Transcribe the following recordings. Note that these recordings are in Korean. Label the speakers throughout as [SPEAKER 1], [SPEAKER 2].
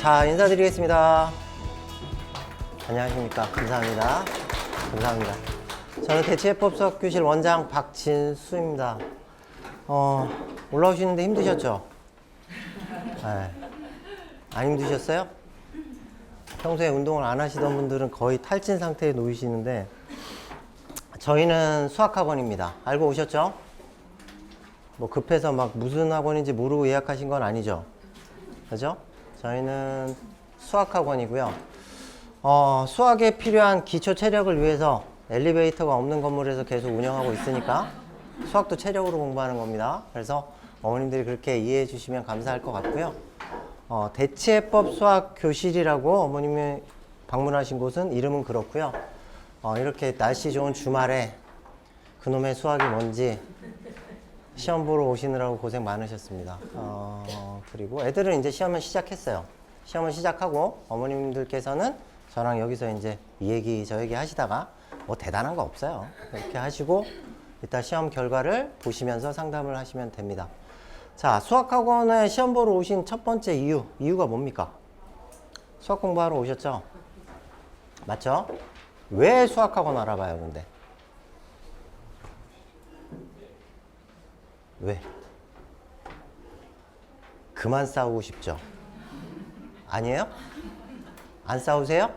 [SPEAKER 1] 자, 인사드리겠습니다. 안녕하십니까. 감사합니다. 감사합니다. 저는 대체해법 수학교실 원장 박진수입니다. 올라오시는데 힘드셨죠? 네. 안 힘드셨어요? 평소에 운동을 안 하시던 분들은 거의 탈진 상태에 놓이시는데 저희는 수학학원입니다. 알고 오셨죠? 뭐 급해서 막 무슨 학원인지 모르고 예약하신 건 아니죠? 그죠? 저희는 수학학원이고요. 수학에 필요한 기초 체력을 위해서 엘리베이터가 없는 건물에서 계속 운영하고 있으니까 수학도 체력으로 공부하는 겁니다. 그래서 어머님들이 그렇게 이해해 주시면 감사할 것 같고요. 대체해법 수학교실이라고 어머님이 방문하신 곳은 이름은 그렇고요. 이렇게 날씨 좋은 주말에 그놈의 수학이 뭔지 시험 보러 오시느라고 고생 많으셨습니다. 그리고 애들은 이제 시험을 시작했어요. 시험을 시작하고 어머님들께서는 저랑 여기서 이제 이 얘기 저 얘기 하시다가 뭐 대단한 거 없어요. 이렇게 하시고 이따 시험 결과를 보시면서 상담을 하시면 됩니다. 자, 수학학원에 시험 보러 오신 첫 번째 이유가 뭡니까? 수학 공부하러 오셨죠? 맞죠? 왜 수학학원 알아봐요, 근데? 왜? 그만 싸우고 싶죠? 아니에요? 안 싸우세요?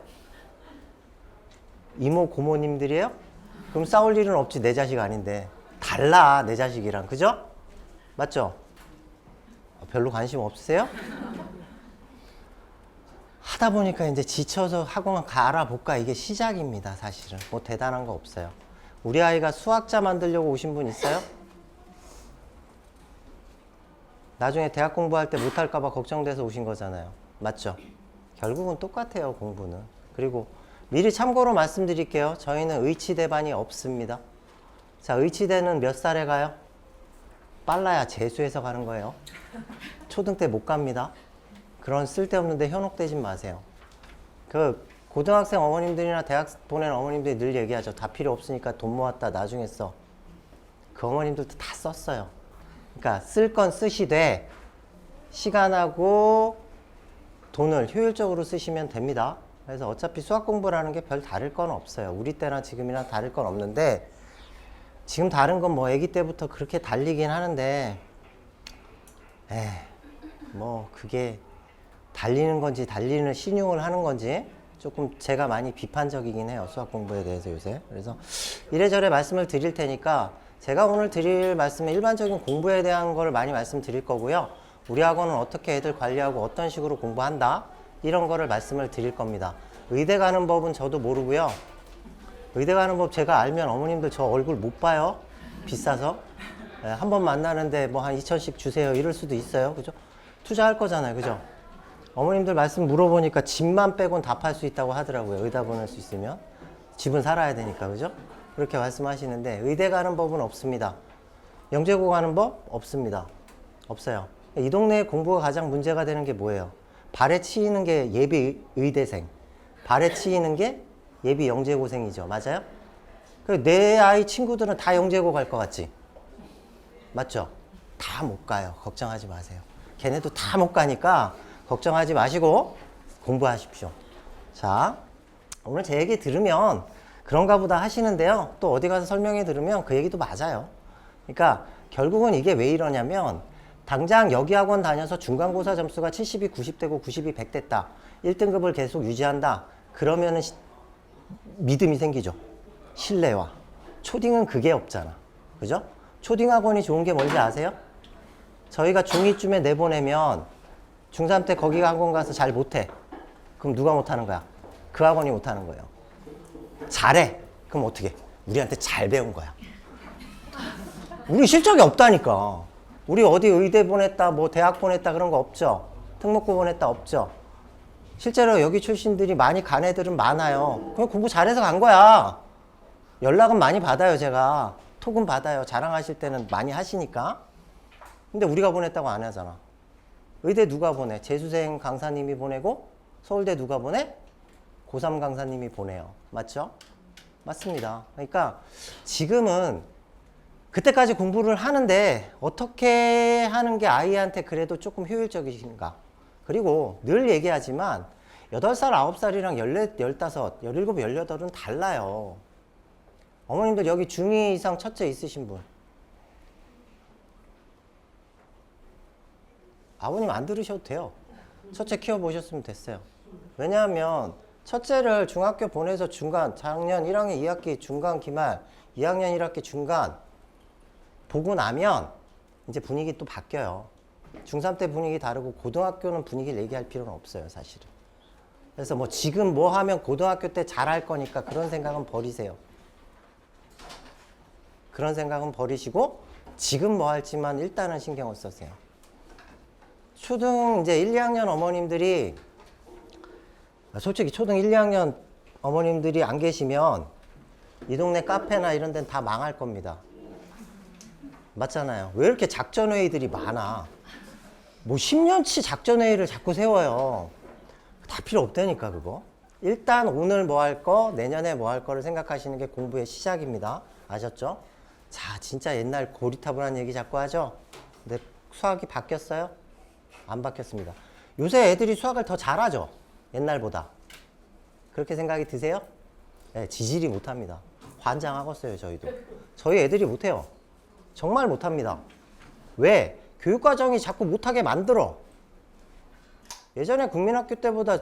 [SPEAKER 1] 이모 고모님들이에요? 그럼 싸울 일은 없지. 내 자식 아닌데. 달라, 내 자식이랑. 그죠? 맞죠? 별로 관심 없으세요? 하다 보니까 이제 지쳐서 학원 알아볼까 이게 시작입니다. 사실은 뭐 대단한 거 없어요. 우리 아이가 수학자 만들려고 오신 분 있어요? 나중에 대학 공부할 때 못할까 봐 걱정돼서 오신 거잖아요. 맞죠? 결국은 똑같아요, 공부는. 그리고 미리 참고로 말씀드릴게요. 저희는 의치대반이 없습니다. 자, 의치대는 몇 살에 가요? 빨라야 재수해서 가는 거예요. 초등 때 못 갑니다. 그런 쓸데없는데 현혹되지 마세요. 그 고등학생 어머님들이나 대학 보내는 어머님들이 늘 얘기하죠. 다 필요 없으니까 돈 모았다 나중에 써. 그 어머님들도 다 썼어요. 그러니까 쓸 건 쓰시되 시간하고 돈을 효율적으로 쓰시면 됩니다. 그래서 어차피 수학 공부라는 게 별 다를 건 없어요. 우리 때나 지금이나 다를 건 없는데 지금 다른 건 뭐 아기 때부터 그렇게 달리긴 하는데 뭐 그게 달리는 건지 달리는 신용을 하는 건지 조금 제가 많이 비판적이긴 해요. 수학 공부에 대해서 요새. 그래서 이래저래 말씀을 드릴 테니까 제가 오늘 드릴 말씀은 일반적인 공부에 대한 걸 많이 말씀드릴 거고요. 우리 학원은 어떻게 애들 관리하고 어떤 식으로 공부한다 이런 거를 말씀을 드릴 겁니다. 의대 가는 법은 저도 모르고요. 의대 가는 법 제가 알면 어머님들 저 얼굴 못 봐요. 비싸서. 한 번 만나는데 뭐 한 2,000씩 주세요 이럴 수도 있어요. 그죠? 투자할 거잖아요. 그죠? 어머님들 말씀 물어보니까 집만 빼곤 다 팔 수 있다고 하더라고요. 의대 보낼 수 있으면. 집은 살아야 되니까. 그죠? 그렇게 말씀하시는데 의대 가는 법은 없습니다. 영재고 가는 법? 없습니다. 없어요. 이 동네에 공부가 가장 문제가 되는 게 뭐예요? 발에 치이는 게 예비 의대생, 발에 치이는 게 예비 영재고생이죠. 맞아요? 내 아이 친구들은 다 영재고 갈 것 같지? 맞죠? 다 못 가요. 걱정하지 마세요. 걔네도 다 못 가니까 걱정하지 마시고 공부하십시오. 자, 오늘 제 얘기 들으면 그런가 보다 하시는데요. 또 어디 가서 설명해 들으면 그 얘기도 맞아요. 그러니까 결국은 이게 왜 이러냐면 당장 여기 학원 다녀서 중간고사 점수가 70이 90되고 90이 100 됐다. 1등급을 계속 유지한다. 그러면은 믿음이 생기죠. 신뢰와. 초딩은 그게 없잖아. 그죠? 초딩 학원이 좋은 게 뭔지 아세요? 저희가 중2쯤에 내보내면 중3 때 거기 학원 가서 잘 못해. 그럼 누가 못하는 거야? 그 학원이 못하는 거예요. 잘해. 그럼 어떻게? 우리한테 잘 배운 거야. 우리 실적이 없다니까. 우리 어디 의대 보냈다, 뭐 대학 보냈다 그런 거 없죠? 특목고 보냈다 없죠? 실제로 여기 출신들이 많이 간 애들은 많아요. 그냥 공부 잘해서 간 거야. 연락은 많이 받아요, 제가. 톡은 받아요. 자랑하실 때는 많이 하시니까. 근데 우리가 보냈다고 안 하잖아. 의대 누가 보내? 재수생 강사님이 보내고 서울대 누가 보내? 고3 강사님이 보내요. 맞죠? 맞습니다. 그러니까 지금은 그때까지 공부를 하는데 어떻게 하는 게 아이한테 그래도 조금 효율적이신가? 그리고 늘 얘기하지만 8살, 9살이랑 14, 15, 17, 18은 달라요. 어머님들 여기 중2 이상 첫째 있으신 분. 아버님 안 들으셔도 돼요. 첫째 키워보셨으면 됐어요. 왜냐하면 첫째를 중학교 보내서 중간, 작년 1학년 2학기 중간 기말, 2학년 1학기 중간 보고 나면 이제 분위기 또 바뀌어요. 중3 때 분위기 다르고 고등학교는 분위기를 얘기할 필요는 없어요, 사실은. 그래서 뭐 지금 뭐 하면 고등학교 때 잘할 거니까 그런 생각은 버리세요. 그런 생각은 버리시고 지금 뭐 할지만 일단은 신경을 쓰세요. 초등 이제 1, 2학년 어머님들이 솔직히 초등 1, 2학년 어머님들이 안 계시면 이 동네 카페나 이런 데는 다 망할 겁니다. 맞잖아요. 왜 이렇게 작전회의들이 많아? 뭐 10년치 작전회의를 자꾸 세워요. 다 필요 없다니까 그거. 일단 오늘 뭐 할 거, 내년에 뭐 할 거를 생각하시는 게 공부의 시작입니다. 아셨죠? 자, 진짜 옛날 고리타분한 얘기 자꾸 하죠? 근데 수학이 바뀌었어요? 안 바뀌었습니다. 요새 애들이 수학을 더 잘하죠? 옛날보다. 그렇게 생각이 드세요? 네, 지질이 못합니다. 환장하겠어요, 저희도. 저희 애들이 못해요. 정말 못합니다. 왜? 교육과정이 자꾸 못하게 만들어. 예전에 국민학교 때보다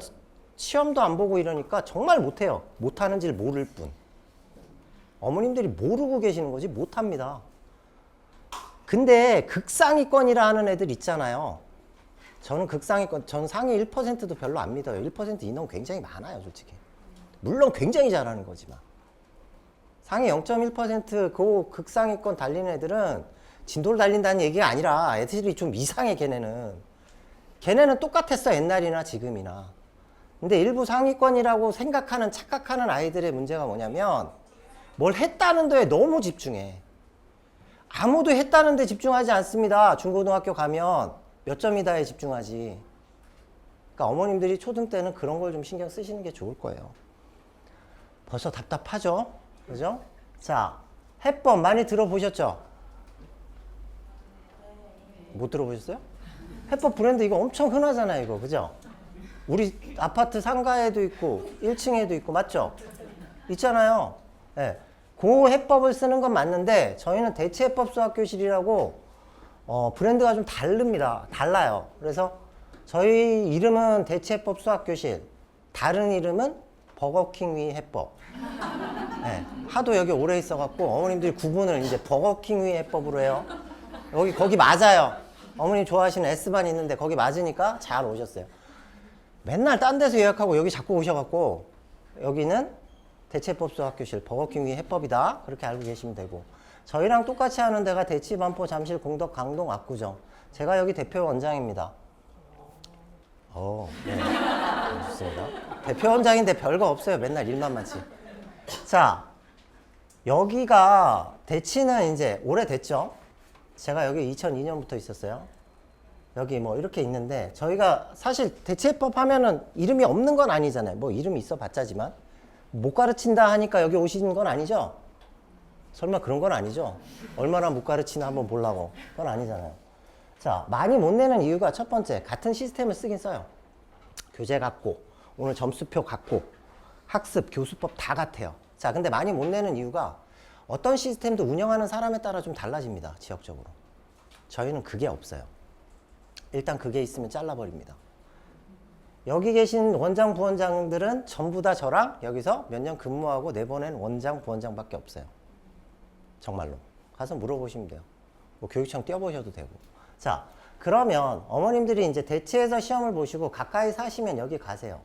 [SPEAKER 1] 시험도 안 보고 이러니까 정말 못해요. 못하는지를 모를 뿐. 어머님들이 모르고 계시는 거지 못합니다. 근데 극상위권이라 하는 애들 있잖아요. 저는 극상위권, 전 상위 1%도 별로 안 믿어요. 1% 인원 굉장히 많아요, 솔직히. 물론 굉장히 잘하는 거지만. 상위 0.1% 그 극상위권 달리는 애들은 진도를 달린다는 얘기가 아니라 애들이 좀 이상해, 걔네는. 걔네는 똑같았어, 옛날이나 지금이나. 근데 일부 상위권이라고 생각하는, 착각하는 아이들의 문제가 뭐냐면 뭘 했다는 데에 너무 집중해. 아무도 했다는 데 집중하지 않습니다. 중고등학교 가면 몇 점이다에 집중하지. 그러니까 어머님들이 초등 때는 그런 걸 좀 신경 쓰시는 게 좋을 거예요. 벌써 답답하죠? 그죠? 자, 해법 많이 들어보셨죠? 못 들어보셨어요? 해법 브랜드 이거 엄청 흔하잖아요, 이거. 그죠? 우리 아파트 상가에도 있고 1층에도 있고 맞죠? 있잖아요. 네. 그 해법을 쓰는 건 맞는데 저희는 대체해법 수학교실이라고 브랜드가 좀 다릅니다. 달라요. 그래서 저희 이름은 대체해법 수학교실, 다른 이름은 버거킹 위 해법. 네. 하도 여기 오래 있어갖고 어머님들이 구분을 이제 버거킹 위 해법으로 해요. 거기 맞아요. 어머님 좋아하시는 S반 있는데 거기 맞으니까 잘 오셨어요. 맨날 딴 데서 예약하고 여기 자꾸 오셔갖고 여기는 대체해법 수학교실 버거킹 위 해법이다. 그렇게 알고 계시면 되고, 저희랑 똑같이 하는 데가 대치, 반포, 잠실, 공덕, 강동, 압구정. 제가 여기 대표 원장입니다. 네. 좋습니다. 대표 원장인데 별거 없어요. 맨날 일만 많지. 자, 여기가 대치는 이제 오래됐죠. 제가 여기 2002년부터 있었어요. 여기 뭐 이렇게 있는데 저희가 사실 대체해법 하면은 이름이 없는 건 아니잖아요. 뭐 이름이 있어 봤자지만 못 가르친다 하니까 여기 오시는 건 아니죠? 설마 그런 건 아니죠? 얼마나 못 가르치나 한번 보려고. 그건 아니잖아요. 자, 많이 못 내는 이유가 첫 번째, 같은 시스템을 쓰긴 써요. 교재 같고 오늘 점수표 같고 학습, 교수법 다 같아요. 자, 근데 많이 못 내는 이유가 어떤 시스템도 운영하는 사람에 따라 좀 달라집니다. 지역적으로. 저희는 그게 없어요. 일단 그게 있으면 잘라버립니다. 여기 계신 원장, 부원장들은 전부 다 저랑 여기서 몇 년 근무하고 내보낸 원장, 부원장밖에 없어요. 정말로. 가서 물어보시면 돼요. 뭐 교육청 뛰어보셔도 되고. 자, 그러면 어머님들이 이제 대치해서 시험을 보시고 가까이 사시면 여기 가세요.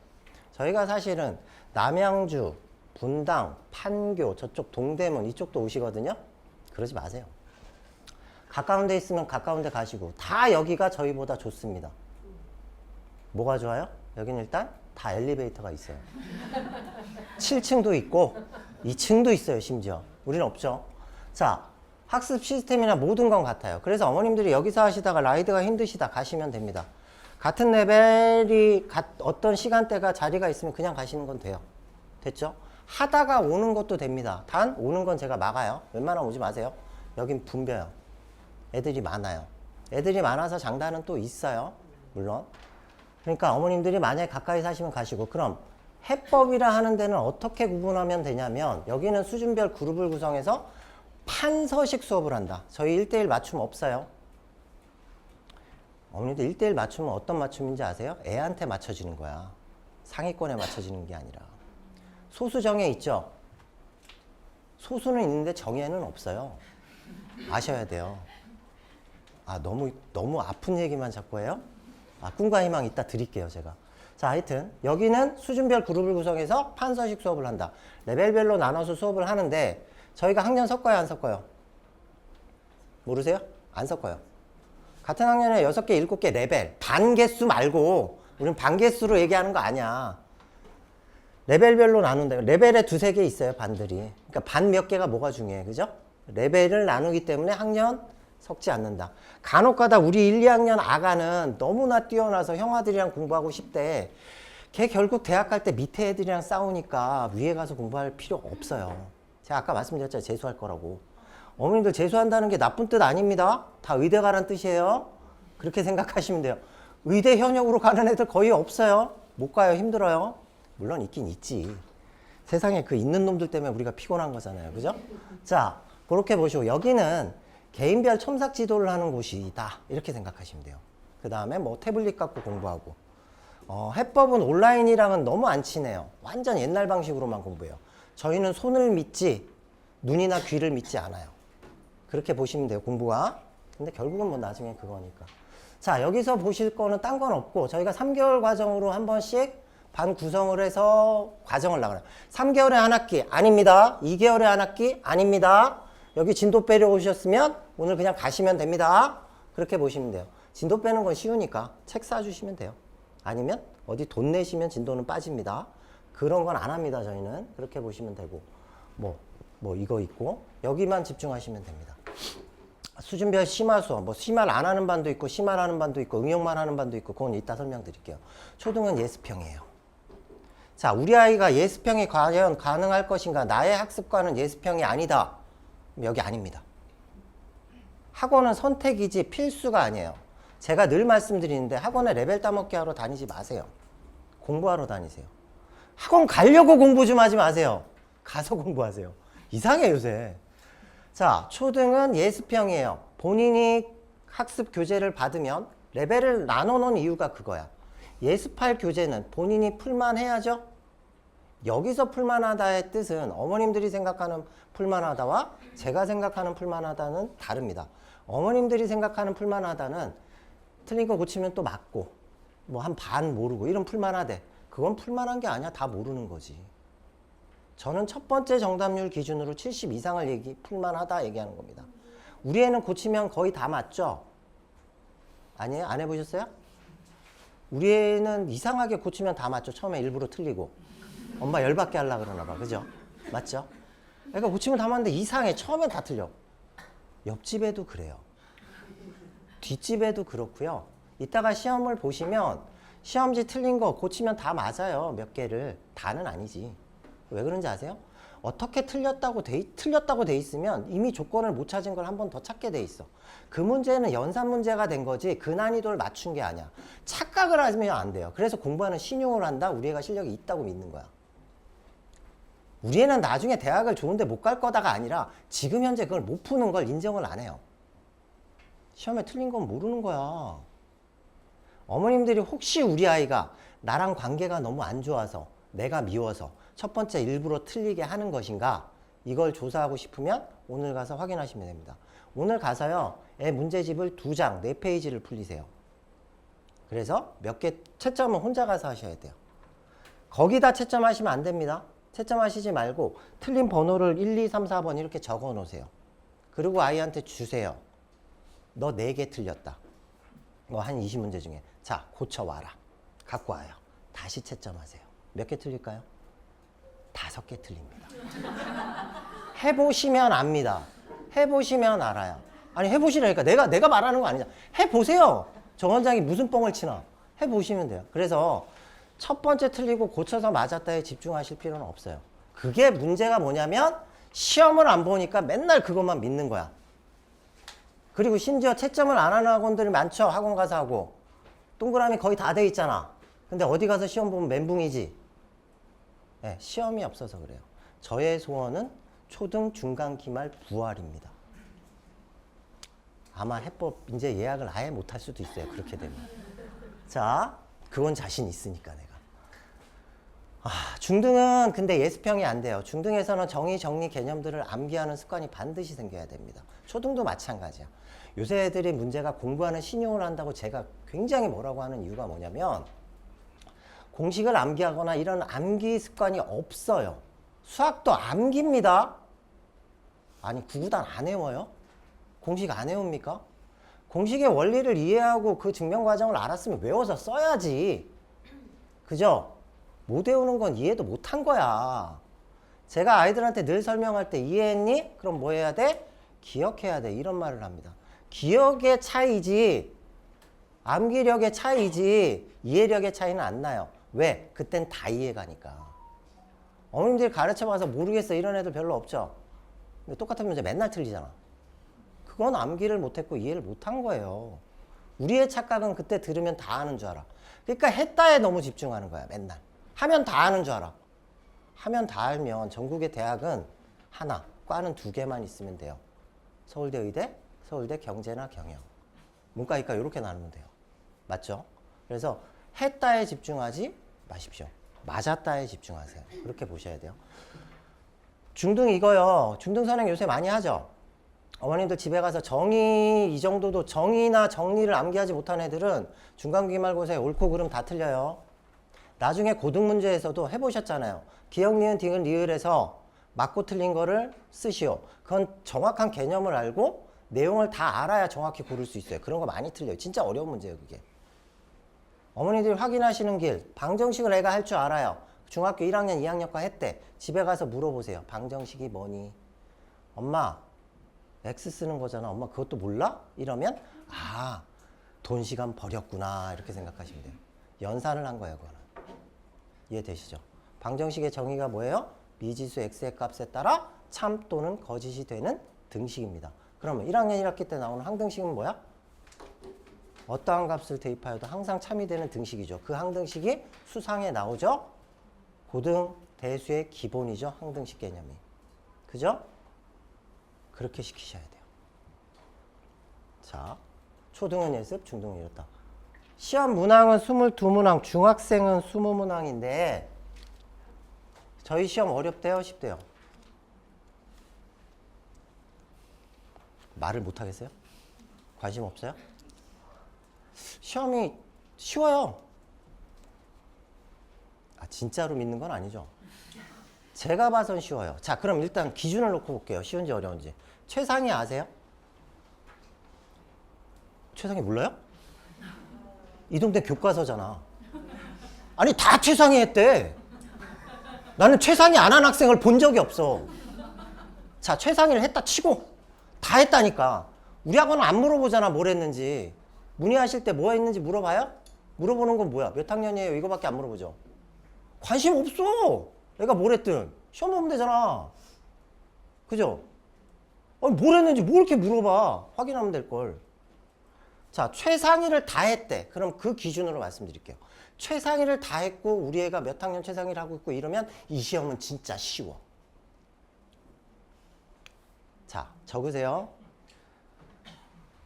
[SPEAKER 1] 저희가 사실은 남양주, 분당, 판교, 저쪽 동대문 이쪽도 오시거든요. 그러지 마세요. 가까운 데 있으면 가까운 데 가시고 다 여기가 저희보다 좋습니다. 뭐가 좋아요? 여기는 일단 다 엘리베이터가 있어요. 7층도 있고 2층도 있어요, 심지어. 우리는 없죠. 자, 학습 시스템이나 모든 건 같아요. 그래서 어머님들이 여기서 하시다가 라이드가 힘드시다 가시면 됩니다. 같은 레벨이 어떤 시간대가 자리가 있으면 그냥 가시는 건 돼요. 됐죠? 하다가 오는 것도 됩니다. 단 오는 건 제가 막아요. 웬만하면 오지 마세요. 여긴 붐벼요. 애들이 많아요. 애들이 많아서 장단은 또 있어요. 물론. 그러니까 어머님들이 만약에 가까이 사시면 가시고, 그럼 해법이라 하는 데는 어떻게 구분하면 되냐면, 여기는 수준별 그룹을 구성해서 판서식 수업을 한다. 저희 1대1 맞춤 없어요. 어머님들 1대1 맞춤은 어떤 맞춤인지 아세요? 애한테 맞춰지는 거야. 상위권에 맞춰지는 게 아니라. 소수 정예 있죠? 소수는 있는데 정예는 없어요. 아셔야 돼요. 아, 너무 아픈 얘기만 자꾸 해요? 아, 꿈과 희망 이따 드릴게요, 제가. 자, 하여튼 여기는 수준별 그룹을 구성해서 판서식 수업을 한다. 레벨별로 나눠서 수업을 하는데 저희가 학년 섞어요, 안 섞어요? 모르세요? 안 섞어요. 같은 학년에 6개, 7개 레벨. 반 개수 말고 우리는 반 개수로 얘기하는 거 아니야. 레벨별로 나눈다. 레벨에 2-3개 있어요, 반들이. 그러니까 반 몇 개가 뭐가 중요해, 그죠? 레벨을 나누기 때문에 학년 섞지 않는다. 간혹가다 우리 1, 2학년 아가는 너무나 뛰어나서 형아들이랑 공부하고 싶대. 걔 결국 대학 갈 때 밑에 애들이랑 싸우니까 위에 가서 공부할 필요 없어요. 제가 아까 말씀드렸잖아요. 재수할 거라고. 어머님들 재수한다는 게 나쁜 뜻 아닙니다. 다 의대 가란 뜻이에요. 그렇게 생각하시면 돼요. 의대 현역으로 가는 애들 거의 없어요. 못 가요. 힘들어요. 물론 있긴 있지. 세상에 그 있는 놈들 때문에 우리가 피곤한 거잖아요. 그죠? 자, 그렇게 보시고 여기는 개인별 첨삭 지도를 하는 곳이다. 이렇게 생각하시면 돼요. 그 다음에 뭐 태블릿 갖고 공부하고. 해법은 온라인이랑은 너무 안 친해요. 완전 옛날 방식으로만 공부해요. 저희는 손을 믿지 눈이나 귀를 믿지 않아요. 그렇게 보시면 돼요. 공부가. 근데 결국은 뭐 나중에 그거니까. 자, 여기서 보실 거는 딴 건 없고 저희가 3개월 과정으로 한 번씩 반 구성을 해서 과정을 나가요. 3개월에 한 학기 아닙니다. 2개월에 한 학기 아닙니다. 여기 진도 빼러 오셨으면 오늘 그냥 가시면 됩니다. 그렇게 보시면 돼요. 진도 빼는 건 쉬우니까 책 사주시면 돼요. 아니면 어디 돈 내시면 진도는 빠집니다. 그런 건 안 합니다. 저희는. 그렇게 보시면 되고 뭐 이거 있고 여기만 집중하시면 됩니다. 수준별 심화 수업, 뭐 심화를 안 하는 반도 있고 심화를 하는 반도 있고 응용만 하는 반도 있고 그건 이따 설명드릴게요. 초등은 예습형이에요. 자, 우리 아이가 예습형이 과연 가능할 것인가? 나의 학습과는 예습형이 아니다. 여기 아닙니다. 학원은 선택이지 필수가 아니에요. 제가 늘 말씀드리는데 학원에 레벨 따먹기 하러 다니지 마세요. 공부하러 다니세요. 학원 가려고 공부 좀 하지 마세요. 가서 공부하세요. 이상해 요새. 자, 초등은 예습형이에요. 본인이 학습 교재를 받으면 레벨을 나눠놓은 이유가 그거야. 예습할 교재는 본인이 풀만 해야죠. 여기서 풀만하다의 뜻은 어머님들이 생각하는 풀만하다와 제가 생각하는 풀만하다는 다릅니다. 어머님들이 생각하는 풀만하다는 틀린 거 고치면 또 맞고 뭐 한 반 모르고 이런 풀만하대. 그건 풀만한 게 아니야. 다 모르는 거지. 저는 첫 번째 정답률 기준으로 70 이상을 풀만하다 얘기하는 겁니다. 우리 애는 고치면 거의 다 맞죠? 아니에요? 안 해보셨어요? 우리 애는 이상하게 고치면 다 맞죠? 처음에 일부러 틀리고. 엄마 열받게 하려고 그러나 봐. 그죠? 맞죠? 그러니까 고치면 다 맞는데 이상해. 처음엔 다 틀려. 옆집에도 그래요. 뒷집에도 그렇고요. 이따가 시험을 보시면 시험지 틀린 거 고치면 다 맞아요. 몇 개를. 다는 아니지. 왜 그런지 아세요? 어떻게 틀렸다고 돼 있으면 이미 조건을 못 찾은 걸 한 번 더 찾게 돼 있어. 그 문제는 연산 문제가 된 거지 그 난이도를 맞춘 게 아니야. 착각을 하면 안 돼요. 그래서 공부하는 신용을 한다. 우리 애가 실력이 있다고 믿는 거야. 우리 애는 나중에 대학을 좋은데 못 갈 거다가 아니라 지금 현재 그걸 못 푸는 걸 인정을 안 해요. 시험에 틀린 건 모르는 거야. 어머님들이 혹시 우리 아이가 나랑 관계가 너무 안 좋아서 내가 미워서 첫 번째 일부러 틀리게 하는 것인가? 이걸 조사하고 싶으면 오늘 가서 확인하시면 됩니다. 오늘 가서요. 애 문제집을 2장, 4페이지를 풀리세요. 그래서 몇 개 채점은 혼자 가서 하셔야 돼요. 거기다 채점하시면 안 됩니다. 채점하시지 말고 틀린 번호를 1, 2, 3, 4번 이렇게 적어 놓으세요. 그리고 아이한테 주세요. 너 4개 틀렸다. 뭐 한 20문제 중에. 자, 고쳐와라. 갖고 와요. 다시 채점하세요. 몇 개 틀릴까요? 5개 틀립니다. 해보시면 압니다. 해보시면 알아요. 아니 해보시라니까 내가 말하는 거 아니잖아. 해보세요. 정 원장이 무슨 뻥을 치나. 해보시면 돼요. 그래서 첫 번째 틀리고 고쳐서 맞았다에 집중하실 필요는 없어요. 그게 문제가 뭐냐면 시험을 안 보니까 맨날 그것만 믿는 거야. 그리고 심지어 채점을 안 하는 학원들이 많죠. 학원 가서 하고. 동그라미 거의 다 돼 있잖아. 근데 어디 가서 시험 보면 멘붕이지. 네, 시험이 없어서 그래요. 저의 소원은 초등, 중간, 기말 부활입니다. 아마 해법 이제 예약을 아예 못할 수도 있어요. 그렇게 되면. 자, 그건 자신 있으니까 내가. 중등은 근데 예습형이 안 돼요. 중등에서는 정의, 정리 개념들을 암기하는 습관이 반드시 생겨야 됩니다. 초등도 마찬가지야. 요새 애들이 문제가 공부하는 신용을 한다고 제가 굉장히 뭐라고 하는 이유가 뭐냐면 공식을 암기하거나 이런 암기 습관이 없어요. 수학도 암기입니다. 아니 구구단 안 외워요? 공식 안 외웁니까? 공식의 원리를 이해하고 그 증명 과정을 알았으면 외워서 써야지. 그죠? 못 외우는 건 이해도 못한 거야. 제가 아이들한테 늘 설명할 때 이해했니? 그럼 뭐 해야 돼? 기억해야 돼. 이런 말을 합니다. 기억의 차이지 암기력의 차이지 이해력의 차이는 안 나요. 왜? 그땐 다 이해가니까. 어머님들이 가르쳐봐서 모르겠어 이런 애들 별로 없죠. 근데 똑같은 문제 맨날 틀리잖아. 그건 암기를 못했고 이해를 못한 거예요. 우리의 착각은 그때 들으면 다 아는 줄 알아. 그러니까 했다에 너무 집중하는 거야. 맨날. 하면 다 아는 줄 알아. 하면 다 알면 전국의 대학은 하나, 과는 2개만 있으면 돼요. 서울대 의대, 서울대 경제나 경영. 문과, 이과 이렇게 나누면 돼요. 맞죠? 그래서 했다에 집중하지 마십시오. 맞았다에 집중하세요. 그렇게 보셔야 돼요. 중등 이거요. 중등 선행 요새 많이 하죠? 어머님들 집에 가서 정의 이 정도도 정의나 정리를 암기하지 못한 애들은 중간 기말고사에 옳고 그름 다 틀려요. 나중에 고등 문제에서도 해보셨잖아요. 기억, 니은, 디귿, 리을에서 맞고 틀린 거를 쓰시오. 그건 정확한 개념을 알고 내용을 다 알아야 정확히 고를 수 있어요. 그런 거 많이 틀려요. 진짜 어려운 문제예요, 그게. 어머니들이 확인하시는 길, 방정식을 애가 할 줄 알아요. 중학교 1학년, 2학년과 했대. 집에 가서 물어보세요. 방정식이 뭐니? 엄마, X 쓰는 거잖아. 엄마 그것도 몰라? 이러면 돈 시간 버렸구나 이렇게 생각하시면 돼요. 연산을 한 거예요. 그거는. 이해되시죠? 방정식의 정의가 뭐예요? 미지수 x의 값에 따라 참 또는 거짓이 되는 등식입니다. 그러면 1학년 1학기 때 나오는 항등식은 뭐야? 어떠한 값을 대입하여도 항상 참이 되는 등식이죠. 그 항등식이 수상에 나오죠? 고등 대수의 기본이죠. 항등식 개념이. 그죠? 그렇게 시키셔야 돼요. 자, 초등은 예습, 중등은 이렇다. 시험 문항은 22문항, 중학생은 20문항인데 저희 시험 어렵대요? 쉽대요? 말을 못하겠어요? 관심 없어요? 시험이 쉬워요. 진짜로 믿는 건 아니죠. 제가 봐선 쉬워요. 자, 그럼 일단 기준을 놓고 볼게요. 쉬운지 어려운지. 최상위 아세요? 최상위 몰라요? 이 동네 교과서잖아. 아니 다 최상위 했대. 나는 최상위 안 한 학생을 본 적이 없어. 자, 최상위를 했다 치고 다 했다니까. 우리 학원은 안 물어보잖아. 뭘 했는지. 문의하실 때 뭐 했는지 물어봐요? 물어보는 건 뭐야? 몇 학년이에요? 이거밖에 안 물어보죠. 관심 없어. 애가 뭘 했든 시험 보면 되잖아. 그죠? 아니, 뭘 했는지 뭘 이렇게 물어봐. 확인하면 될걸. 자, 최상위를 다 했대. 그럼 그 기준으로 말씀드릴게요. 최상위를 다 했고 우리 애가 몇 학년 최상위를 하고 있고 이러면 이 시험은 진짜 쉬워. 자, 적으세요.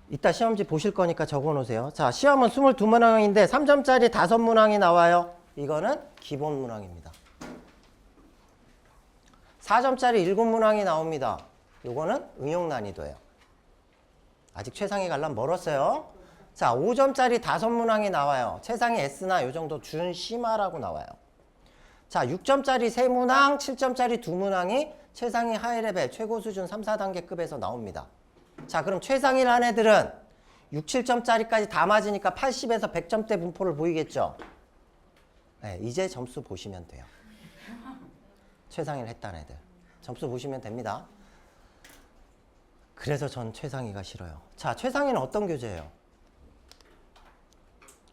[SPEAKER 1] 이따 시험지 보실 거니까 적어 놓으세요. 자, 시험은 22문항인데 3점짜리 5문항이 나와요. 이거는 기본 문항입니다. 4점짜리 7문항이 나옵니다. 요거는 응용 난이도예요. 아직 최상위 가려면 멀었어요. 자, 5점짜리 5문항이 나와요. 최상위 S나 요 정도 준 C마라고 나와요. 자, 6점짜리 3문항, 7점짜리 2문항이 최상위 하이레벨 최고 수준 3, 4단계급에서 나옵니다. 자, 그럼 최상위를 한 애들은 6, 7점짜리까지 다 맞으니까 80에서 100점대 분포를 보이겠죠? 네, 이제 점수 보시면 돼요. 최상위를 했다는 애들. 점수 보시면 됩니다. 그래서 전 최상위가 싫어요. 자, 최상위는 어떤 교재예요?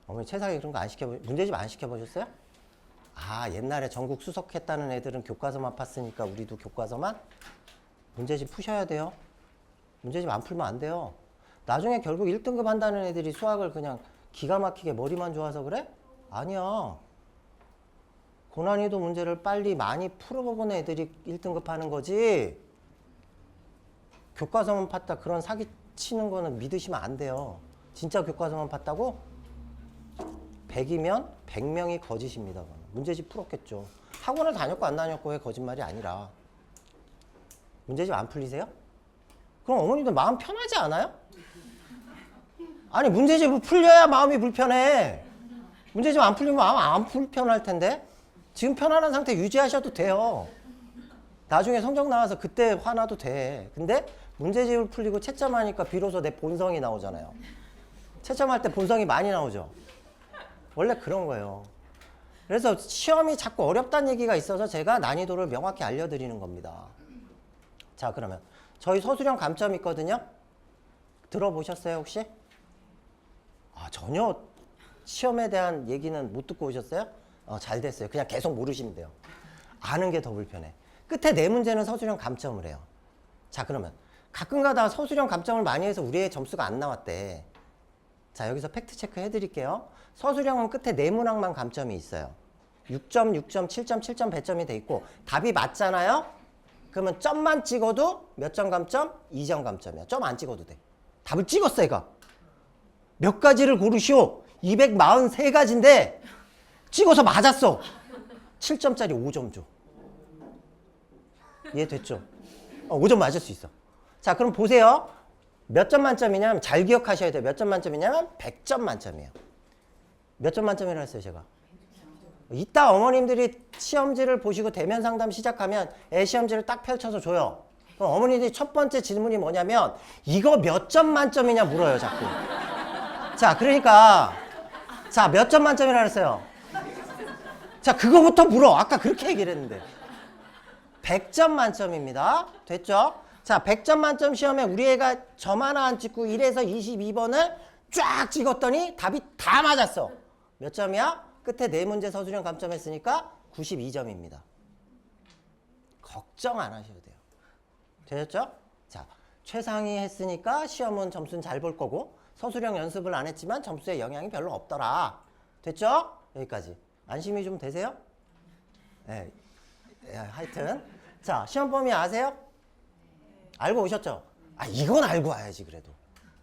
[SPEAKER 1] 어머니 최상위 그런 거 안 문제집 안 시켜보셨어요? 옛날에 전국 수석했다는 애들은 교과서만 팠으니까 우리도 교과서만? 문제집 푸셔야 돼요. 문제집 안 풀면 안 돼요. 나중에 결국 1등급 한다는 애들이 수학을 그냥 기가 막히게 머리만 좋아서 그래? 아니야. 고난이도 문제를 빨리 많이 풀어본 애들이 1등급 하는 거지. 교과서만 팠다 그런 사기 치는 거는 믿으시면 안 돼요. 진짜 교과서만 팠다고? 100이면 100명이 거짓입니다. 문제집 풀었겠죠. 학원을 다녔고 안 다녔고의 거짓말이 아니라. 문제집 안 풀리세요? 그럼 어머니들 마음 편하지 않아요? 아니 문제집을 풀려야 마음이 불편해. 문제집 안 풀리면 마음 안 불편할 텐데. 지금 편안한 상태 유지하셔도 돼요. 나중에 성적 나와서 그때 화나도 돼. 근데 문제집을 풀리고 채점하니까 비로소 내 본성이 나오잖아요. 채점할 때 본성이 많이 나오죠. 원래 그런 거예요. 그래서 시험이 자꾸 어렵다는 얘기가 있어서 제가 난이도를 명확히 알려드리는 겁니다. 자, 그러면 저희 서술형 감점 있거든요. 들어보셨어요 혹시? 전혀 시험에 대한 얘기는 못 듣고 오셨어요? 잘 됐어요. 그냥 계속 모르시면 돼요. 아는 게 더 불편해. 끝에 네 문제는 서술형 감점을 해요. 자, 그러면 가끔 가다가 서술형 감점을 많이 해서 우리 의 점수가 안 나왔대. 자, 여기서 팩트 체크 해드릴게요. 서술형은 끝에 네 문항만 감점이 있어요. 6점, 6점, 7점, 7점 배점이 돼 있고 답이 맞잖아요? 그러면 점만 찍어도 몇 점 감점? 2점 감점이야. 점 안 찍어도 돼. 답을 찍었어 얘가. 몇 가지를 고르시오. 243가지인데 찍어서 맞았어. 7점짜리 5점 줘. 이해됐죠? 5점 맞을 수 있어. 자, 그럼 보세요. 몇 점 만점이냐면 잘 기억하셔야 돼요. 몇 점 만점이냐면 100점 만점이에요. 몇 점 만점이라고 했어요 제가? 이따 어머님들이 시험지를 보시고 대면 상담 시작하면 애 시험지를 딱 펼쳐서 줘요. 그럼 어머니들이 첫 번째 질문이 뭐냐면 이거 몇 점 만점이냐 물어요 자꾸. 자, 그러니까 자, 몇 점 만점이라고 했어요? 자, 그거부터 물어. 아까 그렇게 얘기를 했는데 100점 만점입니다. 됐죠? 자, 100점 만점 시험에 우리 애가 점 하나 안 찍고 1에서 22번을 쫙 찍었더니 답이 다 맞았어. 몇 점이야? 끝에 네 문제 서술형 감점했으니까 92점입니다. 걱정 안 하셔도 돼요. 되셨죠? 자, 최상위 했으니까 시험은 점수는 잘 볼 거고 서술형 연습을 안 했지만 점수에 영향이 별로 없더라. 됐죠? 여기까지. 안심이 좀 되세요? 네. 하여튼 자, 시험 범위 아세요? 알고 오셨죠? 이건 알고 와야지 그래도.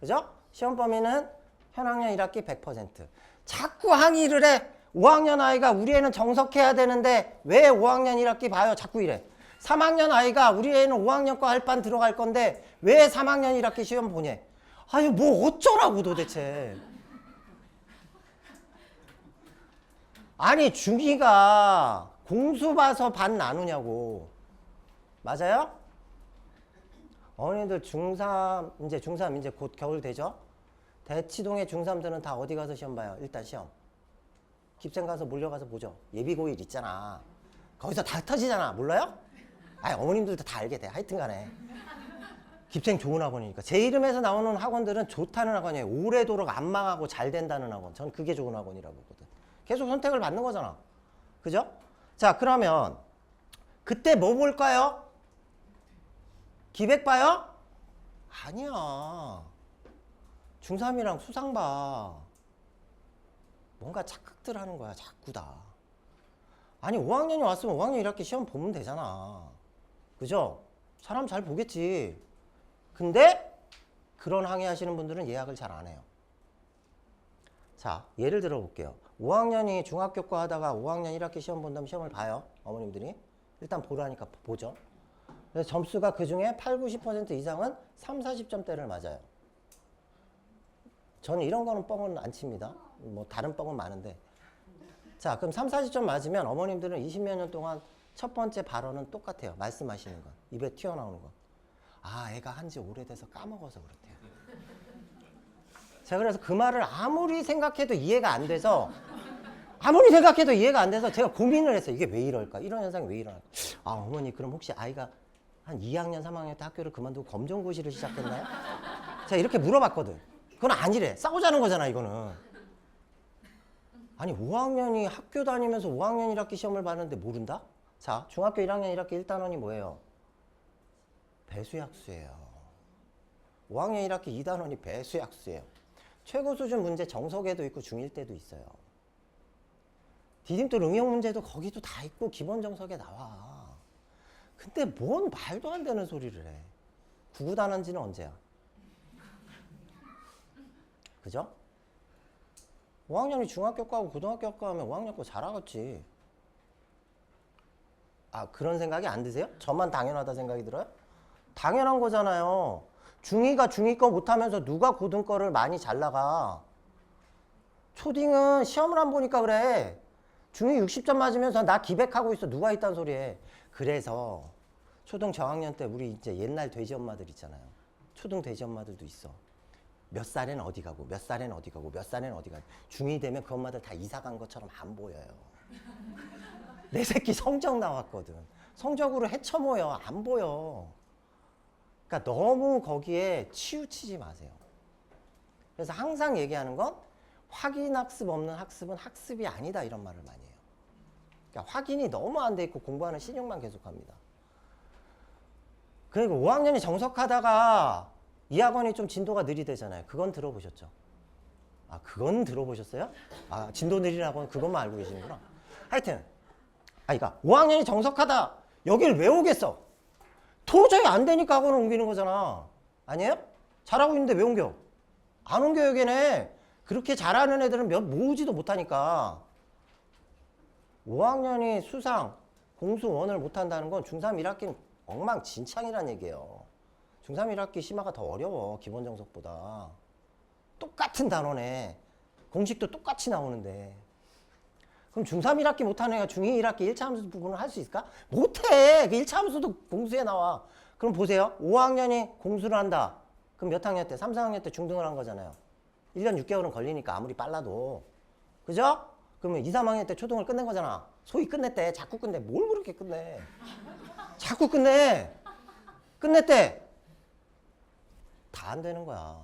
[SPEAKER 1] 그죠? 시험 범위는 현학년 1학기 100%. 자꾸 항의를 해. 5학년 아이가 우리 애는 정석해야 되는데 왜 5학년 1학기 봐요? 자꾸 이래. 3학년 아이가 우리 애는 5학년 거 할 반 들어갈 건데 왜 3학년 1학기 시험 보냐? 아니 뭐 어쩌라고 도대체. 아니 중2가 공수 봐서 반 나누냐고. 맞아요? 어머니들 중3 이제 곧 겨울 되죠? 대치동의 중3들은 다 어디 가서 시험 봐요? 일단 시험. 깁생 가서 몰려가서 보죠. 예비고일 있잖아. 거기서 다 터지잖아. 몰라요? 어머님들도 다 알게 돼. 하여튼 간에. 깁생 좋은 학원이니까. 제 이름에서 나오는 학원들은 좋다는 학원이에요. 오래도록 안 망하고 잘 된다는 학원. 전 그게 좋은 학원이라고 보거든. 계속 선택을 받는 거잖아. 그죠? 자, 그러면 그때 뭐 볼까요? 기백 봐요? 아니야. 중3이랑 수상 봐. 뭔가 착각들 하는 거야, 자꾸 다. 아니, 5학년이 왔으면 5학년 1학기 시험 보면 되잖아. 그죠? 사람 잘 보겠지. 근데 그런 항의하시는 분들은 예약을 잘 안 해요. 자, 예를 들어 볼게요. 5학년이 중학교과 하다가 5학년 1학기 시험 본다면 시험을 봐요. 어머님들이. 일단 보라니까 보죠. 그래서 점수가 그중에 8, 90% 이상은 3, 40점대를 맞아요. 저는 이런 거는 뻥은 안 칩니다. 뭐 다른 뻥은 많은데. 자, 그럼 3, 40점 맞으면 어머님들은 20몇 년 동안 첫 번째 발언은 똑같아요. 말씀하시는 건. 입에 튀어나오는 건. 애가 한지 오래돼서 까먹어서 그렇대요. 제가 그래서 그 말을 아무리 생각해도 이해가 안 돼서 제가 고민을 했어요. 이게 왜 이럴까? 이런 현상이 왜 일어날까? 어머니 그럼 혹시 아이가 한 2학년, 3학년 때 학교를 그만두고 검정고시를 시작했나요? 제가 이렇게 물어봤거든. 그건 아니래. 싸우자는 거잖아 이거는. 아니 5학년이 학교 다니면서 5학년 1학기 시험을 봤는데 모른다? 자, 중학교 1학년 1학기 1단원이 뭐예요? 배수학수예요. 5학년 1학기 2단원이 배수학수예요. 최고 수준 문제 정석에도 있고 중1 때도 있어요. 디딤돌 응용 문제도 거기도 다 있고 기본 정석에 나와. 근데 뭔 말도 안 되는 소리를 해. 구구단원지는 언제야? 그죠? 5학년이 중학교 과고 고등학교 과 하면 5학년 거 잘하겠지. 아, 그런 생각이 안 드세요? 저만 당연하다 생각이 들어요? 당연한 거잖아요. 중2가 중2 거 못하면서 누가 고등 거를 많이 잘 나가. 초딩은 시험을 안 보니까 그래. 중2 60점 맞으면서 나 기백하고 있어. 누가 있단 소리해. 그래서 초등 저학년 때 우리 이제 옛날 돼지 엄마들 있잖아요. 초등 돼지 엄마들도 있어. 몇 살에는 어디 가고 몇 살에는 어디 가고 몇 살에는 어디 가고. 중2 되면 그 엄마들 다 이사 간 것처럼 안 보여요. 내 새끼 성적 나왔거든. 성적으로 헤쳐모여. 안 보여. 그러니까 너무 거기에 치우치지 마세요. 그래서 항상 얘기하는 건 확인학습 없는 학습은 학습이 아니다 이런 말을 많이 해요. 그러니까 확인이 너무 안 돼 있고 공부하는 신용만 계속합니다. 그리고 5학년이 정석하다가 2학년이 좀 진도가 느리대잖아요. 그건 들어보셨죠? 아, 그건 들어보셨어요? 아, 진도 느리라고 그것만 알고 계시는구나. 하여튼 그러니까 5학년이 정석하다 여길 왜 오겠어? 도저히 안 되니까 학원을 옮기는 거잖아. 아니에요? 잘하고 있는데 왜 옮겨? 안 옮겨 여기네. 그렇게 잘하는 애들은 모으지도 못하니까. 5학년이 수상, 공수 원을 못한다는 건 중3 1학기는 엉망진창이란 얘기예요. 중3 1학기 심화가 더 어려워. 기본 정석보다. 똑같은 단원에 공식도 똑같이 나오는데. 그럼 중3 1학기 못하는 애가 중2 1학기 1차 함수 부분을 할 수 있을까? 못해. 그 1차 함수도 공수에 나와. 그럼 보세요. 5학년이 공수를 한다. 그럼 몇 학년 때? 3, 4학년 때 중등을 한 거잖아요. 1년 6개월은 걸리니까 아무리 빨라도. 그죠? 그러면 2, 3학년 때 초등을 끝낸 거잖아. 소위 끝냈대. 자꾸 끝내. 뭘 그렇게 끝내. 자꾸 끝내. 끝냈대. 다 안 되는 거야.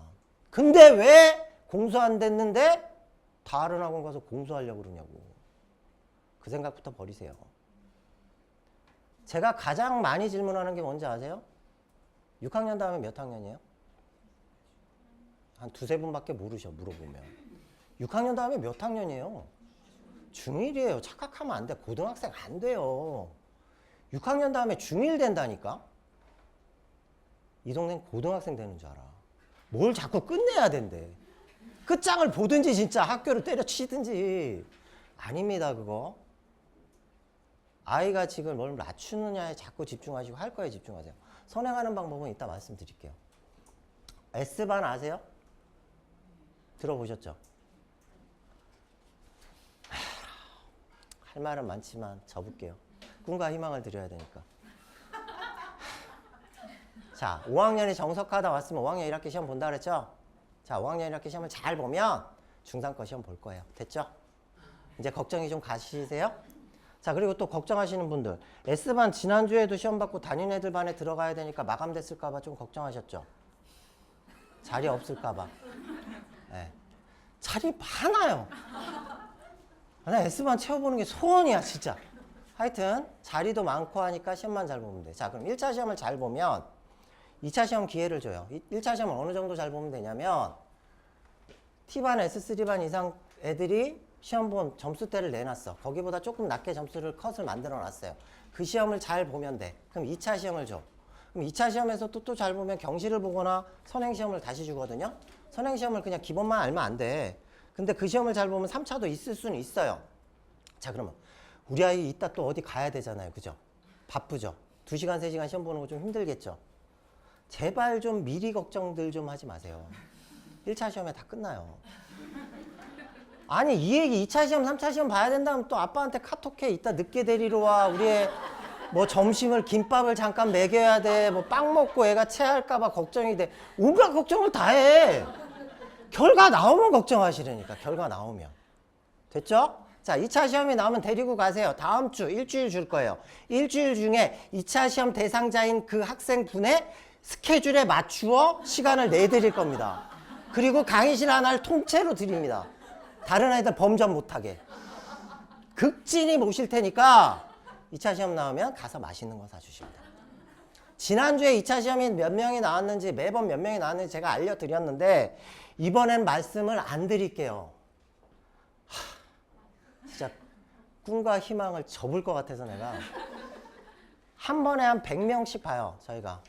[SPEAKER 1] 근데 왜 공수 안 됐는데 다른 학원 가서 공수하려고 그러냐고. 그 생각부터 버리세요. 제가 가장 많이 질문하는 게 뭔지 아세요? 6학년 다음에 몇 학년이에요? 한 두세 분밖에 모르셔, 물어보면. 6학년 다음에 몇 학년이에요? 중1이에요. 착각하면 안 돼. 고등학생 안 돼요. 6학년 다음에 중1 된다니까? 이 동네는 고등학생 되는 줄 알아. 뭘 자꾸 끝내야 된대. 끝장을 보든지 진짜 학교를 때려치든지. 아닙니다, 그거. 아이가 지금 뭘 낮추느냐에 자꾸 집중하시고 할 거에 집중하세요. 선행하는 방법은 이따 말씀드릴게요. S반 아세요? 들어보셨죠? 할 말은 많지만 접을게요. 꿈과 희망을 드려야 되니까. 자, 5학년이 정석하다 왔으면 5학년 1학기 시험 본다 그랬죠? 자, 5학년 1학기 시험을 잘 보면 중3 거 시험 볼 거예요. 됐죠? 이제 걱정이 좀 가시세요? 자, 그리고 또 걱정하시는 분들. S반 지난주에도 시험 받고 다닌 애들 반에 들어가야 되니까 마감됐을까 봐 좀 걱정하셨죠? 자리 없을까 봐. 네. 자리 많아요. 나 S반 채워보는 게 소원이야, 진짜. 하여튼 자리도 많고 하니까 시험만 잘 보면 돼. 자, 그럼 1차 시험을 잘 보면 2차 시험 기회를 줘요. 1차 시험을 어느 정도 잘 보면 되냐면 T반, S3반 이상 애들이 시험 본 점수대를 내놨어. 거기보다 조금 낮게 점수를 컷을 만들어 놨어요. 그 시험을 잘 보면 돼. 그럼 2차 시험을 줘. 그럼 2차 시험에서 또 잘 보면 경시를 보거나 선행시험을 다시 주거든요. 선행시험을 그냥 기본만 알면 안 돼. 근데 그 시험을 잘 보면 3차도 있을 수는 있어요. 자, 그러면 우리 아이 이따 또 어디 가야 되잖아요. 그죠? 바쁘죠? 2시간, 3시간 시험 보는 거 좀 힘들겠죠? 제발 좀 미리 걱정들 좀 하지 마세요. 1차 시험에 다 끝나요. 아니, 이 얘기 2차 시험, 3차 시험 봐야 된다면 또 아빠한테 카톡해. 이따 늦게 데리러 와. 우리 애 뭐 점심을 김밥을 잠깐 먹여야 돼. 뭐 빵 먹고 애가 체할까 봐 걱정이 돼. 온갖 걱정을 다 해. 결과 나오면 걱정하시라니까. 결과 나오면. 됐죠? 자, 2차 시험이 나오면 데리고 가세요. 다음 주 일주일 줄 거예요. 일주일 중에 2차 시험 대상자인 그 학생분의 스케줄에 맞추어 시간을 내드릴 겁니다. 그리고 강의실 하나를 통째로 드립니다. 다른 아이들 범접 못하게. 극진히 모실 테니까 2차 시험 나오면 가서 맛있는 거 사주십니다. 지난주에 2차 시험이 몇 명이 나왔는지 매번 몇 명이 나왔는지 제가 알려드렸는데 이번엔 말씀을 안 드릴게요. 진짜 꿈과 희망을 접을 것 같아서 내가 한 번에 한 100명씩 봐요. 저희가.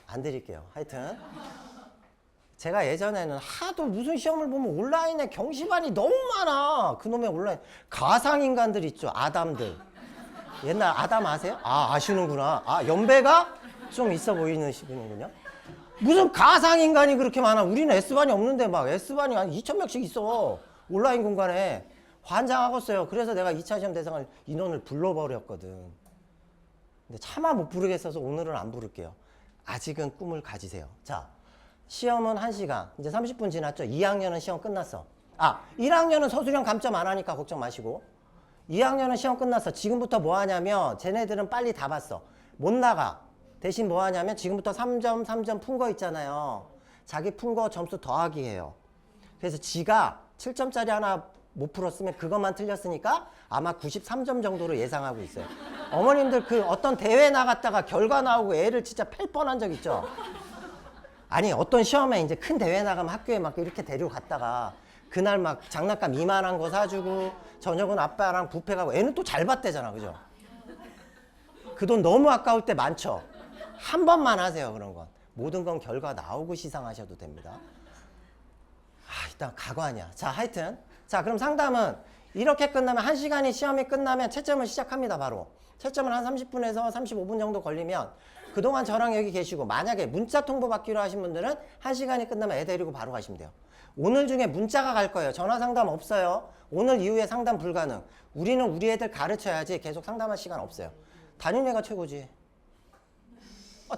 [SPEAKER 1] 안 드릴게요. 하여튼 제가 예전에는 하도 무슨 시험을 보면 온라인에 경시반이 너무 많아. 그놈의 온라인 가상인간들 있죠. 아담들. 옛날 아담 아세요? 아, 아시는구나. 아, 연배가 좀 있어 보이는 분이군요. 무슨 가상인간이 그렇게 많아. 우리는 S반이 없는데 막 S반이 한 2,000명씩 있어. 온라인 공간에. 환장하겠어요. 그래서 내가 2차 시험 대상을 인원을 불러버렸거든. 근데 차마 못 부르겠어서 오늘은 안 부를게요. 아직은 꿈을 가지세요. 자, 시험은 1시간. 이제 30분 지났죠? 2학년은 시험 끝났어. 아, 1학년은 서술형 감점 안 하니까 걱정 마시고. 2학년은 시험 끝났어. 지금부터 뭐 하냐면 쟤네들은 빨리 다 봤어. 못 나가. 대신 뭐 하냐면 지금부터 3점, 3점 푼 거 있잖아요. 자기 푼 거 점수 더하기 해요. 그래서 지가 7점짜리 하나 못 풀었으면 그것만 틀렸으니까 아마 93점 정도로 예상하고 있어요. 어머님들 그 어떤 대회 나갔다가 결과 나오고 애를 진짜 팰 뻔한 적 있죠? 아니 어떤 시험에 이제 큰 대회 나가면 학교에 막 이렇게 데려갔다가 그날 막 장난감 이만한 거 사주고 저녁은 아빠랑 뷔페 가고 애는 또 잘 봤대잖아. 그죠? 그 돈 너무 아까울 때 많죠? 한 번만 하세요. 그런 건. 모든 건 결과 나오고 시상하셔도 됩니다. 아, 일단 가관이야. 자, 하여튼. 자, 그럼 상담은 이렇게 끝나면 1시간이 시험이 끝나면 채점을 시작합니다. 바로. 채점을 한 30분에서 35분 정도 걸리면 그동안 저랑 여기 계시고 만약에 문자 통보 받기로 하신 분들은 1시간이 끝나면 애 데리고 바로 가시면 돼요. 오늘 중에 문자가 갈 거예요. 전화 상담 없어요. 오늘 이후에 상담 불가능. 우리는 우리 애들 가르쳐야지 계속 상담할 시간 없어요. 담임애가 최고지.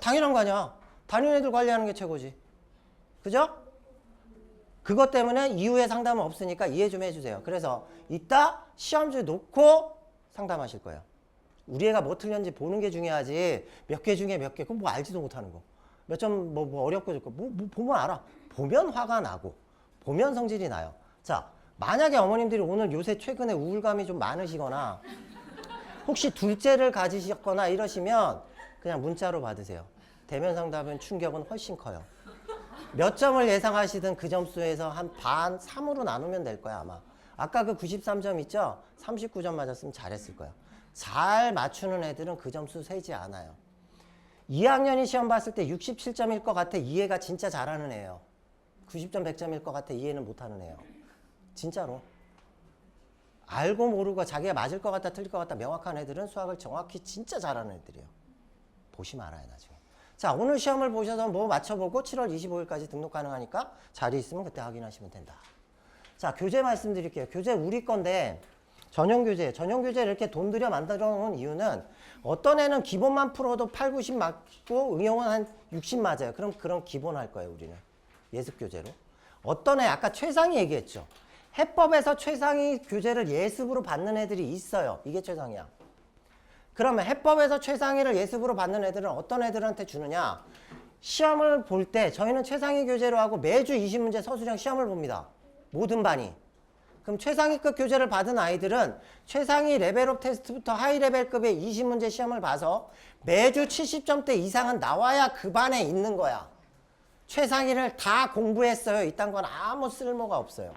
[SPEAKER 1] 당연한 거 아니야. 담임 애들 관리하는 게 최고지. 그죠? 그것 때문에 이후에 상담은 없으니까 이해 좀 해주세요. 그래서 이따 시험지 놓고 상담하실 거예요. 우리 애가 뭐 틀렸는지 보는 게 중요하지. 몇 개 중에 몇 개, 그건 뭐 알지도 못하는 거. 몇 점 뭐 어렵고 좋고 뭐 보면 알아. 보면 화가 나고 보면 성질이 나요. 자, 만약에 어머님들이 오늘 요새 최근에 우울감이 좀 많으시거나 혹시 둘째를 가지셨거나 이러시면 그냥 문자로 받으세요. 대면 상담은 충격은 훨씬 커요. 몇 점을 예상하시든 그 점수에서 한 반, 3으로 나누면 될 거야 아마. 아까 그 93점 있죠? 39점 맞았으면 잘했을 거야. 잘 맞추는 애들은 그 점수 세지 않아요. 2학년이 시험 봤을 때 67점일 것 같아. 이 애가 진짜 잘하는 애예요. 90점, 100점일 것 같아. 이 애는 못하는 애예요. 진짜로. 알고 모르고 자기가 맞을 것 같다 틀릴 것 같다 명확한 애들은 수학을 정확히 진짜 잘하는 애들이에요. 보시면 알아요 나중에. 자, 오늘 시험을 보셔서 뭐 맞춰보고 7월 25일까지 등록 가능하니까 자리 있으면 그때 확인하시면 된다. 자, 교재 말씀드릴게요. 교재 우리 건데 전용 교재를 이렇게 돈 들여 만들어 놓은 이유는 어떤 애는 기본만 풀어도 8, 90 맞고 응용은 한 60 맞아요. 그럼 그런 기본 할 거예요 우리는. 예습 교재로. 어떤 애 아까 최상위 얘기했죠. 해법에서 최상위 교재를 예습으로 받는 애들이 있어요. 이게 최상위야. 그러면 해법에서 최상위를 예습으로 받는 애들은 어떤 애들한테 주느냐? 시험을 볼 때 저희는 최상위 교재로 하고 매주 20문제 서술형 시험을 봅니다. 모든 반이. 그럼 최상위급 교재를 받은 아이들은 최상위 레벨업 테스트부터 하이 레벨급의 20문제 시험을 봐서 매주 70점대 이상은 나와야 그 반에 있는 거야. 최상위를 다 공부했어요. 이딴 건 아무 쓸모가 없어요.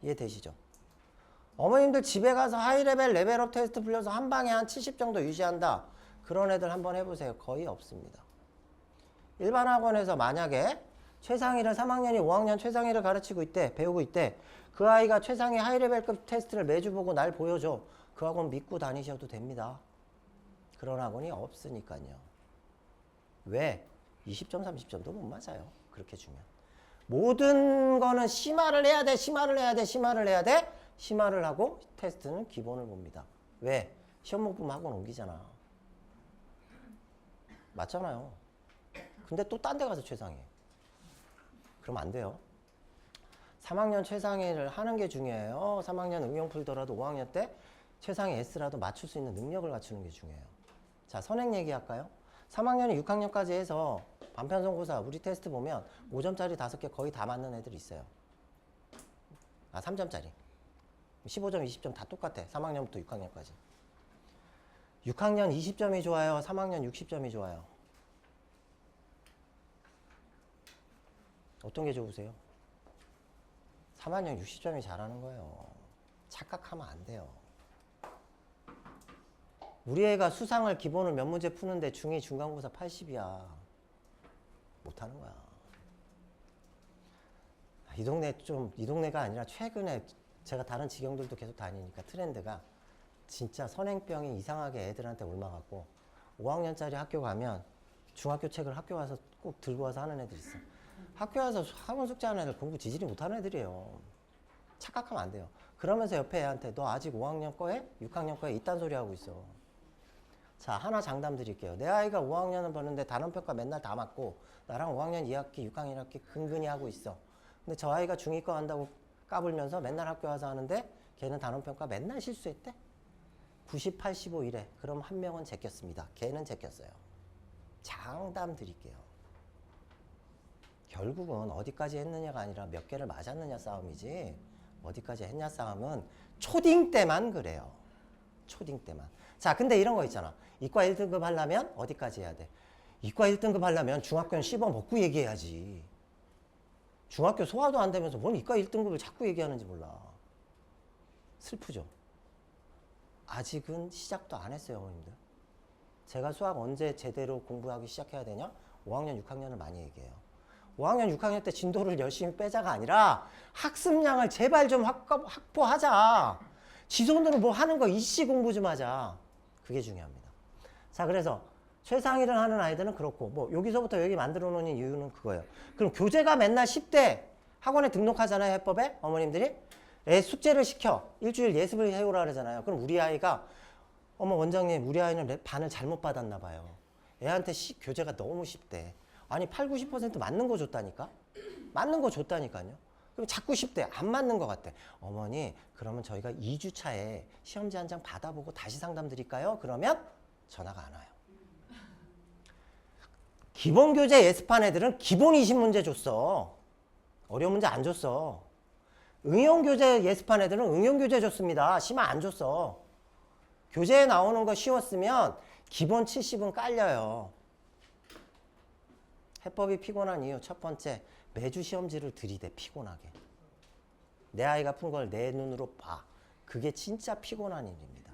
[SPEAKER 1] 이해되시죠? 어머님들 집에 가서 하이레벨 레벨업 테스트 풀려서 한 방에 한 70 정도 유지한다. 그런 애들 한번 해보세요. 거의 없습니다. 일반 학원에서 만약에 최상위를 3학년이 5학년 최상위를 가르치고 있대. 배우고 있대. 그 아이가 최상위 하이레벨급 테스트를 매주 보고 날 보여줘. 그 학원 믿고 다니셔도 됩니다. 그런 학원이 없으니까요. 왜? 20점 30점도 못 맞아요. 그렇게 주면. 모든 거는 심화를 해야 돼. 심화를 해야 돼. 심화를 해야 돼. 심화를 하고 테스트는 기본을 봅니다. 왜? 시험 못 보면 학원 옮기잖아. 맞잖아요. 근데 또 딴 데 가서 최상위. 그러면 안 돼요. 3학년 최상위를 하는 게 중요해요. 3학년 응용 풀더라도 5학년 때 최상위 S라도 맞출 수 있는 능력을 갖추는 게 중요해요. 자, 선행 얘기할까요? 3학년이 6학년까지 해서 반편성고사 우리 테스트 보면 5점짜리 5개 거의 다 맞는 애들 있어요. 아, 3점짜리. 15점, 20점 다 똑같아. 3학년부터 6학년까지. 6학년 20점이 좋아요? 3학년 60점이 좋아요? 어떤 게 좋으세요? 3학년 60점이 잘하는 거예요. 착각하면 안 돼요. 우리 애가 수상을 기본을 몇 문제 푸는데 중2 중간고사 80이야. 못하는 거야. 이 동네가 아니라 최근에 제가 다른 지경들도 계속 다니니까 트렌드가 진짜 선행병이 이상하게 애들한테 옮아갖고 5학년짜리 학교 가면 중학교 책을 학교 와서 꼭 들고 와서 하는 애들 있어. 학교 와서 학원 숙제하는 애들 공부 지질이 못하는 애들이에요. 착각하면 안 돼요. 그러면서 옆에 애한테 너 아직 5학년 거에 6학년 거에 이딴 소리 하고 있어. 자, 하나 장담 드릴게요. 내 아이가 5학년을 보는데 단원평가 맨날 다 맞고 나랑 5학년 2학기, 6학년 1학기 근근히 하고 있어. 근데 저 아이가 중2과 한다고 까불면서 맨날 학교 와서 하는데 걔는 단원평가 맨날 실수했대? 90, 85 이래. 그럼 한 명은 제꼈습니다. 걔는 제꼈어요. 장담 드릴게요. 결국은 어디까지 했느냐가 아니라 몇 개를 맞았느냐 싸움이지 어디까지 했냐 싸움은 초딩 때만 그래요. 초딩 때만. 자, 근데 이런 거 있잖아. 이과 1등급 하려면 어디까지 해야 돼? 이과 1등급 하려면 중학교는 씹어 먹고 얘기해야지. 중학교 소화도 안 되면서 뭔 이과 1등급을 자꾸 얘기하는지 몰라. 슬프죠? 아직은 시작도 안 했어요, 어머님들. 제가 수학 언제 제대로 공부하기 시작해야 되냐? 5학년, 6학년을 많이 얘기해요. 5학년, 6학년 때 진도를 열심히 빼자가 아니라 학습량을 제발 좀 확보하자. 지 손으로 뭐 하는 거 이씨 공부 좀 하자. 그게 중요합니다. 자, 그래서 최상위를 하는 아이들은 그렇고 뭐 여기서부터 여기 만들어 놓은 이유는 그거예요. 그럼 교재가 맨날 10대 학원에 등록하잖아요, 해법에. 어머님들이. 애 숙제를 시켜. 일주일 예습을 해오라 그러잖아요. 그럼 우리 아이가 어머 원장님 우리 아이는 반을 잘못 받았나 봐요. 애한테 교재가 너무 쉽대. 아니 8, 90% 맞는 거 줬다니까? 맞는 거 줬다니까요. 그럼 자꾸 쉽대. 안 맞는 것 같대. 어머니 그러면 저희가 2주 차에 시험지 한 장 받아보고 다시 상담 드릴까요? 그러면 전화가 안 와요. 기본 교재 예습한 애들은 기본 20문제 줬어. 어려운 문제 안 줬어. 응용 교재 예습한 애들은 응용 교재 줬습니다. 심화 안 줬어. 교재에 나오는 거 쉬웠으면 기본 70은 깔려요. 해법이 피곤한 이유 첫 번째, 매주 시험지를 들이대 피곤하게. 내 아이가 푼 걸 내 눈으로 봐. 그게 진짜 피곤한 일입니다.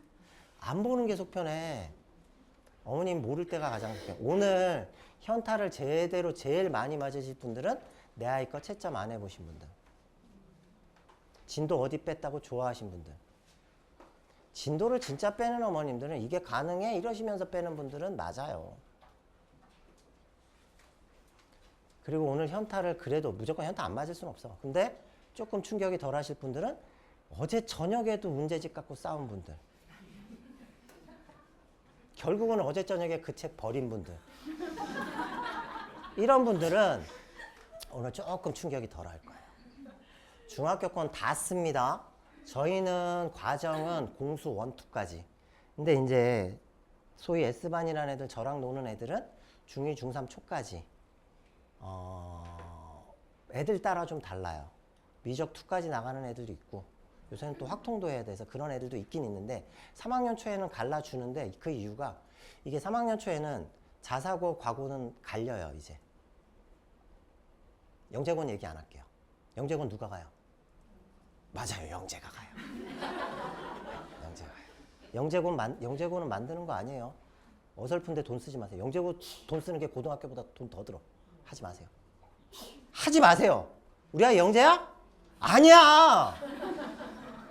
[SPEAKER 1] 안 보는 게 속편해. 어머님 모를 때가 가장 속편해. 오늘 현타를 제대로 제일 많이 맞으실 분들은 내 아이 거 채점 안 해보신 분들. 진도 어디 뺐다고 좋아하신 분들. 진도를 진짜 빼는 어머님들은 이게 가능해? 이러시면서 빼는 분들은 맞아요. 그리고 오늘 현타를 그래도 무조건 현타 안 맞을 수는 없어. 근데 조금 충격이 덜 하실 분들은 어제 저녁에도 문제집 갖고 싸운 분들. 결국은 어제 저녁에 그 책 버린 분들. 이런 분들은 오늘 조금 충격이 덜 할 거예요. 중학교 건 다 씁니다. 저희는 과정은 공수 1, 2까지. 근데 이제 소위 S반이라는 애들, 저랑 노는 애들은 중2, 중3 초까지. 애들 따라 좀 달라요. 미적 2까지 나가는 애들도 있고 요새는 또 확통도 해야 돼서 그런 애들도 있긴 있는데 3학년 초에는 갈라주는데 그 이유가 이게 3학년 초에는 자사고, 과고는 갈려요, 이제. 영재고는 얘기 안 할게요. 영재고는 누가 가요? 맞아요, 영재가 가요. 영재가 가요. 영재고는 만드는 거 아니에요. 어설픈데 돈 쓰지 마세요. 영재고 돈 쓰는 게 고등학교보다 돈 더 들어. 하지 마세요. 하지 마세요. 우리 아이 영재야? 아니야!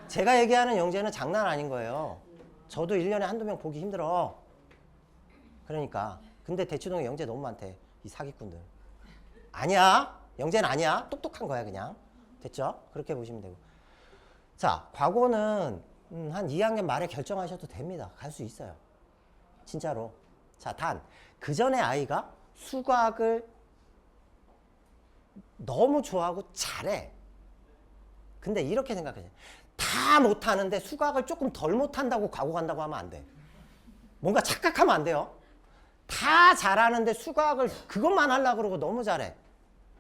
[SPEAKER 1] 제가 얘기하는 영재는 장난 아닌 거예요. 저도 1년에 한두 명 보기 힘들어. 그러니까. 근데 대치동에 영재 너무 많대. 이 사기꾼들. 아니야. 영재는 아니야. 똑똑한 거야, 그냥. 됐죠? 그렇게 보시면 되고. 자, 과거는 한 2학년 말에 결정하셔도 됩니다. 갈 수 있어요. 진짜로. 자, 단, 그 전에 아이가 수학을 너무 좋아하고 잘해. 근데 이렇게 생각해. 다 못하는데 수학을 조금 덜 못한다고 과거 간다고 하면 안 돼. 뭔가 착각하면 안 돼요. 다 잘하는데 수학을 그것만 하려고 그러고 너무 잘해.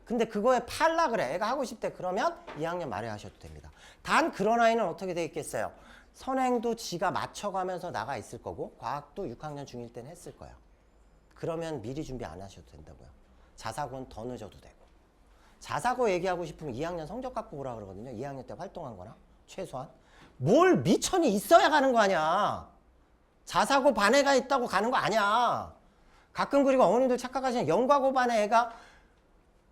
[SPEAKER 1] 근데 그거에 팔라 그래. 애가 하고 싶대. 그러면 2학년 말에 하셔도 됩니다. 단 그런 아이는 어떻게 돼 있겠어요? 선행도 지가 맞춰가면서 나가 있을 거고 과학도 6학년 중1 때는 했을 거예요. 그러면 미리 준비 안 하셔도 된다고요. 자사고는 더 늦어도 되고. 자사고 얘기하고 싶으면 2학년 성적 갖고 오라 그러거든요. 2학년 때 활동한 거나 최소한. 뭘 미천이 있어야 가는 거 아니야. 자사고 반애가 있다고 가는 거 아니야. 가끔 그리고 어머님들 착각하시는 영과고 반애 애가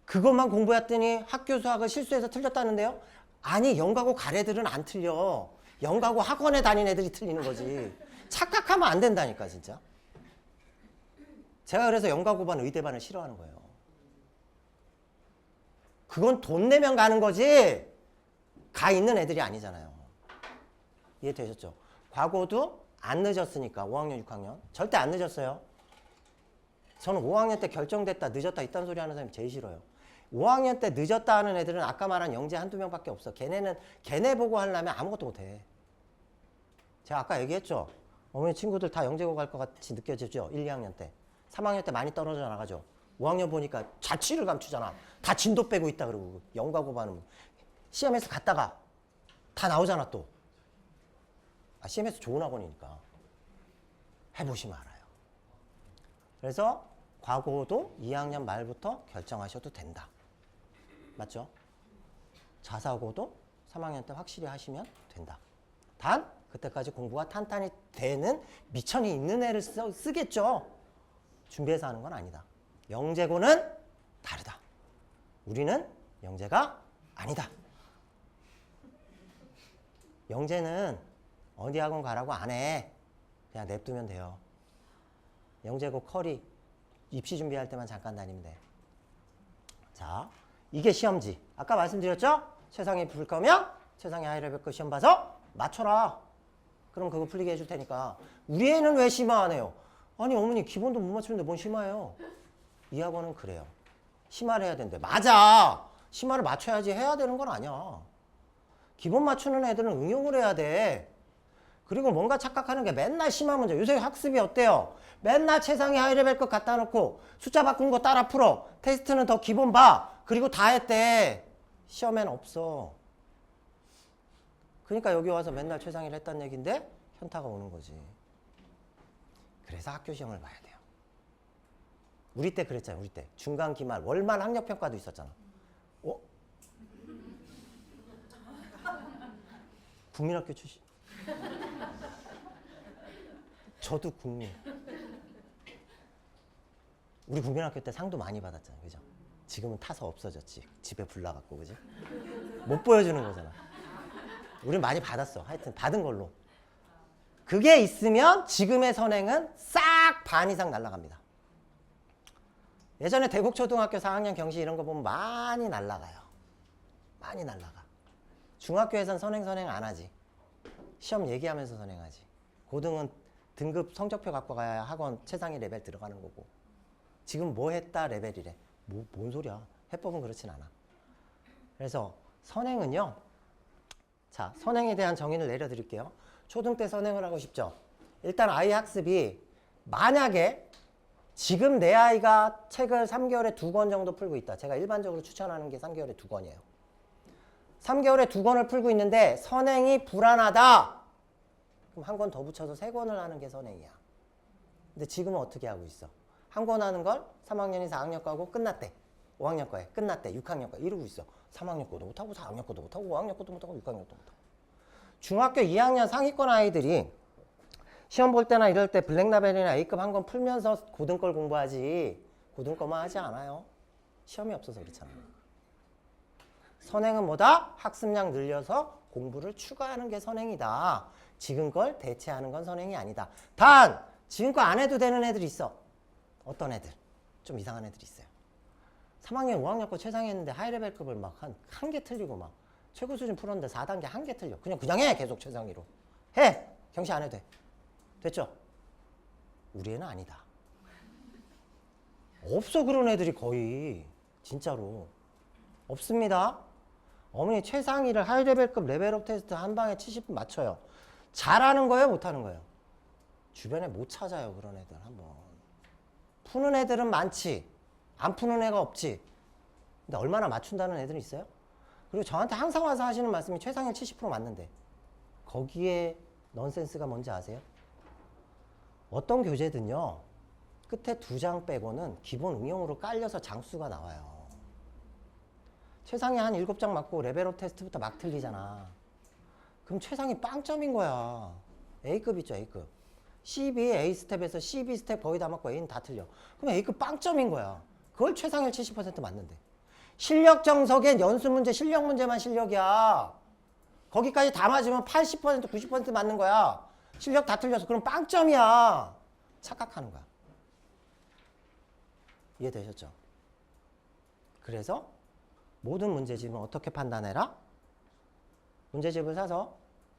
[SPEAKER 1] 그것만 공부했더니 학교 수학을 실수해서 틀렸다는데요. 아니 영과고 갈 애들은 안 틀려. 영과고 학원에 다닌 애들이 틀리는 거지. 착각하면 안 된다니까 진짜. 제가 그래서 영과고 반 의대반을 싫어하는 거예요. 그건 돈 내면 가는 거지 가 있는 애들이 아니잖아요. 이해되셨죠? 과거도 안 늦었으니까 5학년 6학년 절대 안 늦었어요. 저는 5학년 때 결정됐다 늦었다 이딴 소리 하는 사람이 제일 싫어요. 5학년 때 늦었다 하는 애들은 아까 말한 영재 한두 명밖에 없어. 걔네는 걔네 보고 하려면 아무것도 못해. 제가 아까 얘기했죠. 어머니 친구들 다 영재고 갈 것 같이 느껴지죠. 1, 2학년 때. 3학년 때 많이 떨어져 나가죠. 5학년 보니까 자취를 감추잖아. 다 진도 빼고 있다 그러고 영과고 반은 시험에서 갔다가 다 나오잖아 또. 시험에서 좋은 학원이니까 해보시면 알아요. 그래서 과거도 2학년 말부터 결정하셔도 된다. 맞죠? 자사고도 3학년 때 확실히 하시면 된다. 단 그때까지 공부가 탄탄히 되는 미천이 있는 애를 쓰겠죠. 준비해서 하는 건 아니다. 영재고는 다르다. 우리는 영재가 아니다. 영재는 어디 학원 가라고 안 해. 그냥 냅두면 돼요. 영재고 커리 입시 준비할 때만 잠깐 다니면 돼. 자, 이게 시험지. 아까 말씀드렸죠? 최상위 풀 거면 최상위 하이레벨 거 시험 봐서 맞춰라. 그럼 그거 풀리게 해줄 테니까. 우리 애는 왜 심화하네요? 아니 어머니 기본도 못 맞추는데 뭔 심화해요? 이 학원은 그래요. 심화를 해야 된대. 맞아. 심화를 맞춰야지 해야 되는 건 아니야. 기본 맞추는 애들은 응용을 해야 돼. 그리고 뭔가 착각하는 게 맨날 심화 문제. 요새 학습이 어때요? 맨날 최상위 하이레벨 것 갖다 놓고 숫자 바꾼 거 따라 풀어. 테스트는 더 기본 봐. 그리고 다 했대. 시험엔 없어. 그러니까 여기 와서 맨날 최상위를 했다는 얘기인데 현타가 오는 거지. 그래서 학교 시험을 봐야 돼요. 우리 때 그랬잖아요. 우리 때. 중간, 기말, 월말 학력평가도 있었잖아. 국민학교 출신. 저도 국민. 우리 국민학교 때 상도 많이 받았잖아. 그죠? 지금은 타서 없어졌지. 집에 불나갖고. 그지? 못 보여주는 거잖아. 우린 많이 받았어. 하여튼 받은 걸로. 그게 있으면 지금의 선행은 싹 반 이상 날아갑니다. 예전에 대곡초등학교 4학년 경시 이런 거 보면 많이 날아가요. 많이 날아가. 중학교에선 선행 안 하지. 시험 얘기하면서 선행하지. 고등은 등급 성적표 갖고 가야 학원 최상위 레벨 들어가는 거고. 지금 뭐 했다 레벨이래. 뭔 소리야. 해법은 그렇진 않아. 그래서 선행은요. 자, 선행에 대한 정의를 내려드릴게요. 초등 때 선행을 하고 싶죠. 일단 아이 학습이 만약에 지금 내 아이가 책을 3개월에 2권 정도 풀고 있다. 제가 일반적으로 추천하는 게 3개월에 2권이에요. 3개월에 2권을 풀고 있는데 선행이 불안하다. 그럼 한 권 더 붙여서 3권을 하는 게 선행이야. 근데 지금은 어떻게 하고 있어? 한 권 하는 걸 3학년이 4학년 거하고 끝났대. 5학년 거에 끝났대. 6학년 거에 이러고 있어. 3학년 거도 못하고 4학년 거도 못하고 5학년 거도 못하고 6학년 거도 못하고. 중학교 2학년 상위권 아이들이 시험 볼 때나 이럴 때 블랙라벨이나 A급 한 권 풀면서 고등 걸 공부하지 고등 거만 하지 않아요. 시험이 없어서 그렇잖아요. 선행은 뭐다? 학습량 늘려서 공부를 추가하는 게 선행이다. 지금 걸 대체하는 건 선행이 아니다. 단 지금 거 안 해도 되는 애들이 있어. 어떤 애들? 좀 이상한 애들이 있어요. 3학년 5학년 거 최상위 했는데 하이레벨급을 막 한 개 틀리고 막 최고 수준 풀었는데 4단계 한 개 틀려. 그냥 해. 계속 최상위로. 해. 경시 안 해도 돼. 됐죠? 우리 애는 아니다. 없어 그런 애들이 거의. 진짜로. 없습니다. 어머니 최상위를 하이레벨급 레벨업 테스트 한 방에 70분 맞춰요. 잘하는 거예요? 못하는 거예요? 주변에 못 찾아요. 그런 애들 한번. 푸는 애들은 많지. 안 푸는 애가 없지. 근데 얼마나 맞춘다는 애들이 있어요? 그리고 저한테 항상 와서 하시는 말씀이 최상위 70% 맞는데 거기에 넌센스가 뭔지 아세요? 어떤 교재든요. 끝에 2장 빼고는 기본 응용으로 깔려서 장수가 나와요. 최상위 한 7장 맞고 레벨업 테스트부터 막 틀리잖아. 그럼 최상위 빵점인 거야. A급 있죠, A급. 12 A 스텝에서 12 스텝 거의 다 맞고 A는 다 틀려. 그럼 A급 빵점인 거야. 그걸 최상위 70% 맞는데. 실력 정석엔 연수 문제, 실력 문제만 실력이야. 거기까지 다 맞으면 80%, 90% 맞는 거야. 실력 다 틀려서. 그럼 빵점이야. 착각하는 거야. 이해되셨죠? 그래서 모든 문제집은 어떻게 판단해라? 문제집을 사서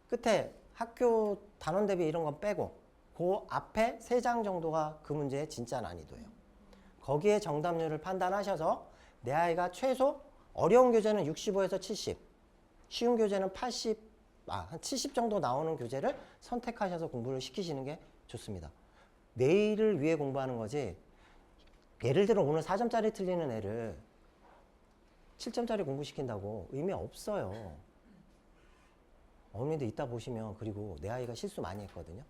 [SPEAKER 1] 끝에 학교 단원 대비 이런 건 빼고 그 앞에 3장 정도가 그 문제의 진짜 난이도예요. 거기에 정답률을 판단하셔서 내 아이가 최소 어려운 교재는 65에서 70, 쉬운 교재는 80, 한 70 정도 나오는 교재를 선택하셔서 공부를 시키시는 게 좋습니다. 내일을 위해 공부하는 거지. 예를 들어 오늘 4점짜리 틀리는 애를 7점짜리 공부시킨다고 의미 없어요. 어머님들 이따 보시면 그리고 내 아이가 실수 많이 했거든요.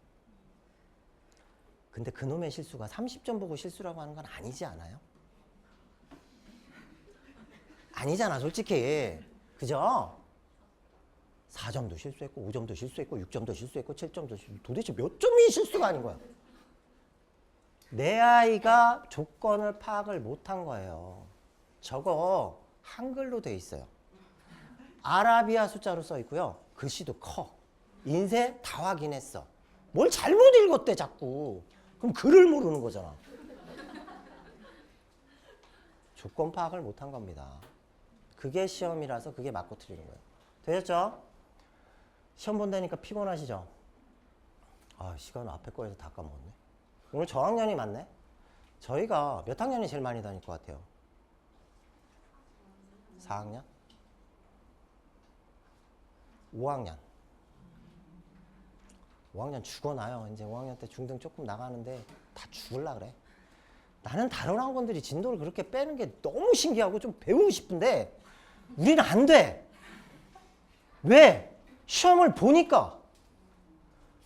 [SPEAKER 1] 근데 그놈의 실수가 30점 보고 실수라고 하는 건 아니지 않아요? 아니잖아 솔직히. 그죠? 4점도 실수했고 5점도 실수했고 6점도 실수했고 7점도 실수. 도대체 몇 점이 실수가 아닌 거야? 내 아이가 조건을 파악을 못한 거예요. 저거 한글로 돼 있어요. 아라비아 숫자로 써 있고요. 글씨도 커. 인쇄 다 확인했어. 뭘 잘못 읽었대 자꾸. 그럼 글을 모르는 거잖아. 조건 파악을 못한 겁니다. 그게 시험이라서 그게 맞고 틀리는 거예요. 되셨죠? 시험 본다니까 피곤하시죠? 아, 시간 앞에 거에서 다 까먹었네. 오늘 저학년이 많네. 저희가 몇 학년이 제일 많이 다닐 것 같아요? 4학년? 5학년. 5학년 죽어나요. 이제 5학년 때 중등 조금 나가는데 다 죽을라 그래. 나는 다른 학원들이 진도를 그렇게 빼는 게 너무 신기하고 좀 배우고 싶은데 우리는 안 돼. 왜? 시험을 보니까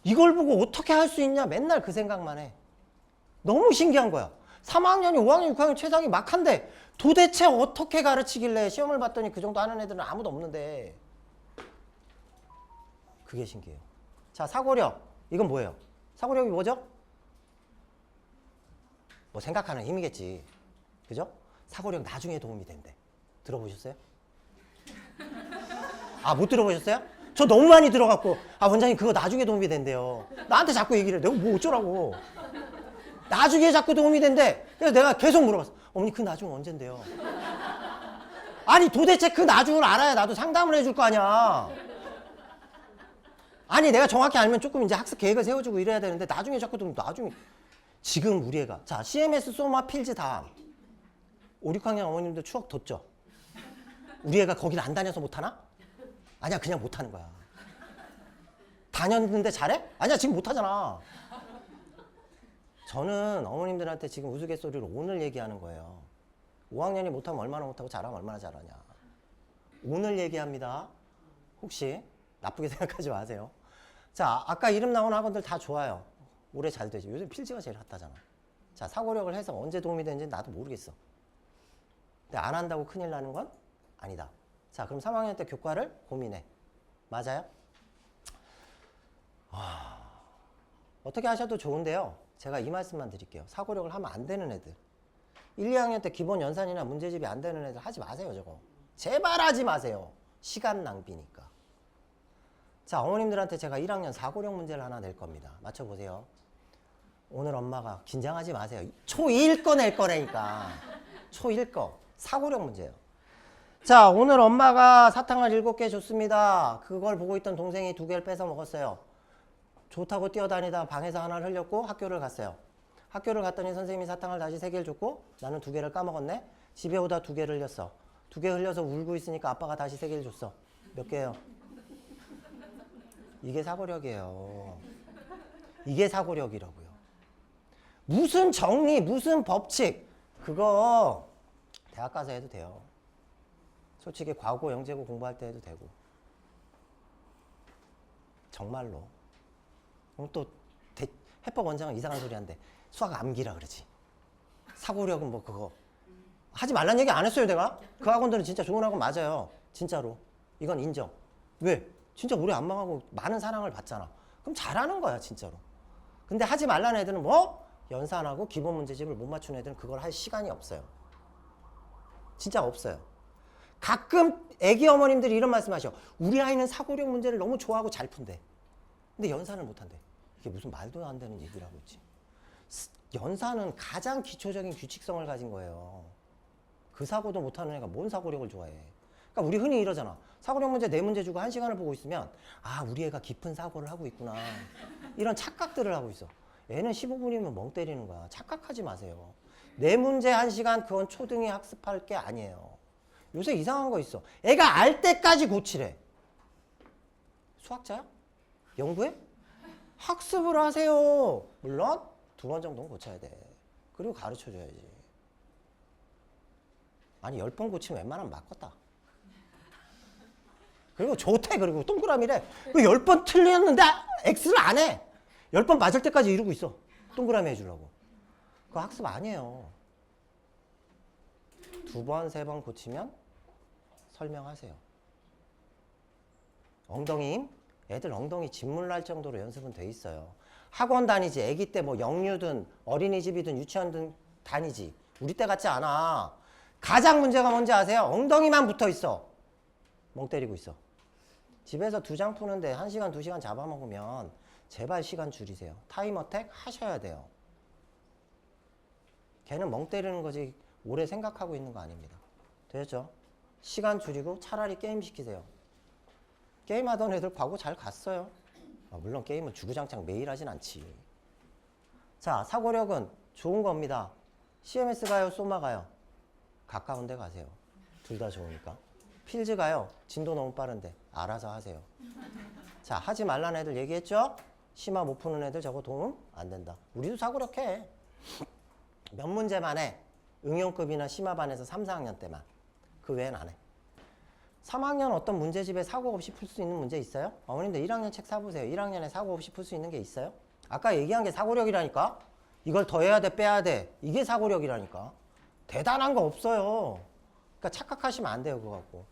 [SPEAKER 1] 이걸 보고 어떻게 할 수 있냐 맨날 그 생각만 해. 너무 신기한 거야. 3학년이 5학년, 6학년 최상위 막한데 도대체 어떻게 가르치길래 시험을 봤더니 그 정도 하는 애들은 아무도 없는데. 그게 신기해요. 자, 사고력. 이건 뭐예요? 사고력이 뭐죠? 뭐 생각하는 힘이겠지. 그죠? 사고력 나중에 도움이 된대. 들어보셨어요? 아, 못 들어보셨어요? 저 너무 많이 들어갖고 아, 원장님 그거 나중에 도움이 된대요. 나한테 자꾸 얘기를 해. 내가 뭐 어쩌라고. 나중에 자꾸 도움이 된대. 그래서 내가 계속 물어봤어. 어머니 그 나중 언젠데요? 아니 도대체 그 나중을 알아야 나도 상담을 해줄 거 아니야. 아니 내가 정확히 알면 조금 이제 학습 계획을 세워주고 이래야 되는데 나중에 자꾸 좀 나중에. 지금 우리 애가 자 CMS, 소마, 필즈 다음 5, 6학년 어머님들 추억 돋죠? 우리 애가 거기를 안 다녀서 못하나? 아니야 그냥 못하는 거야. 다녔는데 잘해? 아니야 지금 못하잖아. 저는 어머님들한테 지금 우스갯소리로 오늘 얘기하는 거예요. 5학년이 못하면 얼마나 못하고 잘하면 얼마나 잘하냐. 오늘 얘기합니다. 혹시 나쁘게 생각하지 마세요. 자, 아까 이름 나온 학원들 다 좋아요. 올해 잘 되지. 요즘 필즈가 제일 핫하잖아. 자, 사고력을 해서 언제 도움이 되는지 나도 모르겠어. 근데 안 한다고 큰일 나는 건 아니다. 자, 그럼 3학년 때 교과를 고민해. 맞아요? 어떻게 하셔도 좋은데요. 제가 이 말씀만 드릴게요. 사고력을 하면 안 되는 애들. 1, 2학년 때 기본 연산이나 문제집이 안 되는 애들 하지 마세요, 저거. 제발 하지 마세요. 시간 낭비니까. 자, 어머님들한테 제가 1학년 사고력 문제를 하나 낼 겁니다. 맞춰보세요. 오늘 엄마가 긴장하지 마세요. 초1 거 낼 거라니까. 초1 거. 사고력 문제예요. 자, 오늘 엄마가 사탕을 7개 줬습니다. 그걸 보고 있던 동생이 2개를 뺏어 먹었어요. 좋다고 뛰어다니다 방에서 하나를 흘렸고 학교를 갔어요. 학교를 갔더니 선생님이 사탕을 다시 3개를 줬고 나는 2개를 까먹었네. 집에 오다 2개를 흘렸어. 2개 흘려서 울고 있으니까 아빠가 다시 3개를 줬어. 몇 개예요? 이게 사고력이에요. 이게 사고력이라고요. 무슨 정리, 무슨 법칙 그거 대학 가서 해도 돼요. 솔직히 과고, 영재고 공부할 때 해도 되고. 정말로. 그럼 또 해법 원장은 이상한 소리 한대. 수학 암기라 그러지. 사고력은 뭐 그거. 하지 말란 얘기 안 했어요 내가. 그 학원들은 진짜 좋은 학원 맞아요. 진짜로. 이건 인정. 왜? 진짜 우리 안 망하고 많은 사랑을 받잖아. 그럼 잘하는 거야 진짜로. 근데 하지 말라는 애들은 뭐? 연산하고 기본 문제집을 못 맞추는 애들은 그걸 할 시간이 없어요. 진짜 없어요. 가끔 애기 어머님들이 이런 말씀 하셔. 우리 아이는 사고력 문제를 너무 좋아하고 잘 푼대. 근데 연산을 못한대. 이게 무슨 말도 안 되는 얘기를 하고 있지. 연산은 가장 기초적인 규칙성을 가진 거예요. 그 사고도 못하는 애가 뭔 사고력을 좋아해. 그러니까 우리 흔히 이러잖아. 사고력 문제 4문제 주고 1시간을 보고 있으면 아 우리 애가 깊은 사고를 하고 있구나. 이런 착각들을 하고 있어. 애는 15분이면 멍 때리는 거야. 착각하지 마세요. 4문제 1시간 그건 초등이 학습할 게 아니에요. 요새 이상한 거 있어. 애가 알 때까지 고치래. 수학자야? 연구해? 학습을 하세요. 물론 2번 정도는 고쳐야 돼. 그리고 가르쳐줘야지. 아니 10번 고치면 웬만하면 맞겠다. 그리고 좋대. 그리고 동그라미래. 그 10번 틀렸는데 X를 안 해. 10번 맞을 때까지 이러고 있어. 동그라미 해주려고. 그거 학습 아니에요. 2번, 3번 고치면 설명하세요. 엉덩이 힘? 애들 엉덩이 짓물 날 정도로 연습은 돼 있어요. 학원 다니지. 애기 때 뭐 영유든 어린이집이든 유치원든 다니지. 우리 때 같지 않아. 가장 문제가 뭔지 아세요? 엉덩이만 붙어 있어. 멍 때리고 있어. 집에서 2장 푸는데 1시간, 2시간 잡아먹으면 제발 시간 줄이세요. 타임어택 하셔야 돼요. 걔는 멍 때리는 거지 오래 생각하고 있는 거 아닙니다. 되셨죠? 시간 줄이고 차라리 게임 시키세요. 게임하던 애들 과거 잘 갔어요. 물론 게임은 주구장창 매일 하진 않지. 자, 사고력은 좋은 겁니다. CMS 가요? 소마 가요? 가까운 데 가세요. 둘 다 좋으니까. 필즈 가요? 진도 너무 빠른데 알아서 하세요. 자, 하지 말라는 애들 얘기했죠? 심화 못 푸는 애들 저거 도움 안 된다. 우리도 사고력해. 몇 문제만 해. 응용급이나 심화반에서 3, 4학년 때만. 그 외엔 안 해. 3학년 어떤 문제집에 사고 없이 풀 수 있는 문제 있어요? 어머님들 1학년 책 사보세요. 1학년에 사고 없이 풀 수 있는 게 있어요? 아까 얘기한 게 사고력이라니까? 이걸 더해야 돼, 빼야 돼. 이게 사고력이라니까? 대단한 거 없어요. 그러니까 착각하시면 안 돼요, 그거 갖고.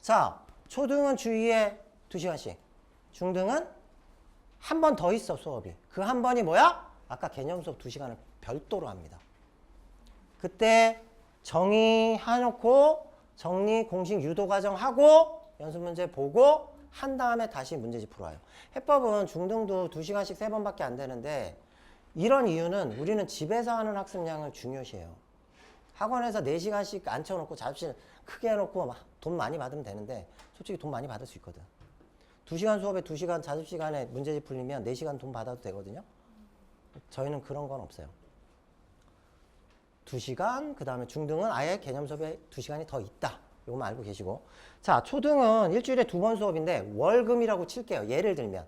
[SPEAKER 1] 자, 초등은 주위에 2시간씩. 중등은 한 번 더 있어, 수업이. 그 한 번이 뭐야? 아까 개념 수업 2시간을 별도로 합니다. 그때 정의해놓고 정리, 공식, 유도 과정 하고 연습 문제 보고 한 다음에 다시 문제집 풀어와요. 해법은 중등도 2시간씩 3번밖에 안 되는데 이런 이유는 우리는 집에서 하는 학습량을 중요시해요. 학원에서 4시간씩 앉혀놓고 자습실 크게 해놓고 막 돈 많이 받으면 되는데 솔직히 돈 많이 받을 수 있거든. 2시간 수업에 2시간 자습시간에 문제집 풀리면 4시간 돈 받아도 되거든요. 저희는 그런 건 없어요. 2시간, 그 다음에 중등은 아예 개념 수업에 2시간이 더 있다. 요거만 알고 계시고. 자, 초등은 일주일에 2번 수업인데 월금이라고 칠게요. 예를 들면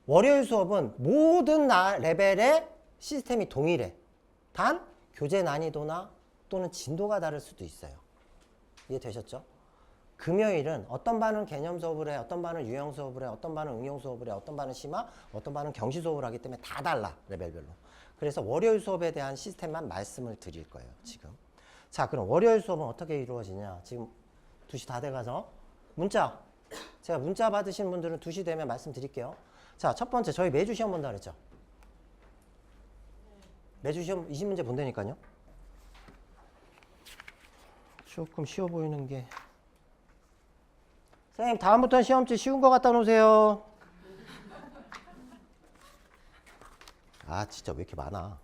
[SPEAKER 1] 월요일 수업은 모든 레벨의 시스템이 동일해. 단 교재 난이도나 또는 진도가 다를 수도 있어요. 이해되셨죠? 금요일은 어떤 반은 개념 수업을 해, 어떤 반은 유형 수업을 해, 어떤 반은 응용 수업을 해, 어떤 반은 심화, 어떤 반은 경시 수업을 하기 때문에 다 달라, 레벨별로. 그래서 월요일 수업에 대한 시스템만 말씀을 드릴 거예요, 지금. 자, 그럼 월요일 수업은 어떻게 이루어지냐? 지금 2시 다 돼가서 문자. 제가 문자 받으신 분들은 2시 되면 말씀드릴게요. 자, 첫 번째, 저희 매주 시험 본다 그랬죠? 매주 시험 20문제 본다니까요. 조금 쉬워 보이는 게. 선생님, 다음부터는 시험지 쉬운 거 갖다 놓으세요. 아, 진짜 왜 이렇게 많아.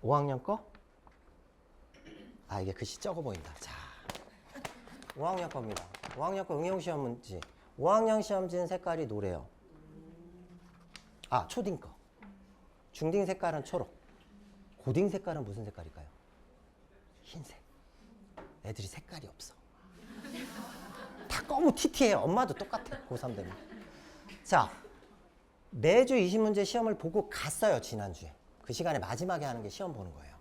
[SPEAKER 1] 5학년 거? 아, 이게 글씨 적어 보인다. 자, 5학년 겁니다. 5학년 거 응용시험 문제. 5학년 시험지는 색깔이 노래요. 아, 초딩 거. 중딩 색깔은 초록. 고딩 색깔은 무슨 색깔일까요? 흰색. 애들이 색깔이 없어. 다 너무 티티해요. 엄마도 똑같아. 고3 되면. 자, 매주 20문제 시험을 보고 갔어요. 지난주에. 그 시간에 마지막에 하는 게 시험 보는 거예요.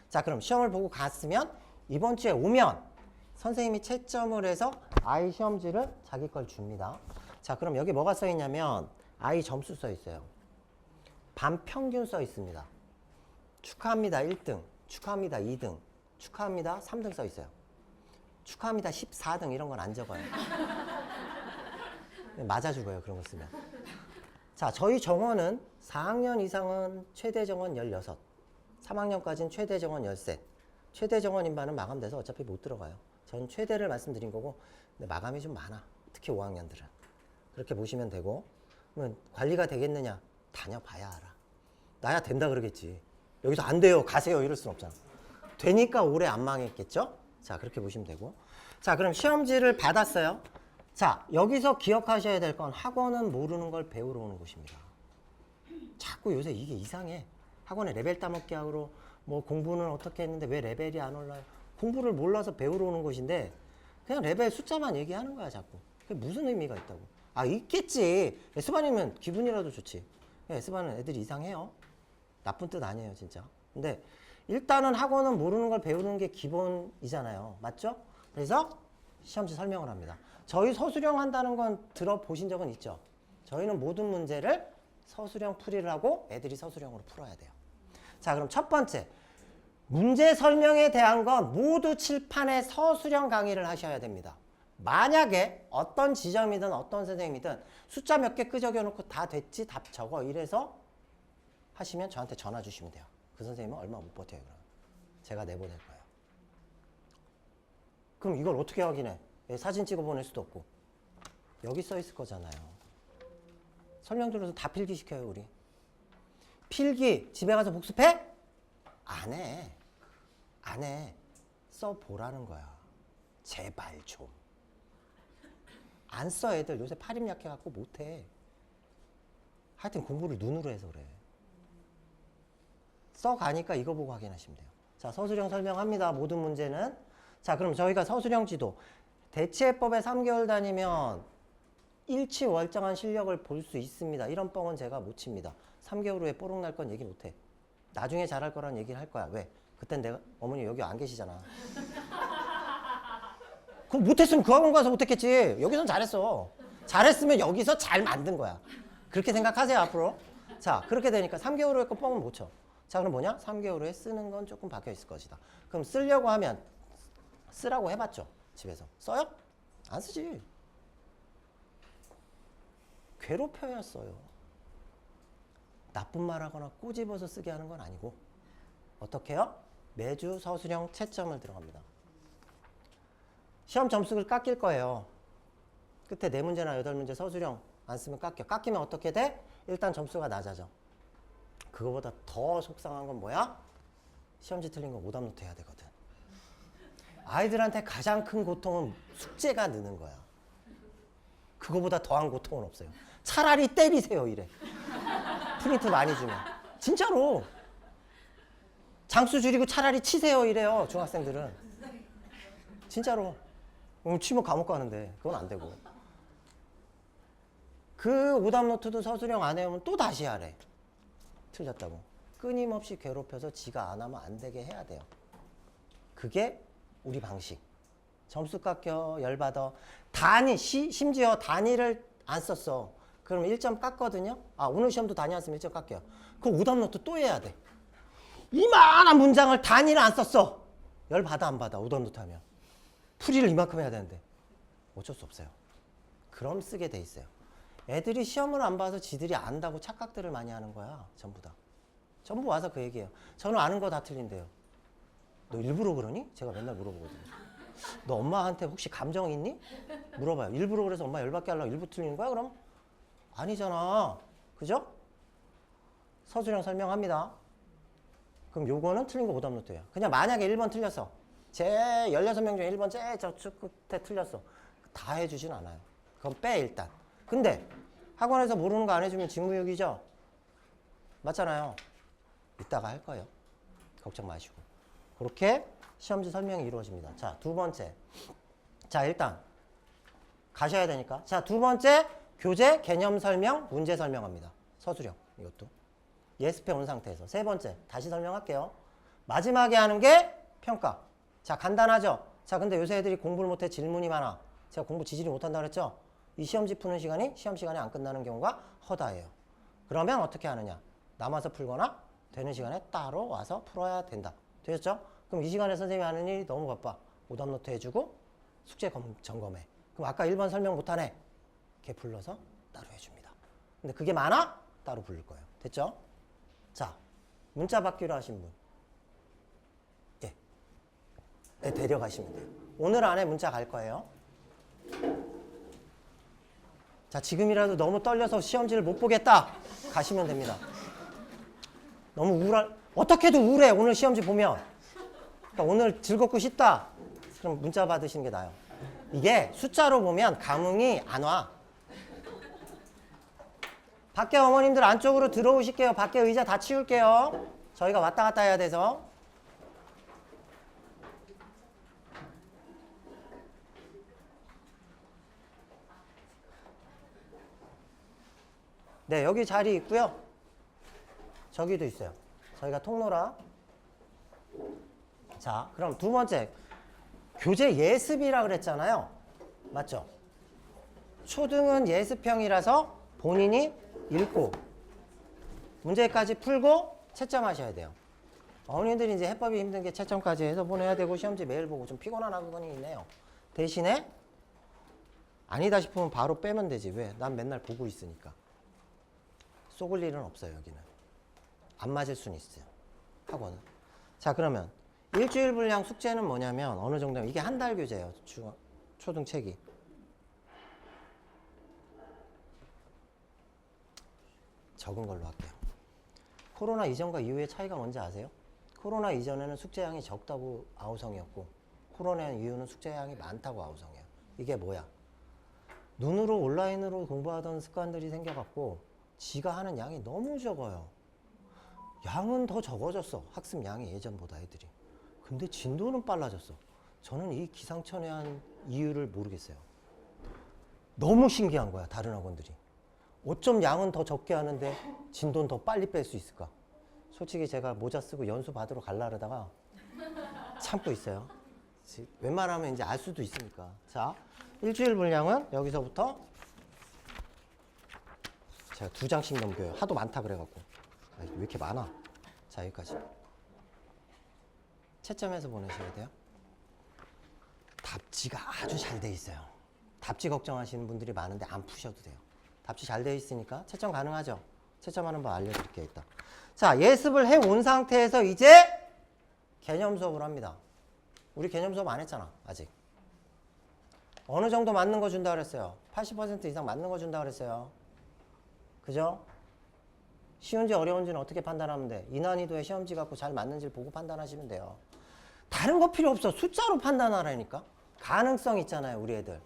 [SPEAKER 1] 자, 그럼 시험을 보고 갔으면 이번 주에 오면 선생님이 채점을 해서 아이 시험지를 자기 걸 줍니다. 자, 그럼 여기 뭐가 써 있냐면 아이 점수 써 있어요. 반평균 써 있습니다. 축하합니다 1등, 축하합니다 2등, 축하합니다 3등 써 있어요. 축하합니다 14등 이런 건 안 적어요. 맞아 죽어요, 그런 거 쓰면. 자, 저희 정원은 4학년 이상은 최대 정원 16, 3학년까지는 최대 정원 13. 최대 정원 인반은 마감돼서 어차피 못 들어가요. 전 최대를 말씀드린 거고, 근데 마감이 좀 많아. 특히 5학년들은. 그렇게 보시면 되고, 그러면 관리가 되겠느냐? 다녀봐야 알아. 나야 된다 그러겠지. 여기서 안 돼요, 가세요 이럴 순 없잖아. 되니까 오래 안 망했겠죠? 자, 그렇게 보시면 되고. 자, 그럼 시험지를 받았어요. 자, 여기서 기억하셔야 될 건 학원은 모르는 걸 배우러 오는 곳입니다. 자꾸 요새 이게 이상해. 학원에 레벨 따먹기 하고 뭐 공부는 어떻게 했는데 왜 레벨이 안 올라요? 공부를 몰라서 배우러 오는 곳인데 그냥 레벨 숫자만 얘기하는 거야 자꾸. 그게 무슨 의미가 있다고. 아, 있겠지. S반이면 기분이라도 좋지. S반은 애들이 이상해요. 나쁜 뜻 아니에요 진짜. 근데 일단은 학원은 모르는 걸 배우는 게 기본이잖아요. 맞죠? 그래서 시험지 설명을 합니다. 저희 서술형 한다는 건 들어보신 적은 있죠? 저희는 모든 문제를 서술형 풀이를 하고 애들이 서술형으로 풀어야 돼요. 자, 그럼 첫 번째. 문제 설명에 대한 건 모두 칠판에 서술형 강의를 하셔야 됩니다. 만약에 어떤 지점이든 어떤 선생님이든 숫자 몇 개 끄적여 놓고 다 됐지 답 적어 이래서 하시면 저한테 전화 주시면 돼요. 그 선생님은 얼마 못 버텨요. 그럼 제가 내보낼 거예요. 그럼 이걸 어떻게 확인해? 사진 찍어 보낼 수도 없고 여기 써 있을 거잖아요. 설명 들어서 다 필기 시켜요 우리. 필기 집에 가서 복습해? 안 해. 안 해. 써보라는 거야. 제발 좀. 안 써 애들. 요새 팔힘 약해갖고 못해. 하여튼 공부를 눈으로 해서 그래. 써가니까 이거 보고 확인하시면 돼요. 자, 서술형 설명합니다. 모든 문제는. 자, 그럼 저희가 서술형 지도. 대체법에 3개월 다니면 일치월장한 실력을 볼 수 있습니다. 이런 뻥은 제가 못 칩니다. 3개월 후에 뽀록 날 건 얘기 못 해. 나중에 잘할 거라는 얘기를 할 거야. 왜? 그땐 내가 어머니 여기 안 계시잖아. 그럼 못했으면 그 학원 가서 못했겠지. 여기선 잘했어. 잘했으면 여기서 잘 만든 거야. 그렇게 생각하세요 앞으로. 자, 그렇게 되니까 3개월 후에 거 뻥은 못 쳐. 자, 그럼 뭐냐? 3개월 후에 쓰는 건 조금 바뀌어 있을 것이다. 그럼 쓰려고 하면 쓰라고 해봤죠. 집에서. 써요? 안 쓰지. 괴롭혀야 써요. 나쁜 말 하거나 꼬집어서 쓰게 하는 건 아니고 어떻게 해요? 매주 서술형 채점을 들어갑니다. 시험 점수를 깎일 거예요. 끝에 4문제나 8문제 서술형 안 쓰면 깎여. 깎이면 어떻게 돼? 일단 점수가 낮아져. 그거보다 더 속상한 건 뭐야? 시험지 틀린 거 오답 노트 해야 되거든. 아이들한테 가장 큰 고통은 숙제가 느는 거야. 그거보다 더한 고통은 없어요. 차라리 때리세요 이래. 프린트 많이 주면. 진짜로. 장수 줄이고 차라리 치세요 이래요 중학생들은. 진짜로. 치면 감옥 가는데 그건 안 되고. 그 오답 노트도 서술형 안 해오면 또 다시 하래. 틀렸다고. 끊임없이 괴롭혀서 지가 안 하면 안 되게 해야 돼요. 그게 우리 방식. 점수 깎여 열받아. 심지어 단위를 안 썼어. 그럼 1점 깎거든요. 아, 오늘 시험도 단위 안 쓰면 1점 깎여요. 그 오답 노트 또 해야 돼. 이만한 문장을 단위를 안 썼어. 열받아 안 받아 오답 노트 하면. 풀이를 이만큼 해야 되는데 어쩔 수 없어요. 그럼 쓰게 돼 있어요. 애들이 시험을 안 봐서 지들이 안다고 착각들을 많이 하는 거야. 전부 다. 전부 와서 그 얘기예요. 저는 아는 거 다 틀린대요. 너 일부러 그러니? 제가 맨날 물어보거든요. 너 엄마한테 혹시 감정 있니? 물어봐요. 일부러 그래서 엄마 열받게 하려고 일부 틀리는 거야? 그럼? 아니잖아. 그죠? 서술형 설명합니다. 그럼 요거는 틀린 거 오답 노트예요. 그냥 만약에 1번 틀렸어. 제 16명 중에 1번 제일 저쪽 끝에 틀렸어. 다 해주진 않아요. 그건 빼 일단. 근데 학원에서 모르는 거 안 해주면 직무유기죠? 맞잖아요. 이따가 할 거예요. 걱정 마시고. 그렇게 시험지 설명이 이루어집니다. 자, 두 번째. 자, 일단 가셔야 되니까. 자, 두 번째 교재 개념 설명, 문제 설명합니다. 서술형 이것도. 예습해 온 상태에서. 세 번째 다시 설명할게요. 마지막에 하는 게 평가. 자, 간단하죠? 자, 근데 요새 애들이 공부를 못해 질문이 많아. 제가 공부 지질이 못한다 그랬죠? 이 시험지 푸는 시간이 시험 시간이 안 끝나는 경우가 허다해요. 그러면 어떻게 하느냐? 남아서 풀거나 되는 시간에 따로 와서 풀어야 된다. 되셨죠? 그럼 이 시간에 선생님이 하는 일이 너무 바빠. 오답 노트 해주고 숙제 점검해. 그럼 아까 1번 설명 못하네. 걔 불러서 따로 해줍니다. 근데 그게 많아? 따로 부를 거예요. 됐죠? 자, 문자 받기로 하신 분. 예. 네, 데려가시면 돼요. 오늘 안에 문자 갈 거예요. 자, 지금이라도 너무 떨려서 시험지를 못 보겠다. 가시면 됩니다. 너무 어떻게도 우울해. 오늘 시험지 보면. 그러니까 오늘 즐겁고 싶다. 그럼 문자 받으시는 게 나아요. 이게 숫자로 보면 감흥이 안 와. 밖에 어머님들 안쪽으로 들어오실게요. 밖에 의자 다 치울게요. 저희가 왔다 갔다 해야 돼서. 네, 여기 자리 있고요. 저기도 있어요. 저희가 통로라. 자, 그럼 두 번째. 교재 예습이라 그랬잖아요. 맞죠? 초등은 예습형이라서 본인이 읽고 문제까지 풀고 채점하셔야 돼요. 어머님들이 이제 해법이 힘든 게 채점까지 해서 보내야 되고 시험지 매일 보고 좀 피곤한 학원이 있네요. 대신에 아니다 싶으면 바로 빼면 되지. 왜? 난 맨날 보고 있으니까. 쏘글 일은 없어요. 여기는. 안 맞을 수는 있어요. 학원은. 자, 그러면 일주일 분량 숙제는 뭐냐면 어느 정도면 이게 한 달 교재예요. 초등 책이. 적은 걸로 할게요. 코로나 이전과 이후의 차이가 뭔지 아세요? 코로나 이전에는 숙제량이 적다고 아우성이었고 코로나 이후는 숙제량이 많다고 아우성이에요. 이게 뭐야? 눈으로 온라인으로 공부하던 습관들이 생겨갖고 지가 하는 양이 너무 적어요. 양은 더 적어졌어. 학습 양이 예전보다 애들이. 근데 진도는 빨라졌어. 저는 이 기상천외한 이유를 모르겠어요. 너무 신기한 거야. 다른 학원들이. 어쩜 양은 더 적게 하는데 진도는 더 빨리 뺄 수 있을까? 솔직히 제가 모자 쓰고 연수 받으러 갈라 그러다가 참고 있어요. 웬만하면 이제 알 수도 있으니까. 자, 일주일 분량은 여기서부터 제가 2장씩 넘겨요. 하도 많다 그래갖고. 왜 이렇게 많아? 자, 여기까지. 채점해서 보내셔야 돼요. 답지가 아주 잘 돼 있어요. 답지 걱정하시는 분들이 많은데 안 푸셔도 돼요. 답지 잘 돼 있으니까 채점 가능하죠? 채점하는 법 알려드릴게요. 이따. 자, 예습을 해온 상태에서 이제 개념 수업을 합니다. 우리 개념 수업 안 했잖아, 아직. 어느 정도 맞는 거 준다 그랬어요? 80% 이상 맞는 거 준다 그랬어요. 그죠? 쉬운지 어려운지는 어떻게 판단하면 돼? 이난이도의 시험지 갖고 잘 맞는지를 보고 판단하시면 돼요. 다른 거 필요 없어. 숫자로 판단하라니까. 가능성 있잖아요, 우리 애들.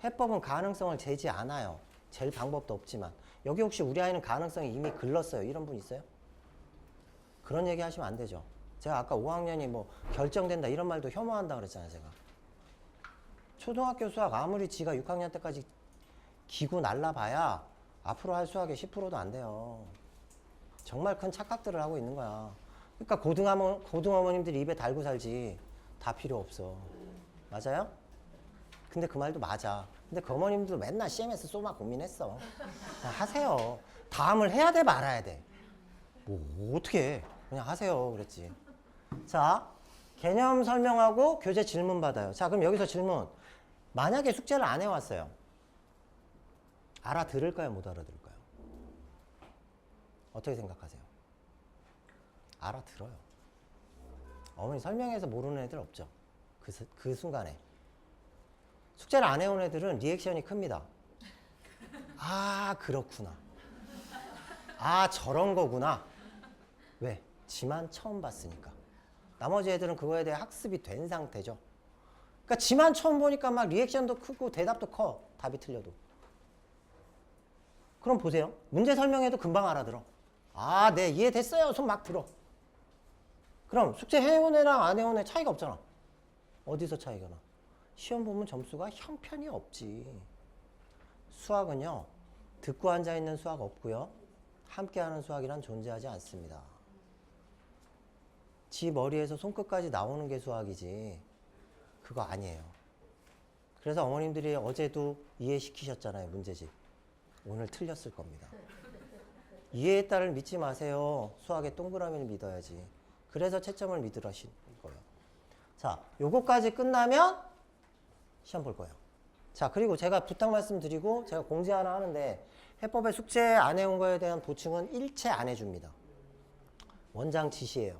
[SPEAKER 1] 해법은 가능성을 재지 않아요. 잴 방법도 없지만. 여기 혹시 우리 아이는 가능성이 이미 글렀어요. 이런 분 있어요? 그런 얘기 하시면 안 되죠. 제가 아까 5학년이 뭐 결정된다 이런 말도 혐오한다 그랬잖아요, 제가. 초등학교 수학 아무리 지가 6학년 때까지 기고 날라봐야 앞으로 할 수학의 10%도 안 돼요. 정말 큰 착각들을 하고 있는 거야. 그러니까 고등어머님들이 입에 달고 살지 다 필요 없어. 맞아요? 근데 그 말도 맞아. 근데 그 어머님도 맨날 CMS 쏘마 고민했어. 하세요. 다음을 해야 돼 말아야 돼. 뭐 어떻게 해. 그냥 하세요 그랬지. 자, 개념 설명하고 교재 질문 받아요. 자, 그럼 여기서 질문. 만약에 숙제를 안 해왔어요. 알아들을까요? 못 알아들을까요? 어떻게 생각하세요? 알아들어요. 어머니 설명해서 모르는 애들 없죠? 그 순간에. 숙제를 안 해온 애들은 리액션이 큽니다. 아, 그렇구나. 아, 저런 거구나. 왜? 지만 처음 봤으니까. 나머지 애들은 그거에 대해 학습이 된 상태죠. 그러니까 지만 처음 보니까 막 리액션도 크고 대답도 커. 답이 틀려도. 그럼 보세요. 문제 설명해도 금방 알아들어. 아, 네, 이해됐어요. 손 막 들어. 그럼 숙제 해온 애랑 안 해온 애 차이가 없잖아. 어디서 차이가 나? 시험 보면 점수가 형편이 없지. 수학은요. 듣고 앉아있는 수학 없고요. 함께하는 수학이란 존재하지 않습니다. 지 머리에서 손끝까지 나오는 게 수학이지 그거 아니에요. 그래서 어머님들이 어제도 이해시키셨잖아요. 문제집. 오늘 틀렸을 겁니다. 이해의 딸을 믿지 마세요. 수학의 동그라미를 믿어야지. 그래서 채점을 믿으라신 거예요. 자, 요거까지 끝나면 시험 볼 거예요. 자, 그리고 제가 부탁 말씀드리고 제가 공지 하나 하는데 해법에 숙제 안 해온 거에 대한 보충은 일체 안 해줍니다. 원장 지시예요.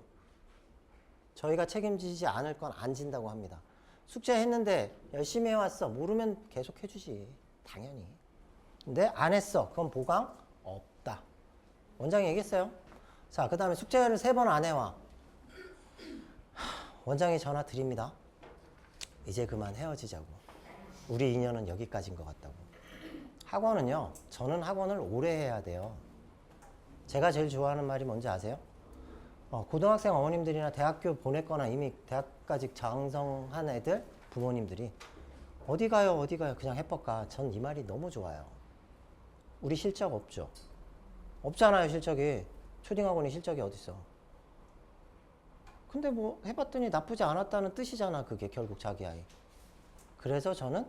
[SPEAKER 1] 저희가 책임지지 않을 건 안 진다고 합니다. 숙제 했는데 열심히 해왔어. 모르면 계속 해주지. 당연히. 근데 안 했어. 그건 보강 없다. 원장이 얘기했어요. 자, 그 다음에 숙제를 3번 안 해와. 원장이 전화 드립니다. 이제 그만 헤어지자고. 우리 인연은 여기까지인 것 같다고. 학원은요. 저는 학원을 오래 해야 돼요. 제가 제일 좋아하는 말이 뭔지 아세요? 고등학생 어머님들이나 대학교 보냈거나 이미 대학까지 장성한 애들 부모님들이 어디 가요 어디 가요 그냥 해법 가. 전 이 말이 너무 좋아요. 우리 실적 없죠. 없잖아요 실적이. 초딩학원이 실적이 어딨어. 근데 뭐 해봤더니 나쁘지 않았다는 뜻이잖아. 그게 결국 자기 아이. 그래서 저는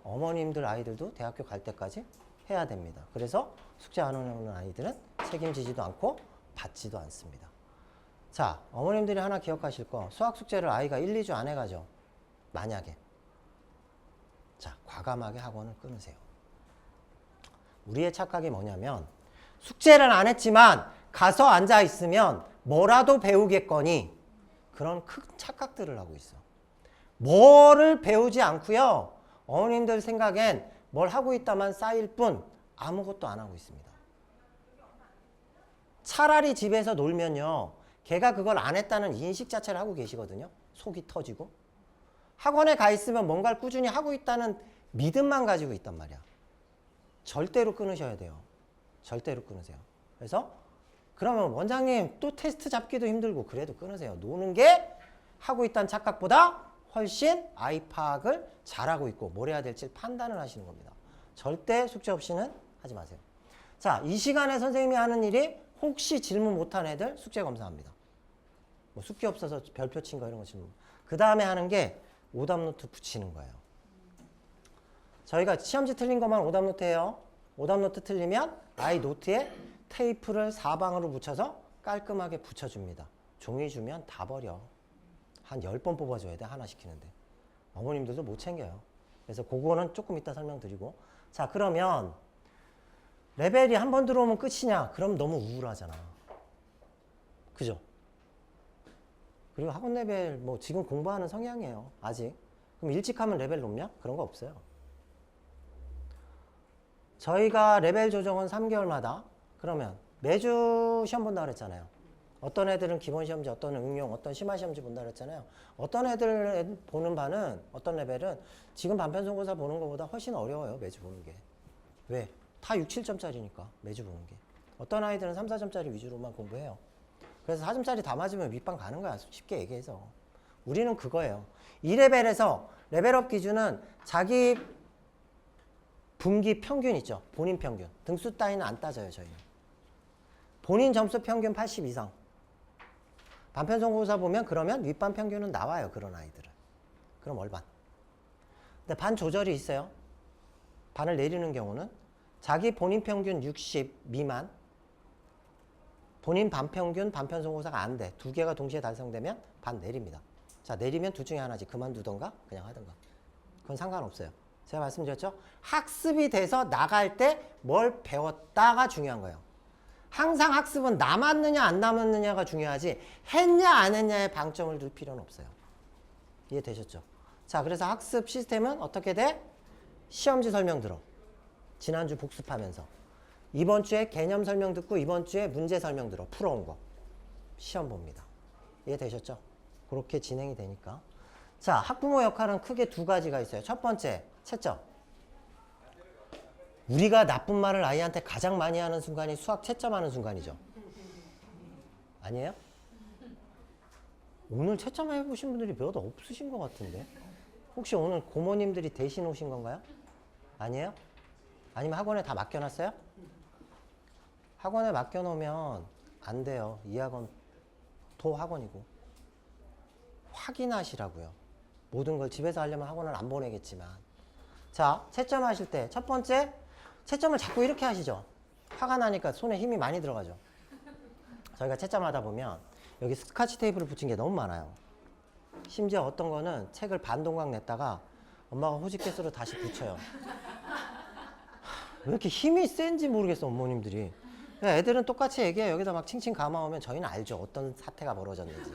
[SPEAKER 1] 어머님들 아이들도 대학교 갈 때까지 해야 됩니다. 그래서 숙제 안 오는 아이들은 책임지지도 않고 받지도 않습니다. 자, 어머님들이 하나 기억하실 거. 수학 숙제를 아이가 1, 2주 안 해가죠. 만약에. 자, 과감하게 학원을 끊으세요. 우리의 착각이 뭐냐면 숙제를 안 했지만 가서 앉아 있으면 뭐라도 배우겠거니 그런 큰 착각들을 하고 있어. 뭐를 배우지 않고요. 어머님들 생각엔 뭘 하고 있다만 쌓일 뿐 아무것도 안 하고 있습니다. 차라리 집에서 놀면요. 걔가 그걸 안 했다는 인식 자체를 하고 계시거든요. 속이 터지고. 학원에 가 있으면 뭔가를 꾸준히 하고 있다는 믿음만 가지고 있단 말이야. 절대로 끊으셔야 돼요. 절대로 끊으세요. 그래서 그러면 원장님 또 테스트 잡기도 힘들고 그래도 끊으세요. 노는 게 하고 있다는 착각보다 훨씬 아이 파악을 잘하고 있고 뭘 해야 될지 판단을 하시는 겁니다. 절대 숙제 없이는 하지 마세요. 자, 이 시간에 선생님이 하는 일이 혹시 질문 못한 애들 숙제 검사합니다. 뭐 숙제 없어서 별표 친 거 이런 거 질문. 그 다음에 하는 게 오답노트 붙이는 거예요. 저희가 시험지 틀린 것만 오답노트 해요. 오답노트 틀리면 아이 노트에 테이프를 사방으로 붙여서 깔끔하게 붙여줍니다. 종이 주면 다 버려. 한 10번 뽑아줘야 돼. 하나 시키는데. 어머님들도 못 챙겨요. 그래서 그거는 조금 이따 설명드리고. 자, 그러면 레벨이 한 번 들어오면 끝이냐? 그럼 너무 우울하잖아. 그죠? 그리고 학원 레벨 뭐 지금 공부하는 성향이에요. 아직. 그럼 일찍 하면 레벨 높냐? 그런 거 없어요. 저희가 레벨 조정은 3개월마다 그러면 매주 시험 본다고 그랬잖아요. 어떤 애들은 기본 시험지, 어떤 응용, 어떤 심화 시험지 본다고 그랬잖아요. 어떤 애들 보는 반은 어떤 레벨은 지금 반편성고사 보는 것보다 훨씬 어려워요. 매주 보는 게. 왜? 다 6, 7점짜리니까 매주 보는 게. 어떤 아이들은 3, 4점짜리 위주로만 공부해요. 그래서 4점짜리 다 맞으면 윗반 가는 거야. 쉽게 얘기해서. 우리는 그거예요. 이 레벨에서 레벨업 기준은 자기 분기 평균 있죠. 본인 평균. 등수 따위는 안 따져요. 저희는. 본인 점수 평균 80 이상. 반편성고사 보면 그러면 윗반 평균은 나와요. 그런 아이들은. 그럼 월반. 근데 반 조절이 있어요. 반을 내리는 경우는 자기 본인 평균 60 미만, 본인 반평균 반편성고사가 안 돼. 두 개가 동시에 달성되면 반 내립니다. 자, 내리면 둘 중에 하나지. 그만두던가 그냥 하던가. 그건 상관없어요. 제가 말씀드렸죠? 학습이 돼서 나갈 때 뭘 배웠다가 중요한 거예요. 항상 학습은 남았느냐 안 남았느냐가 중요하지 했냐 안 했냐에 방점을 둘 필요는 없어요. 이해되셨죠? 자, 그래서 학습 시스템은 어떻게 돼? 시험지 설명 들어. 지난주 복습하면서. 이번 주에 개념 설명 듣고 이번 주에 문제 설명 들어. 풀어온 거. 시험 봅니다. 이해되셨죠? 그렇게 진행이 되니까. 자, 학부모 역할은 크게 두 가지가 있어요. 첫 번째, 채점. 우리가 나쁜 말을 아이한테 가장 많이 하는 순간이 수학 채점하는 순간이죠. 아니에요? 오늘 채점 해보신 분들이 몇 없으신 것 같은데. 혹시 오늘 고모님들이 대신 오신 건가요? 아니에요? 아니면 학원에 다 맡겨놨어요? 학원에 맡겨놓으면 안 돼요. 이 학원 도학원이고. 확인하시라고요. 모든 걸 집에서 하려면 학원을 안 보내겠지만. 자, 채점하실 때 첫 번째, 채점을 자꾸 이렇게 하시죠. 화가 나니까 손에 힘이 많이 들어가죠. 저희가 채점하다 보면 여기 스카치 테이프를 붙인 게 너무 많아요. 심지어 어떤 거는 책을 반동강 냈다가 엄마가 호직개수로 다시 붙여요. 왜 이렇게 힘이 센지 모르겠어, 어머님들이. 애들은 똑같이 얘기해요. 여기다 막 칭칭 감아오면 저희는 알죠. 어떤 사태가 벌어졌는지.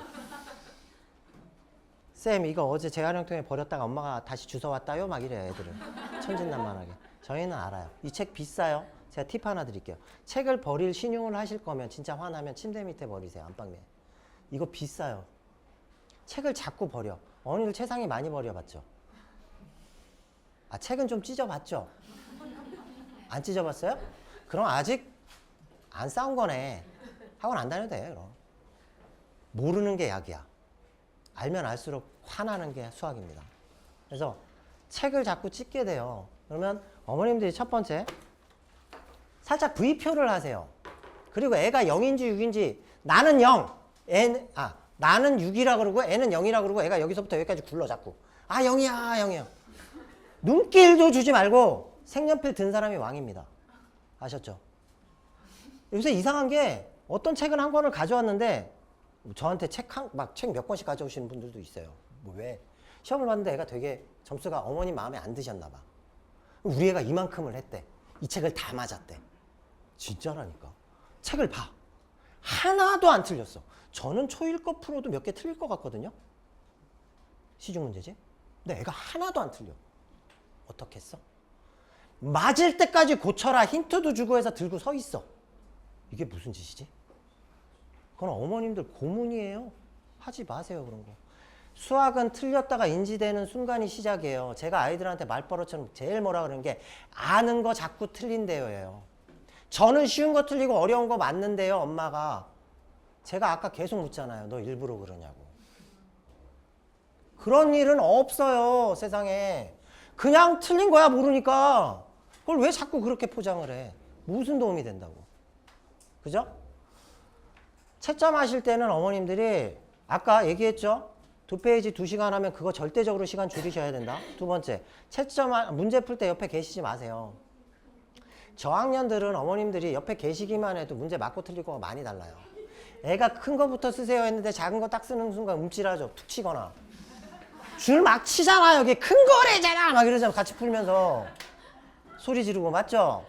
[SPEAKER 1] 쌤, 이거 어제 재활용통에 버렸다가 엄마가 다시 주워왔다요? 막 이래요, 애들은. 천진난만하게. 저희는 알아요. 이 책 비싸요. 제가 팁 하나 드릴게요. 책을 버릴 신용을 하실 거면 진짜 화나면 침대 밑에 버리세요. 안방에. 이거 비싸요. 책을 자꾸 버려. 어머니들 최상위 많이 버려봤죠? 아, 책은 좀 찢어봤죠? 안 찢어봤어요? 그럼 아직 안 싸운 거네. 학원 안 다녀도 돼, 그럼. 모르는 게 약이야. 알면 알수록 화나는 게 수학입니다. 그래서 책을 자꾸 찢게 돼요. 그러면 어머님들이 첫 번째, 살짝 V표를 하세요. 그리고 애가 0인지 6인지, 나는 0, 나는 6이라 그러고 애는 0이라 그러고 애가 여기서부터 여기까지 굴러 자꾸. 아, 0이야, 0이야. 눈길도 주지 말고 색연필 든 사람이 왕입니다. 아셨죠? 요새 이상한 게 어떤 책은 한 권을 가져왔는데 저한테 책 몇 권씩 가져오시는 분들도 있어요. 뭐 왜? 시험을 봤는데 애가 되게 점수가 어머님 마음에 안 드셨나 봐. 우리 애가 이만큼을 했대. 이 책을 다 맞았대. 진짜라니까. 책을 봐. 하나도 안 틀렸어. 저는 초일거 풀어도 몇 개 틀릴 것 같거든요. 시중 문제지. 근데 애가 하나도 안 틀려. 어떻게 했어? 맞을 때까지 고쳐라 힌트도 주고 해서 들고 서 있어. 이게 무슨 짓이지? 그건 어머님들 고문이에요. 하지 마세요, 그런 거. 수학은 틀렸다가 인지되는 순간이 시작이에요. 제가 아이들한테 말버릇처럼 제일 뭐라 그러는 게 아는 거 자꾸 틀린대요예요. 저는 쉬운 거 틀리고 어려운 거 맞는데요, 엄마가. 제가 아까 계속 묻잖아요. 너 일부러 그러냐고. 그런 일은 없어요, 세상에. 그냥 틀린 거야, 모르니까. 그걸 왜 자꾸 그렇게 포장을 해? 무슨 도움이 된다고. 그죠? 채점하실 때는 어머님들이 아까 얘기했죠? 2페이지 2시간 하면 그거 절대적으로 시간 줄이셔야 된다. 두 번째, 문제 풀 때 옆에 계시지 마세요. 저학년들은 어머님들이 옆에 계시기만 해도 문제 맞고 틀릴 거가 많이 달라요. 애가 큰 거부터 쓰세요 했는데 작은 거 딱 쓰는 순간 움찔하죠. 툭 치거나. 줄 막 치잖아. 여기 큰 거래잖아. 막 이러잖아. 같이 풀면서. 소리 지르고. 맞죠?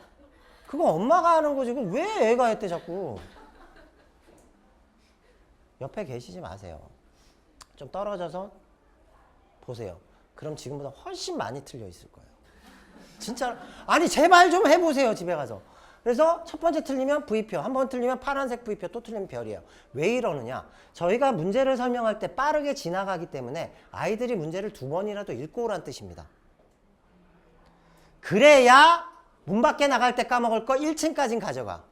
[SPEAKER 1] 그거 엄마가 하는 거지. 그걸 왜 애가 했대 자꾸. 옆에 계시지 마세요. 좀 떨어져서 보세요. 그럼 지금보다 훨씬 많이 틀려 있을 거예요. 진짜. 아니 제발 좀 해보세요. 집에 가서. 그래서 첫 번째 틀리면 V표, 한 번 틀리면 파란색 V표, 또 틀리면 별이에요. 왜 이러느냐? 저희가 문제를 설명할 때 빠르게 지나가기 때문에 아이들이 문제를 2번이라도 읽고 오란 뜻입니다. 그래야 문 밖에 나갈 때 까먹을 거 1층까지는 가져가.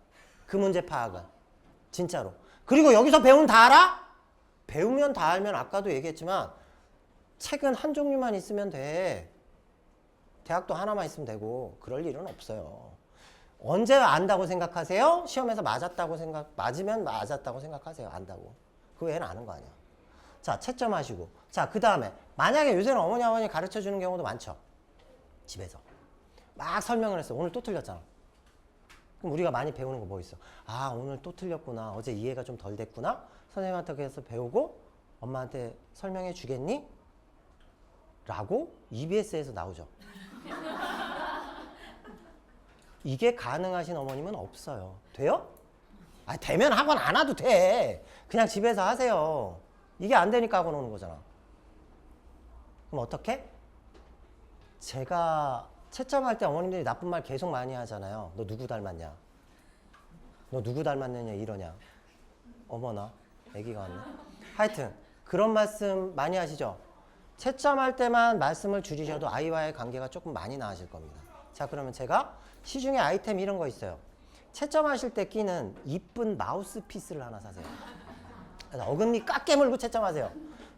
[SPEAKER 1] 그 문제 파악은. 진짜로. 그리고 여기서 배운 다 알아? 배우면 다 알면 아까도 얘기했지만 책은 한 종류만 있으면 돼. 대학도 하나만 있으면 되고 그럴 일은 없어요. 언제 안다고 생각하세요? 시험에서 맞으면 맞았다고 생각하세요. 안다고. 그 외에는 아는 거 아니야. 자, 채점하시고. 자, 그 다음에 만약에 요새는 어머니 아버니 가르쳐 주는 경우도 많죠. 집에서. 막 설명을 했어. 오늘 또 틀렸잖아. 그럼 우리가 많이 배우는 거 뭐 있어? 아, 오늘 또 틀렸구나. 어제 이해가 좀 덜 됐구나. 선생님한테 그래서 배우고 엄마한테 설명해 주겠니? 라고 EBS에서 나오죠. 이게 가능하신 어머님은 없어요. 돼요? 아, 되면 학원 안 와도 돼. 그냥 집에서 하세요. 이게 안 되니까 학원 오는 거잖아. 그럼 어떻게? 제가 채점할 때 어머님들이 나쁜 말 계속 많이 하잖아요. 너 누구 닮았냐? 너 누구 닮았느냐 이러냐? 어머나, 애기가 왔네. 하여튼 그런 말씀 많이 하시죠? 채점할 때만 말씀을 줄이셔도 아이와의 관계가 조금 많이 나아질 겁니다. 자, 그러면 제가 시중에 아이템 이런 거 있어요. 채점하실 때 끼는 이쁜 마우스피스를 하나 사세요. 그래서 어금니 꽉 깨물고 채점하세요.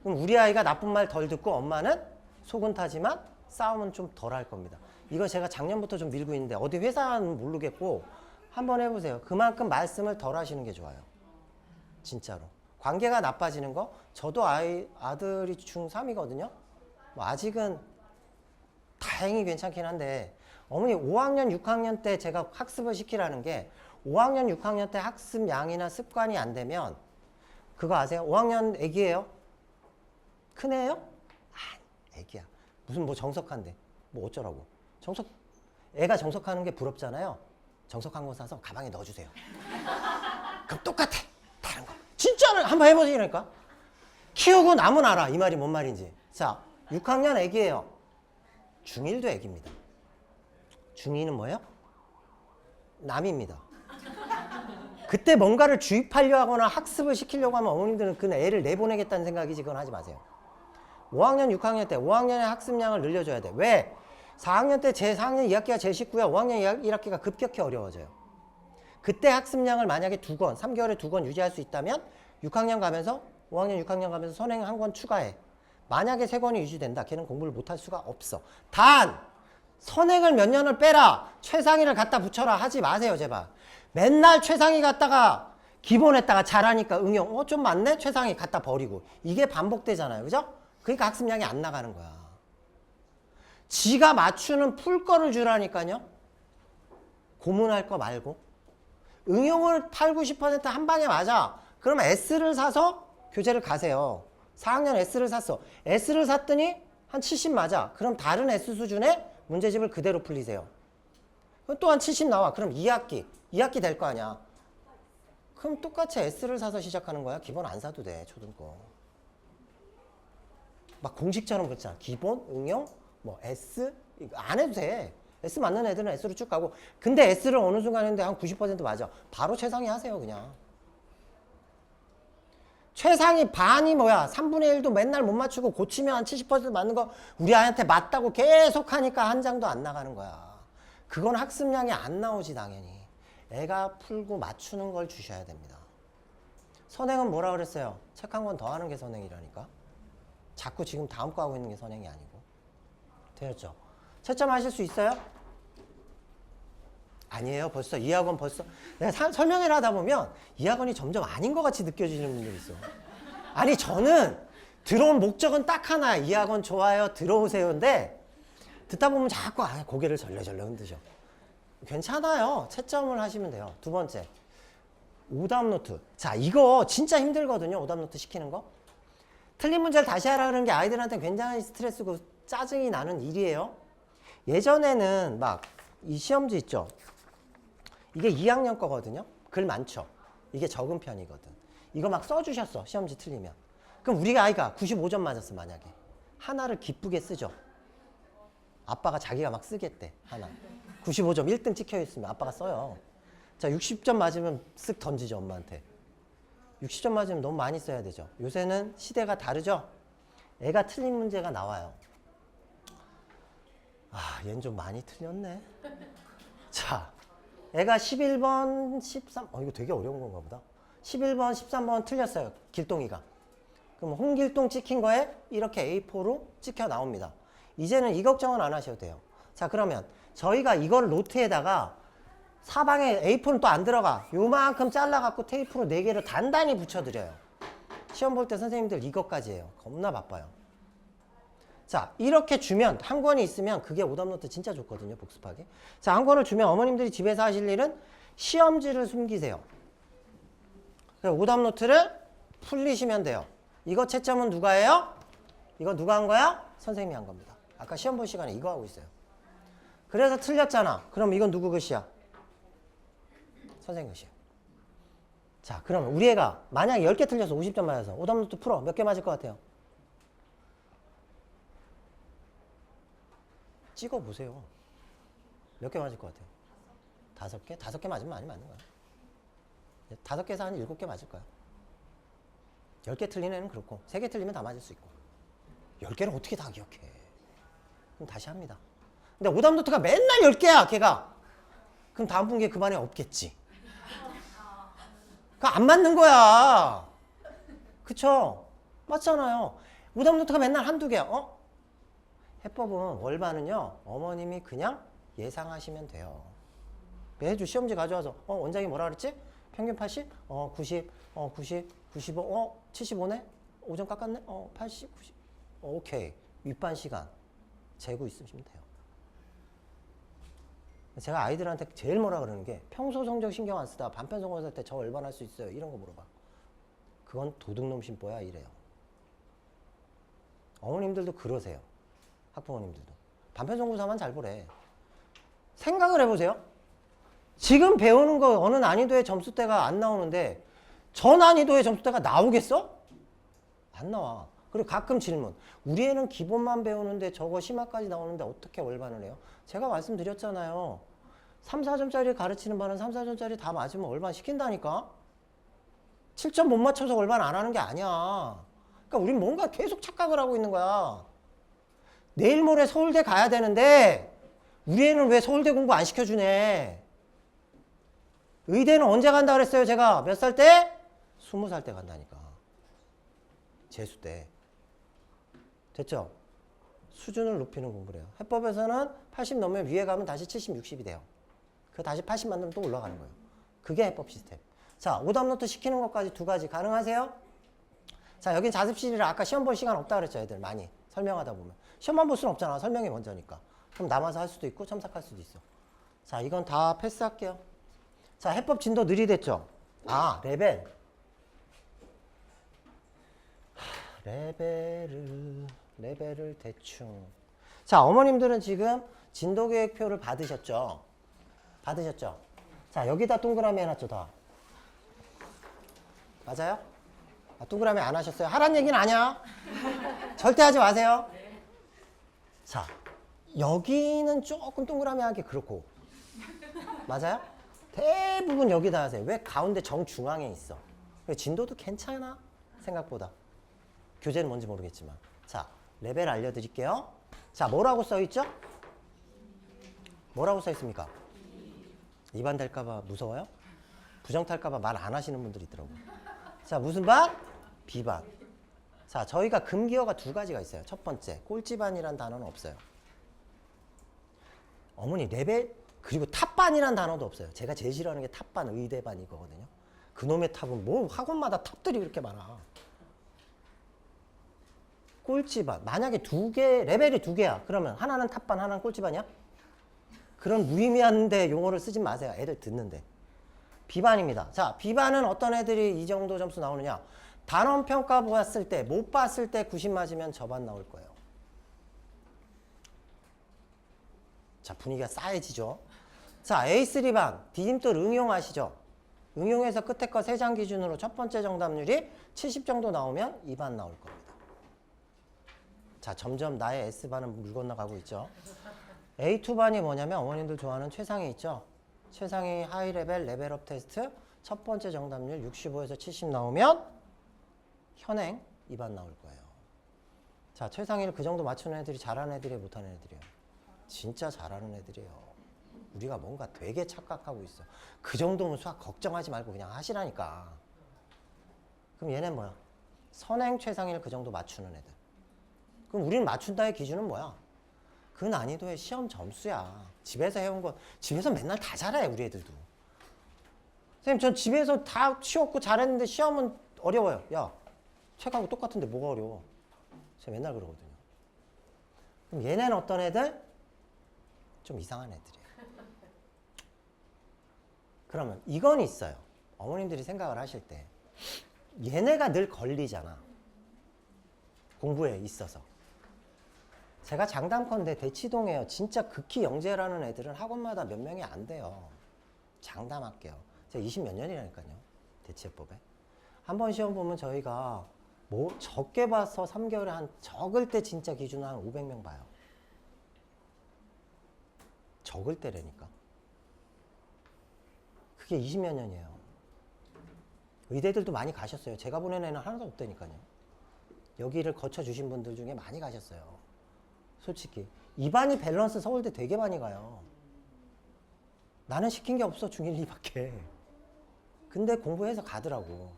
[SPEAKER 1] 그럼 우리 아이가 나쁜 말 덜 듣고 엄마는 속은 타지만 싸움은 좀 덜 할 겁니다. 이거 제가 작년부터 좀 밀고 있는데 어디 회사는 모르겠고 한번 해보세요. 그만큼 말씀을 덜 하시는 게 좋아요. 진짜로. 관계가 나빠지는 거, 저도 아들이 중3이거든요. 뭐 아직은 다행히 괜찮긴 한데 어머니 5학년, 6학년 때 제가 학습을 시키라는 게 5학년, 6학년 때 학습 양이나 습관이 안 되면 그거 아세요? 5학년 애기예요? 큰 애예요? 아, 애기야. 무슨 뭐 정석한데. 뭐 어쩌라고. 애가 정석하는 게 부럽잖아요. 정석한 거 사서 가방에 넣어주세요. 그럼 똑같아. 다른 거. 진짜로 한번 해보시라니까. 키우고 나면 알아. 이 말이 뭔 말인지. 자, 6학년 애기예요. 중1도 애기입니다. 중2는 뭐예요? 남입니다. 그때 뭔가를 주입하려 하거나 학습을 시키려고 하면 어머님들은 그 애를 내보내겠다는 생각이지 그건 하지 마세요. 5학년, 6학년 때 5학년의 학습량을 늘려줘야 돼. 왜? 4학년 때 4학년 2학기가 제일 쉽고요. 5학년 1학기가 급격히 어려워져요. 그때 학습량을 만약에 2권, 3개월에 2권 유지할 수 있다면 6학년 가면서 5학년, 6학년 가면서 선행 1권 추가해. 만약에 3권이 유지된다. 걔는 공부를 못할 수가 없어. 단! 선행을 몇 년을 빼라. 최상위를 갖다 붙여라. 하지 마세요 제발. 맨날 최상위 갖다가 기본에다가 잘하니까 응용 좀 많네? 최상위 갖다 버리고. 이게 반복되잖아요. 그죠? 그러니까 학습량이 안 나가는 거야. 지가 맞추는 풀 거를 주라니까요. 고문할 거 말고. 응용을 8, 90% 한 방에 맞아. 그러면 S를 사서 교재를 가세요. 4학년 S를 샀어. S를 샀더니 한 70 맞아. 그럼 다른 S 수준의 문제집을 그대로 풀리세요. 그럼 또 한 70 나와. 그럼 2학기 될 거 아니야. 그럼 똑같이 S를 사서 시작하는 거야. 기본 안 사도 돼. 초등 거. 막 공식처럼 그렇잖아. 기본, 응용, 뭐 S 이거 안 해도 돼. S 맞는 애들은 S로 쭉 가고. 근데 S를 어느 순간 했는데 한 90% 맞아. 바로 최상위 하세요 그냥. 최상위 반이 뭐야? 3분의 1도 맨날 못 맞추고 고치면 한 70% 맞는 거 우리 아이한테 맞다고 계속 하니까 한 장도 안 나가는 거야. 그건 학습량이 안 나오지 당연히. 애가 풀고 맞추는 걸 주셔야 됩니다. 선행은 뭐라 그랬어요? 책 한 권 더 하는 게 선행이라니까. 자꾸 지금 다음 거 하고 있는 게 선행이 아니고. 되었죠? 채점 하실 수 있어요? 아니에요. 벌써 2학원 벌써 내가 설명을 하다 보면 2학원이 점점 아닌 것 같이 느껴지는 분들이 있어. 아니 저는 들어온 목적은 딱 하나야. 2학원 좋아요. 들어오세요인데 듣다 보면 자꾸 고개를 절레절레 흔드셔. 괜찮아요. 채점을 하시면 돼요. 두 번째 오답 노트. 자 이거 진짜 힘들거든요. 오답 노트 시키는 거. 틀린 문제를 다시 하라는 게 아이들한테 굉장히 스트레스고 짜증이 나는 일이에요. 예전에는 막 이 시험지 있죠. 이게 2학년 거거든요. 글 많죠. 이게 적은 편이거든. 이거 막 써주셨어. 시험지 틀리면. 그럼 우리가 아이가 95점 맞았어 만약에. 하나를 기쁘게 쓰죠. 아빠가 자기가 막 쓰겠대. 하나. 95점 1등 찍혀있으면 아빠가 써요. 자 60점 맞으면 쓱 던지죠 엄마한테. 60점 맞으면 너무 많이 써야 되죠. 요새는 시대가 다르죠. 애가 틀린 문제가 나와요. 아 얘는 좀 많이 틀렸네. 자 애가 11번 13 이거 되게 어려운 건가 보다. 11번 13번 틀렸어요. 길동이가. 그럼 홍길동 찍힌 거에 이렇게 A4로 찍혀 나옵니다. 이제는 이 걱정은 안 하셔도 돼요. 자 그러면 저희가 이걸 노트에다가 사방에 A4는 또 안 들어가. 요만큼 잘라갖고 테이프로 4개를 단단히 붙여드려요. 시험 볼 때 선생님들 이것까지 해요. 겁나 바빠요. 자 이렇게 주면 한 권이 있으면 그게 오답 노트 진짜 좋거든요. 복습하기. 자 한 권을 주면 어머님들이 집에서 하실 일은 시험지를 숨기세요. 오답 노트를 풀리시면 돼요. 이거 채점은 누가 해요? 이거 누가 한 거야? 선생님이 한 겁니다. 아까 시험 볼 시간에 이거 하고 있어요. 그래서 틀렸잖아. 그럼 이건 누구 글씨야? 선생님 글씨야. 자 그러면 우리 애가 만약에 10개 틀려서 50점 맞아서 오답 노트 풀어. 몇 개 맞을 것 같아요? 찍어보세요. 몇 개 맞을 것 같아요? 5개? 5개 맞으면 많이 맞는 거야. 5개에서 한 7개 맞을 거야. 10개 틀린 애는 그렇고 3개 틀리면 다 맞을 수 있고 10개를 어떻게 다 기억해. 그럼 다시 합니다. 근데 오답 노트가 맨날 10개야 걔가. 그럼 다음 분기에 그 반에 없겠지. 그거 안 맞는 거야. 그쵸? 맞잖아요. 오답 노트가 맨날 한두 개야. 해법은 월반은요 어머님이 그냥 예상하시면 돼요. 매주 시험지 가져와서 원장이 뭐라 그랬지? 평균 80? 90? 90? 95? 75네? 5점 깎았네? 80? 90? 오케이. 윗반 시간 재고 있으시면 돼요. 제가 아이들한테 제일 뭐라 그러는 게 평소 성적 신경 안 쓰다 반편 성공할 때 저 월반할 수 있어요. 이런 거 물어봐. 그건 도둑놈 심보야 이래요. 어머님들도 그러세요. 학부모님들도. 단편성분사만 잘 보래. 생각을 해보세요. 지금 배우는 거 어느 난이도의 점수대가 안 나오는데 저 난이도의 점수대가 나오겠어? 안 나와. 그리고 가끔 질문. 우리 애는 기본만 배우는데 저거 심화까지 나오는데 어떻게 월반을 해요? 제가 말씀드렸잖아요. 3, 4점짜리 가르치는 반은 3, 4점짜리 다 맞으면 월반 시킨다니까? 7점 못 맞춰서 월반 안 하는 게 아니야. 그러니까 우린 뭔가 계속 착각을 하고 있는 거야. 내일 모레 서울대 가야 되는데 우리 애는 왜 서울대 공부 안 시켜주네. 의대는 언제 간다 그랬어요 제가? 몇 살 때? 20살 때 간다니까. 재수 때. 됐죠? 수준을 높이는 공부를 해요. 해법에서는 80 넘으면 위에 가면 다시 70, 60이 돼요. 그 다시 80 만들면 또 올라가는 거예요. 그게 해법 시스템. 자, 오답노트 시키는 것까지 두 가지 가능하세요? 자, 여긴 자습실이라 아까 시험 볼 시간 없다 그랬죠, 애들 많이. 설명하다 보면. 시험만 볼 수는 없잖아. 설명이 먼저니까. 그럼 남아서 할 수도 있고 첨삭할 수도 있어. 자, 이건 다 패스할게요. 자, 해법 진도 느리댔죠? 아, 레벨. 레벨을 대충. 자, 어머님들은 지금 진도 계획표를 받으셨죠? 받으셨죠? 자, 여기다 동그라미 해놨죠, 다. 맞아요? 아, 동그라미 안 하셨어요? 하란 얘기는 아니야. 절대 하지 마세요. 자, 여기는 조금 동그라미 하기 그렇고. 맞아요? 대부분 여기다 하세요. 왜 가운데 정중앙에 있어? 진도도 괜찮아, 생각보다. 교재는 뭔지 모르겠지만. 자, 레벨 알려드릴게요. 자, 뭐라고 써있죠? 뭐라고 써있습니까? 2반 될까봐 무서워요? 부정 탈까봐 말 안 하시는 분들이 있더라고요. 자, 무슨 반? B반. 자, 저희가 금기어가 두 가지가 있어요. 첫 번째, 꼴찌반이란 단어는 없어요. 어머니, 레벨, 그리고 탑반이란 단어도 없어요. 제가 제일 싫어하는 게 탑반, 의대반 이거거든요. 그놈의 탑은 뭐 학원마다 탑들이 그렇게 많아. 꼴찌반. 만약에 레벨이 두 개야. 그러면 하나는 탑반, 하나는 꼴찌반이야? 그런 무의미한데 용어를 쓰지 마세요. 애들 듣는데. B반입니다. 자, B반은 어떤 애들이 이 정도 점수 나오느냐? 단원 평가 보았을 때, 못 봤을 때 90 맞으면 저반 나올 거예요. 자, 분위기가 싸해지죠. 자, A3반, 디딤돌 응용하시죠. 응용해서 끝에 거 3장 기준으로 첫 번째 정답률이 70 정도 나오면 2반 나올 겁니다. 자, 점점 나의 S반은 물 건너가고 있죠. A2반이 뭐냐면 어머님들 좋아하는 최상위 있죠. 최상위 하이레벨 레벨업 테스트 첫 번째 정답률 65에서 70 나오면 현행 2반 나올 거예요. 자, 최상위를 그 정도 맞추는 애들이 잘하는 애들이에요, 못하는 애들이에요? 진짜 잘하는 애들이에요. 우리가 뭔가 되게 착각하고 있어. 그 정도면 수학 걱정하지 말고 그냥 하시라니까. 그럼 얘는 뭐야? 선행 최상위를 그 정도 맞추는 애들. 그럼 우리는 맞춘다의 기준은 뭐야? 그 난이도의 시험 점수야. 집에서 해온 거, 집에서 맨날 다 잘해, 우리 애들도. 선생님, 전 집에서 다 쉬웠고 잘했는데 시험은 어려워요. 야, 책하고 똑같은데 뭐가 어려워? 제가 맨날 그러거든요. 그럼 얘네는 어떤 애들? 좀 이상한 애들이에요. 그러면 이건 있어요. 어머님들이 생각을 하실 때. 얘네가 늘 걸리잖아. 공부에 있어서. 제가 장담컨대 대치동에요. 진짜 극히 영재라는 애들은 학원마다 몇 명이 안 돼요. 장담할게요. 제가 20몇 년이라니까요. 대치해법에. 한 번 시험 보면 저희가 뭐 적게 봐서 3개월에 한 적을 때 진짜 기준으로 한 500명 봐요. 적을 때라니까. 그게 20몇 년이에요. 의대들도 많이 가셨어요. 제가 보낸 애는 하나도 없다니까요. 여기를 거쳐주신 분들 중에 많이 가셨어요. 솔직히. 2반이 밸런스 서울대 되게 많이 가요. 나는 시킨 게 없어. 중1, 2밖에. 근데 공부해서 가더라고.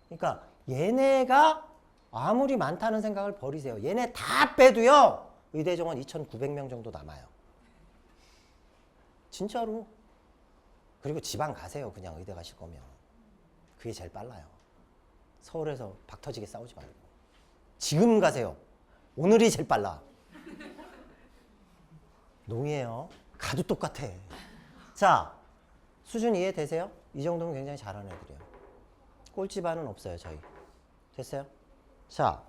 [SPEAKER 1] 그러니까 얘네가 아무리 많다는 생각을 버리세요. 얘네 다 빼도요. 의대 정원 2,900명 정도 남아요. 진짜로. 그리고 지방 가세요. 그냥 의대 가실 거면. 그게 제일 빨라요. 서울에서 박 터지게 싸우지 말고. 지금 가세요. 오늘이 제일 빨라. 농이에요. 가도 똑같아. 자, 수준 이해되세요? 이 정도면 굉장히 잘하는 애들이에요. 꼴찌반은 없어요, 저희. 됐어요? 자,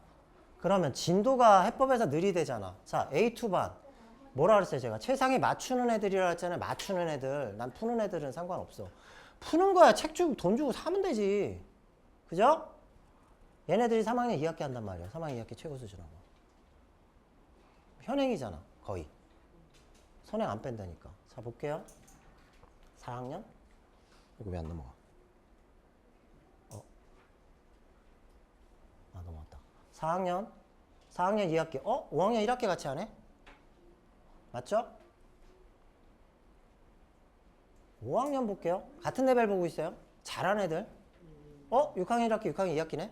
[SPEAKER 1] 그러면 진도가 해법에서 느리대잖아. 자, A2반. 뭐라 그랬어요, 제가? 최상위 맞추는 애들이라 했잖아요. 맞추는 애들. 난 푸는 애들은 상관없어. 푸는 거야. 책 주고 돈 주고 사면 되지. 그죠? 얘네들이 3학년 2학기 한단 말이야. 3학년 2학기 최고 수준하고. 현행이잖아, 거의. 선행 안 뺀다니까. 자, 볼게요. 4학년? 이거 왜 안 넘어가? 넘어갔다. 4학년 2학기. 5학년 1학기 같이 하네? 맞죠? 5학년 볼게요. 같은 레벨 보고 있어요. 잘하는 애들. 6학년 1학기, 6학년 2학기네?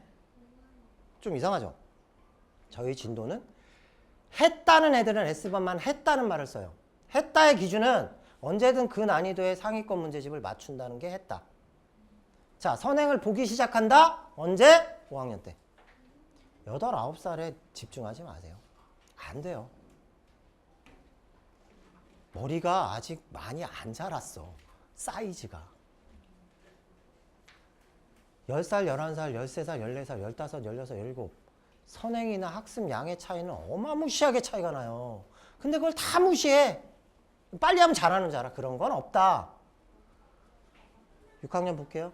[SPEAKER 1] 좀 이상하죠? 저희 진도는 했다는 애들은 S반만 했다는 말을 써요. 했다의 기준은 언제든 그 난이도의 상위권 문제집을 맞춘다는 게 했다. 자, 선행을 보기 시작한다? 언제? 5학년 때. 8, 9살에 집중하지 마세요. 안 돼요. 머리가 아직 많이 안 자랐어. 사이즈가. 10살, 11살, 13살, 14살, 15, 16, 17. 선행이나 학습 양의 차이는 어마무시하게 차이가 나요. 근데 그걸 다 무시해. 빨리 하면 잘하는 줄 알아. 그런 건 없다. 6학년 볼게요.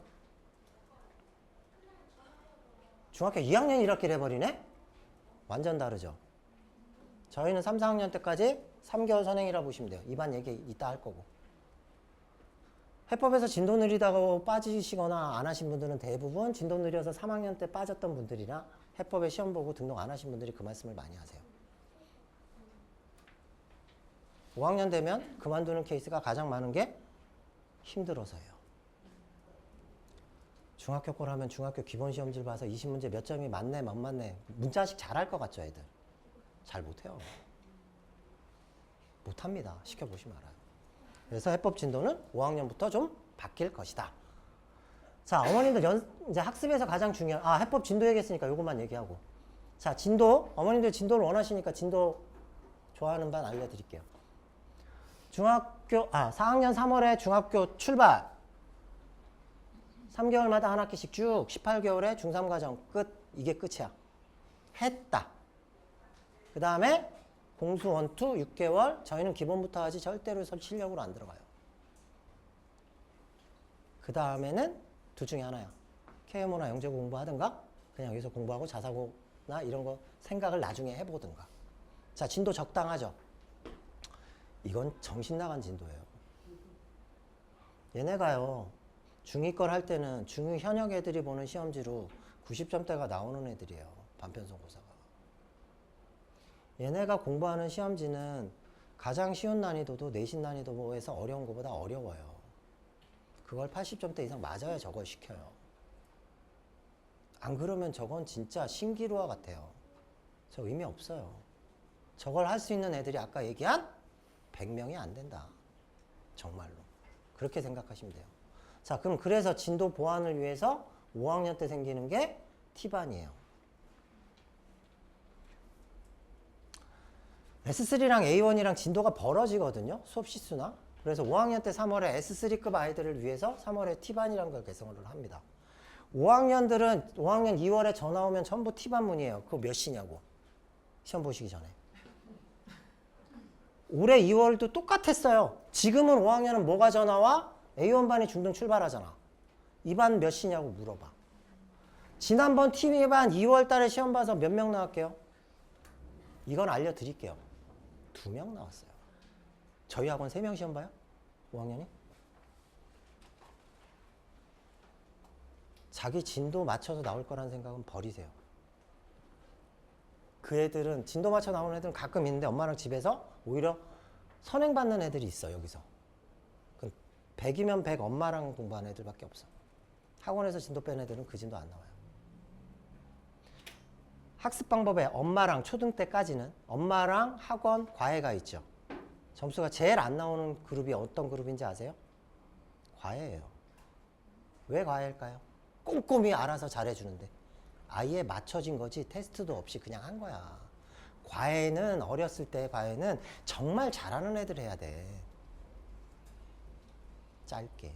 [SPEAKER 1] 중학교 2학년 1학기를 해버리네? 완전 다르죠. 저희는 3, 4학년 때까지 3개월 선행이라 보시면 돼요. 이반 얘기 이따 할 거고. 해법에서 진도 느리다고 빠지시거나 안 하신 분들은 대부분 진도 느려서 3학년 때 빠졌던 분들이나 해법에 시험 보고 등록 안 하신 분들이 그 말씀을 많이 하세요. 5학년 되면 그만두는 케이스가 가장 많은 게 힘들어서예요. 중학교 걸 하면 중학교 기본 시험지를 봐서 20문제 몇 점이 맞네, 못 맞네. 문자식 잘할 것 같죠, 애들? 잘 못해요. 못합니다. 시켜보시면 알아요. 그래서 해법 진도는 5학년부터 좀 바뀔 것이다. 자, 어머님들 이제 학습에서 가장 중요한, 해법 진도 얘기했으니까 요것만 얘기하고. 자, 진도, 어머님들 진도를 원하시니까 진도 좋아하는 반 알려드릴게요. 4학년 3월에 중학교 출발. 3개월마다 한 학기씩 쭉 18개월에 중3과정 끝. 이게 끝이야. 했다. 그 다음에 공수 원투 6개월. 저희는 기본부터 하지 절대로 실력으로 안 들어가요. 그 다음에는 둘 중에 하나야. KMO나 영재고 공부하든가 그냥 여기서 공부하고 자사고나 이런 거 생각을 나중에 해보든가. 자, 진도 적당하죠? 이건 정신 나간 진도예요. 얘네가요. 중2 걸 할 때는 중2 현역 애들이 보는 시험지로 90점대가 나오는 애들이에요. 반편성고사가. 얘네가 공부하는 시험지는 가장 쉬운 난이도도 내신 난이도에서 어려운 것보다 어려워요. 그걸 80점대 이상 맞아야 저걸 시켜요. 안 그러면 저건 진짜 신기루와 같아요. 저 의미 없어요. 저걸 할 수 있는 애들이 아까 얘기한 100명이 안 된다. 정말로. 그렇게 생각하시면 돼요. 자, 그럼 그래서 진도 보완을 위해서 5학년 때 생기는 게 T반이에요. S3랑 A1이랑 진도가 벌어지거든요. 수업 시수나. 그래서 5학년 때 3월에 S3급 아이들을 위해서 3월에 T반이라는 걸 개설을 합니다. 5학년들은 5학년 2월에 전화 오면 전부 T반문이에요. 그거 몇 시냐고. 시험 보시기 전에. 올해 2월도 똑같았어요. 지금은 5학년은 뭐가 전화 와? A1반이 중등 출발하잖아. 2반 몇 시냐고 물어봐. 지난번 T반 2월 달에 시험 봐서 몇 명 나왔게요? 이건 알려드릴게요. 2명 나왔어요. 저희 학원 3명 시험 봐요? 5학년이? 자기 진도 맞춰서 나올 거라는 생각은 버리세요. 그 애들은 진도 맞춰 나오는 애들은 가끔 있는데 엄마랑 집에서 오히려 선행받는 애들이 있어. 여기서 100이면 100 엄마랑 공부하는 애들밖에 없어. 학원에서 진도 뺀 애들은 그 진도 안 나와요. 학습 방법에 엄마랑 초등 때까지는 엄마랑 학원 과외가 있죠. 점수가 제일 안 나오는 그룹이 어떤 그룹인지 아세요? 과외예요. 왜 과외일까요? 꼼꼼히 알아서 잘해주는데 아예 맞춰진 거지 테스트도 없이 그냥 한 거야. 과외는 어렸을 때 과외는 정말 잘하는 애들 해야 돼. 짧게.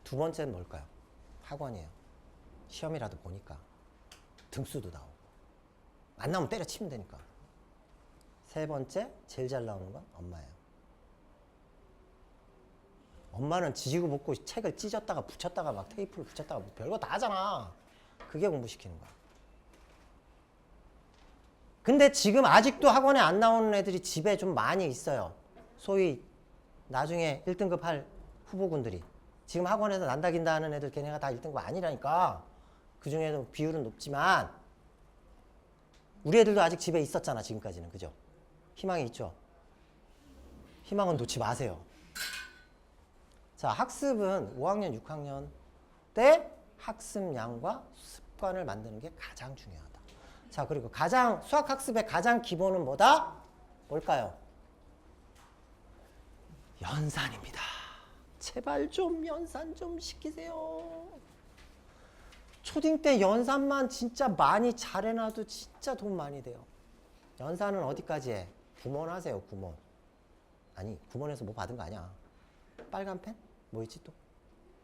[SPEAKER 1] 두 번째는 뭘까요? 학원이에요. 시험이라도 보니까. 등수도 나오고. 안 나오면 때려치면 되니까. 세 번째, 제일 잘 나오는 건 엄마예요. 엄마는 지지고 볶고 책을 찢었다가 붙였다가 막 테이프를 붙였다가 뭐 별거 다 하잖아. 그게 공부시키는 거야. 근데 지금 아직도 학원에 안 나오는 애들이 집에 좀 많이 있어요. 소위 나중에 1등급 할 후보군들이. 지금 학원에서 난다긴다 하는 애들 걔네가 다 1등급 아니라니까. 그 중에도 비율은 높지만 우리 애들도 아직 집에 있었잖아. 지금까지는. 그죠? 희망이 있죠. 희망은 놓지 마세요. 자, 학습은 5학년, 6학년 때 학습량과 습관을 만드는 게 가장 중요하다. 자, 그리고 수학 학습의 가장 기본은 뭐다? 뭘까요? 연산입니다. 제발 좀 연산 좀 시키세요. 초딩 때 연산만 진짜 많이 잘해놔도 진짜 돈 많이 돼요. 연산은 어디까지 해? 9번 하세요, 9번. 아니, 9번에서 뭐 받은 거 아니야. 빨간 펜? 뭐 있지 또?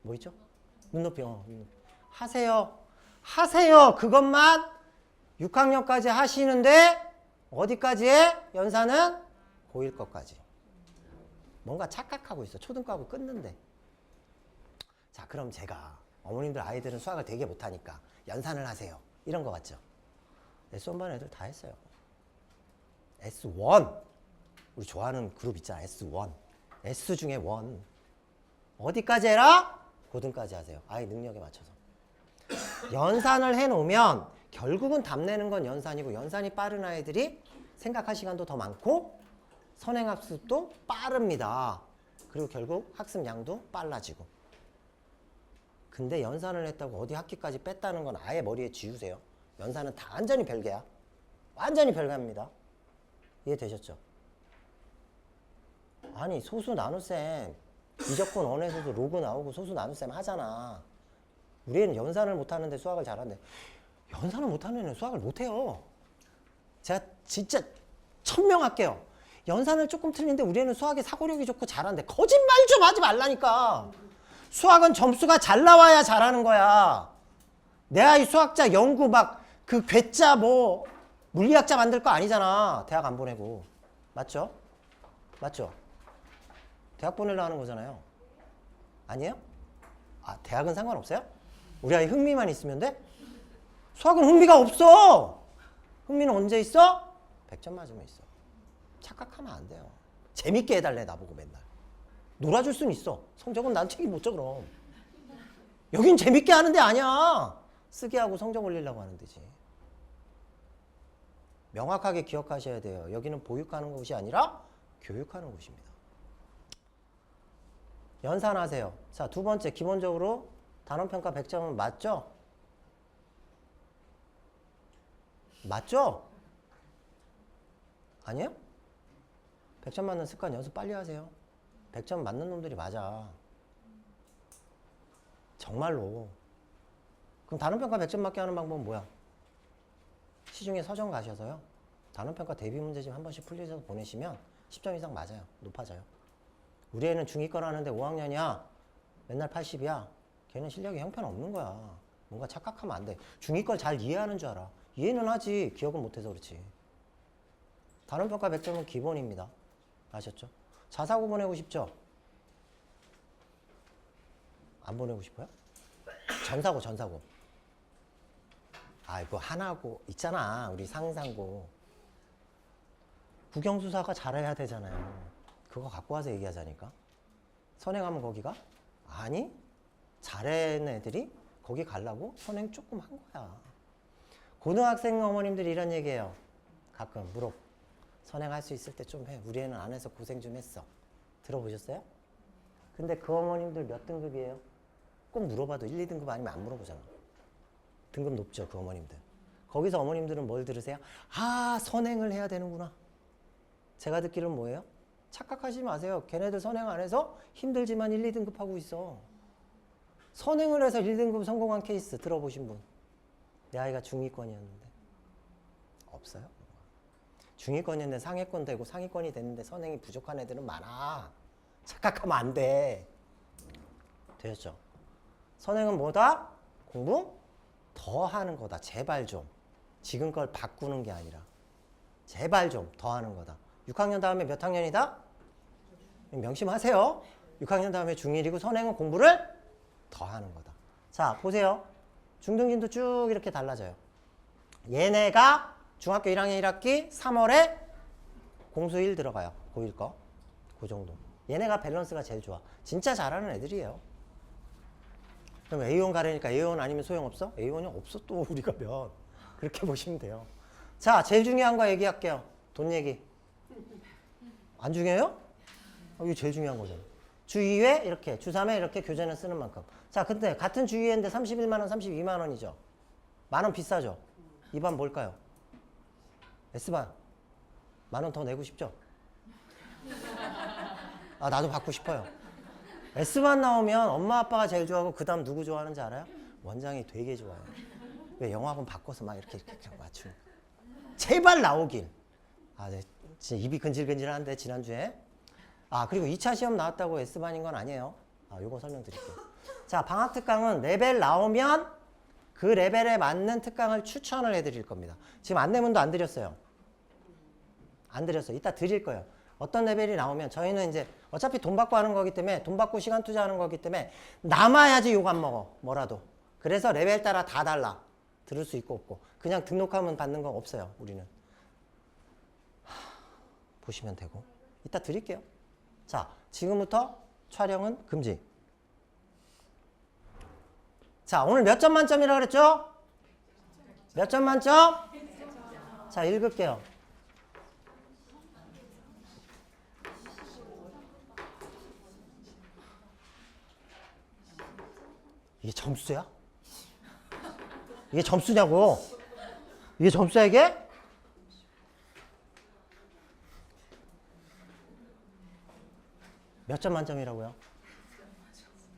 [SPEAKER 1] 뭐 있죠? 눈높이, 눈높이. 하세요. 하세요. 그것만 6학년까지 하시는데 어디까지 해? 연산은 고1 것까지. 뭔가 착각하고 있어. 초등과하고 끊는데. 자, 그럼 제가 어머님들 아이들은 수학을 되게 못하니까 연산을 하세요. 이런 거 같죠? S1반 애들 다 했어요. S1. 우리 좋아하는 그룹 있잖아. S1. S 중에 1. 어디까지 해라? 고등까지 하세요. 아이 능력에 맞춰서. 연산을 해놓으면 결국은 답 내는 건 연산이고 연산이 빠른 아이들이 생각할 시간도 더 많고 선행학습도 빠릅니다. 그리고 결국 학습량도 빨라지고. 근데 연산을 했다고 어디 학기까지 뺐다는 건 아예 머리에 지우세요. 연산은 다 완전히 별개야. 완전히 별개입니다. 이해되셨죠? 아니 소수 나눗셈 이적분 원에서도 로그 나오고 소수 나눗셈 하잖아. 우리 애는 연산을 못하는데 수학을 잘하는데 연산을 못하는 애는 수학을 못해요. 제가 진짜 천명할게요. 연산을 조금 틀린데 우리 애는 수학에 사고력이 좋고 잘하는데 거짓말 좀 하지 말라니까. 수학은 점수가 잘 나와야 잘하는 거야. 내 아이 수학자 연구 막 그 괴짜 뭐 물리학자 만들 거 아니잖아. 대학 안 보내고. 맞죠? 맞죠? 대학 보내려 하는 거잖아요. 아니에요? 아, 대학은 상관없어요? 우리 아이 흥미만 있으면 돼? 수학은 흥미가 없어. 흥미는 언제 있어? 100점 맞으면 있어. 착각하면 안 돼요. 재밌게 해달래 나보고 맨날. 놀아줄 수는 있어. 성적은 난 책임 못 져 그럼. 여긴 재밌게 하는 데 아니야. 쓰게 하고 성적 올리려고 하는 데지. 명확하게 기억하셔야 돼요. 여기는 보육하는 곳이 아니라 교육하는 곳입니다. 연산하세요. 자, 두 번째 기본적으로 단원평가 100점은 맞죠? 맞죠? 아니에요? 100점 맞는 습관 연습 빨리 하세요. 100점 맞는 놈들이 맞아. 정말로. 그럼 단원평가 100점 맞게 하는 방법은 뭐야? 시중에 서점 가셔서요. 단원평가 대비 문제집 한 번씩 풀리셔서 보내시면 10점 이상 맞아요. 높아져요. 우리 애는 중2권 하는데 5학년이야. 맨날 80이야. 걔는 실력이 형편없는 거야. 뭔가 착각하면 안 돼. 중2권 잘 이해하는 줄 알아. 이해는 하지. 기억은 못해서 그렇지. 단원평가 100점은 기본입니다. 아셨죠? 자사고 보내고 싶죠? 안 보내고 싶어요? 전사고. 아, 이거 하나고 있잖아. 우리 상상고. 국영수사가 잘해야 되잖아요. 그거 갖고 와서 얘기하자니까. 선행하면 거기가? 아니, 잘하는 애들이 거기 가려고 선행 조금 한 거야. 고등학생 어머님들이 이런 얘기해요. 가끔 물어. 선행할 수 있을 때 좀 해. 우리 애는 안 해서 고생 좀 했어. 들어보셨어요? 근데 그 어머님들 몇 등급이에요? 꼭 물어봐도 1, 2등급 아니면 안 물어보잖아. 등급 높죠, 그 어머님들. 거기서 어머님들은 뭘 들으세요? 아, 선행을 해야 되는구나. 제가 듣기로는 뭐예요? 착각하지 마세요. 걔네들 선행 안 해서 힘들지만 1, 2등급 하고 있어. 선행을 해서 1등급 성공한 케이스 들어보신 분? 내 아이가 중2권이었는데. 없어요? 중2권이었는데 상위권 되고 상위권이 됐는데 선행이 부족한 애들은 많아. 착각하면 안 돼. 되셨죠? 선행은 뭐다? 공부 더 하는 거다. 제발 좀. 지금 걸 바꾸는 게 아니라 제발 좀 더 하는 거다. 6학년 다음에 몇 학년이다? 명심하세요. 6학년 다음에 중1이고 선행은 공부를 더 하는 거다. 자, 보세요. 중등진도 쭉 이렇게 달라져요. 얘네가 중학교 1학년 1학기 3월에 공수 1 들어가요. 고1 거. 그 정도. 얘네가 밸런스가 제일 좋아. 진짜 잘하는 애들이에요. 그럼 A1 가려니까 A1 아니면 소용없어? A1이 없어 또 우리가 면. 그렇게 보시면 돼요. 자, 제일 중요한 거 얘기할게요. 돈 얘기. 안 중요해요? 이게 제일 중요한 거잖아. 주 2회 이렇게, 주 3회 이렇게 교재는 쓰는 만큼. 자, 근데 같은 주 2회인데 31만 원, 32만 원이죠. 만 원 비싸죠? 이 반 뭘까요? S반. 만 원 더 내고 싶죠? 아, 나도 받고 싶어요. S반 나오면 엄마 아빠가 제일 좋아하고 그 다음 누구 좋아하는지 알아요? 원장이 되게 좋아요. 왜 영화관 바꿔서 막 이렇게 맞추니까. 제발 나오길. 아, 네. 진짜 입이 근질근질한데 지난주에. 아, 그리고 2차 시험 나왔다고 S반인 건 아니에요. 아, 요거 설명드릴게요. 자, 방학 특강은 레벨 나오면 그 레벨에 맞는 특강을 추천을 해드릴 겁니다. 지금 안내문도 안 드렸어요. 안 드렸어요. 이따 드릴 거예요. 어떤 레벨이 나오면 저희는 이제 어차피 돈 받고 하는 거기 때문에 돈 받고 시간 투자하는 거기 때문에 남아야지 욕 안 먹어. 뭐라도. 그래서 레벨 따라 다 달라. 들을 수 있고 없고. 그냥 등록하면 받는 건 없어요. 우리는. 보시면 되고. 이따 드릴게요. 자, 지금부터 촬영은 금지. 자, 오늘 몇 점 만점이라고 그랬죠? 몇 점 만점? 자, 읽을게요. 이게 점수야? 이게 점수냐고? 이게 점수야 이게? 몇 점 만점이라고요?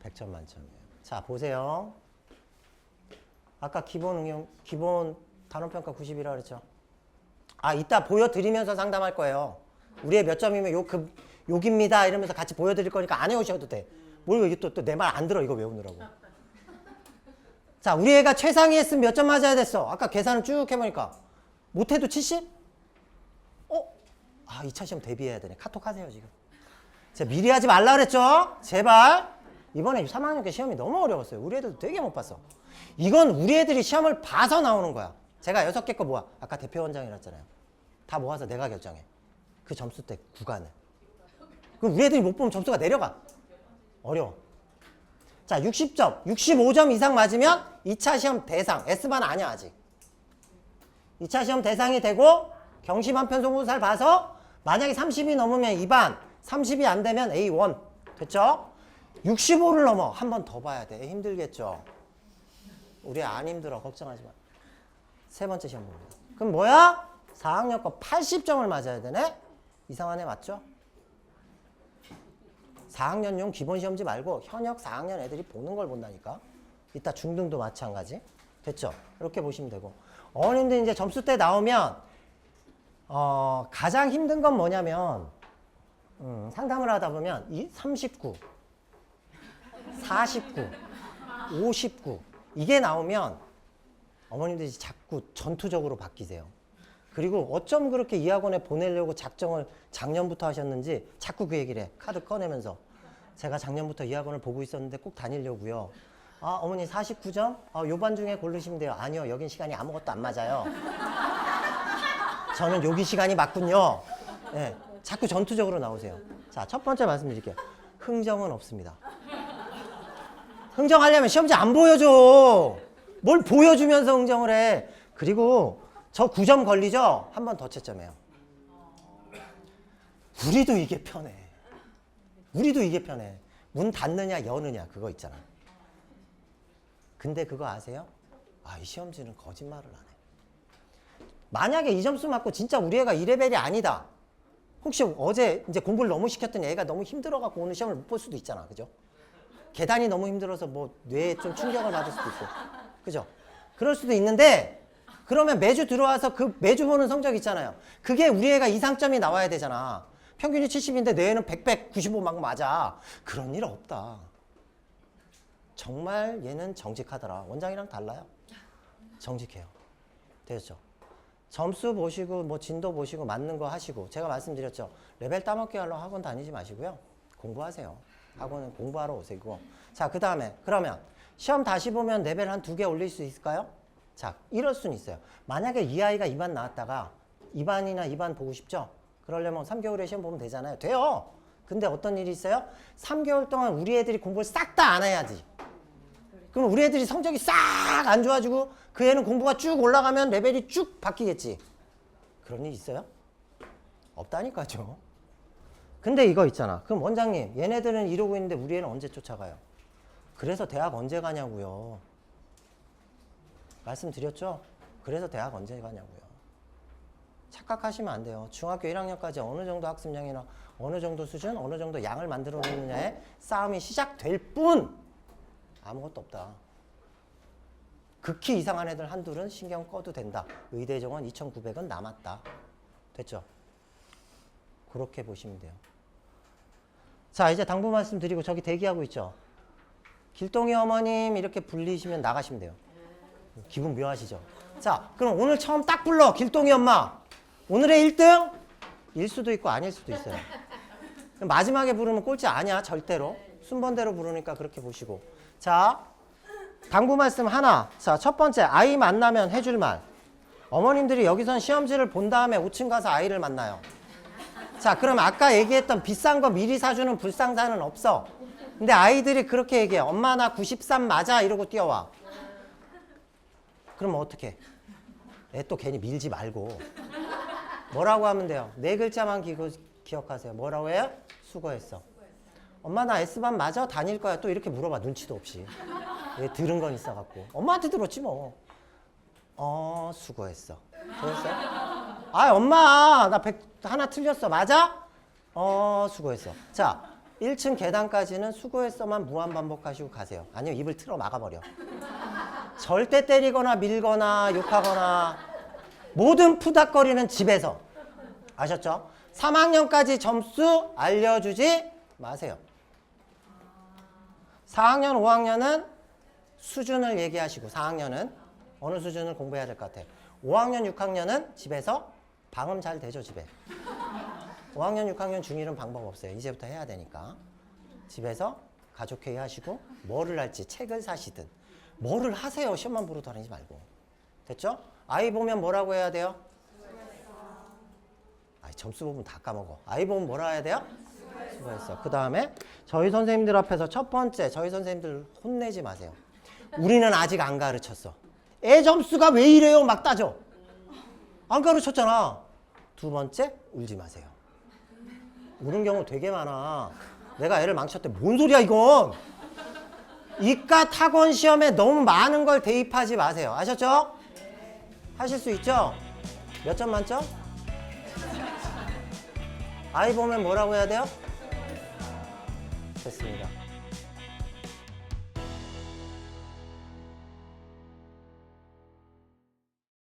[SPEAKER 1] 100점 만점이에요. 자, 보세요. 아까 기본 응용, 기본 단원평가 90이라고 그랬죠? 아, 이따 보여드리면서 상담할 거예요. 우리의 몇 점이면 욕입니다 이러면서 같이 보여드릴 거니까 안 해오셔도 돼. 뭘 이게 또 내 말 안 들어 이거 외우느라고. 자, 우리 애가 최상위 했으면 몇 점 맞아야 됐어? 아까 계산을 쭉 해보니까 못해도 70? 아, 2차 시험 대비해야 되네. 카톡 하세요 지금. 제가 미리 하지 말라 그랬죠? 제발. 이번에 3학년께 시험이 너무 어려웠어요. 우리 애들도 되게 못 봤어. 이건 우리 애들이 시험을 봐서 나오는 거야. 제가 6개 거 모아. 아까 대표 원장이라 했잖아요. 다 모아서 내가 결정해. 그 점수 때 구간을. 그럼 우리 애들이 못 보면 점수가 내려가. 어려워. 자, 60점, 65점 이상 맞으면 2차 시험 대상. S반 아니야 아직. 2차 시험 대상이 되고 경시반 편성고사를 봐서 만약에 30이 넘으면 2반, 30이 안 되면 A1. 됐죠? 65를 넘어. 한 번 더 봐야 돼. 힘들겠죠? 우리 안 힘들어. 걱정하지 마. 세 번째 시험 봅니다. 그럼 뭐야? 4학년 거 80점을 맞아야 되네? 이상한 애 맞죠? 4학년용 기본시험지 말고 현역 4학년 애들이 보는 걸 본다니까. 이따 중등도 마찬가지. 됐죠? 이렇게 보시면 되고. 어머님들 이제 점수대 나오면 가장 힘든 건 뭐냐면 상담을 하다 보면 39, 49, 59 이게 나오면 어머님들이 자꾸 전투적으로 바뀌세요. 그리고 어쩜 그렇게 이 학원에 보내려고 작정을 작년부터 하셨는지 자꾸 그 얘기를 해. 카드 꺼내면서. 제가 작년부터 이 학원을 보고 있었는데 꼭 다니려고요. 아, 어머니 49점? 요 반 중에 고르시면 돼요. 아니요, 여긴 시간이 아무것도 안 맞아요. 저는 여기 시간이 맞군요. 네, 자꾸 전투적으로 나오세요. 자, 첫 번째 말씀드릴게요. 흥정은 없습니다. 흥정하려면 시험지 안 보여줘. 뭘 보여주면서 흥정을 해. 그리고 저 9점 걸리죠? 한 번 더 채점해요. 우리도 이게 편해. 우리도 이게 편해. 문 닫느냐 여느냐 그거 있잖아. 근데 그거 아세요? 아, 이 시험지는 거짓말을 안 해. 만약에 이 점수 맞고 진짜 우리 애가 2레벨이 아니다. 혹시 어제 이제 공부를 너무 시켰더니 애가 너무 힘들어갖고 오늘 시험을 못 볼 수도 있잖아. 그죠? 계단이 너무 힘들어서 뭐 뇌에 좀 충격을 받을 수도 있고. 그죠? 그럴 수도 있는데 그러면 매주 들어와서 그 매주 보는 성적 있잖아요. 그게 우리 애가 이상점이 나와야 되잖아. 평균이 70인데 내 애는 100, 95 막 맞아. 그런 일 없다. 정말 얘는 정직하더라. 원장이랑 달라요. 정직해요. 되셨죠? 점수 보시고 뭐 진도 보시고 맞는 거 하시고 제가 말씀드렸죠. 레벨 따먹기 하려고 학원 다니지 마시고요. 공부하세요. 학원은 공부하러 오시고. 자, 그 다음에 그러면 시험 다시 보면 레벨 한 2개 올릴 수 있을까요? 자, 이럴 수는 있어요. 만약에 이 아이가 2반 나왔다가 2반이나 2반 보고 싶죠? 그러려면 3개월에 시험 보면 되잖아요. 돼요. 근데 어떤 일이 있어요? 3개월 동안 우리 애들이 공부를 싹 다 안 해야지. 그럼 우리 애들이 성적이 싹 안 좋아지고 그 애는 공부가 쭉 올라가면 레벨이 쭉 바뀌겠지. 그런 일 있어요? 없다니까요. 근데 이거 있잖아. 그럼 원장님, 얘네들은 이러고 있는데 우리 애는 언제 쫓아가요? 그래서 대학 언제 가냐고요. 말씀드렸죠? 그래서 대학 언제 가냐고요. 착각하시면 안 돼요. 중학교 1학년까지 어느 정도 학습량이나 어느 정도 수준, 어느 정도 양을 만들어 놓느냐에 싸움이 시작될 뿐 아무것도 없다. 극히 이상한 애들 한둘은 신경 꺼도 된다. 의대 정원 2,900은 남았다. 됐죠? 그렇게 보시면 돼요. 자, 이제 당부 말씀 드리고 저기 대기하고 있죠? 길동이 어머님 이렇게 불리시면 나가시면 돼요. 기분 묘하시죠? 자, 그럼 오늘 처음 딱 불러. 길동이 엄마. 오늘의 1등? 일 수도 있고 아닐 수도 있어요. 마지막에 부르면 꼴찌 아니야. 절대로. 순번대로 부르니까 그렇게 보시고. 자, 당부 말씀 하나. 자, 첫 번째, 아이 만나면 해줄 말. 어머님들이 여기선 시험지를 본 다음에 5층 가서 아이를 만나요. 자, 그럼 아까 얘기했던 비싼 거 미리 사주는 불상사는 없어. 근데 아이들이 그렇게 얘기해. 엄마 나 93 맞아. 이러고 뛰어와. 그러면 어떡해? 애 또 괜히 밀지 말고. 뭐라고 하면 돼요? 4글자만 기억하세요. 뭐라고 해요? 수고했어. 엄마 나 S반 맞아? 다닐 거야. 또 이렇게 물어봐. 눈치도 없이. 얘 들은 건 있어갖고. 엄마한테 들었지 뭐. 수고했어. 수고했어? 아 엄마 나 100 하나 틀렸어. 맞아? 수고했어. 자, 1층 계단까지는 수고했어만 무한반복하시고 가세요. 아니면 입을 틀어 막아버려. 절대 때리거나 밀거나 욕하거나 모든 푸닥거리는 집에서. 아셨죠? 3학년까지 점수 알려주지 마세요. 4학년, 5학년은 수준을 얘기하시고 4학년은 어느 수준을 공부해야 될 것 같아요. 5학년, 6학년은 집에서 방음 잘 되죠, 집에. 5학년, 6학년 중1은 방법 없어요. 이제부터 해야 되니까. 집에서 가족회의 하시고 뭐를 할지 책을 사시든 뭐를 하세요. 시험만 보러 다니지 말고. 됐죠? 아이 보면 뭐라고 해야 돼요? 점수 보면 다 까먹어. 아이 보면 뭐라 해야 돼요? 수고했어. 그 다음에 저희 선생님들 앞에서 첫 번째 저희 선생님들 혼내지 마세요. 우리는 아직 안 가르쳤어. 애 점수가 왜 이래요? 막 따져. 안 가르쳤잖아. 두 번째 울지 마세요. 우는 경우 되게 많아. 내가 애를 망쳤대. 뭔 소리야 이건. 이과 학원 시험에 너무 많은 걸 대입하지 마세요. 아셨죠? 하실 수 있죠? 몇 점 만점? 아이 보면 뭐라고 해야 돼요? 됐습니다.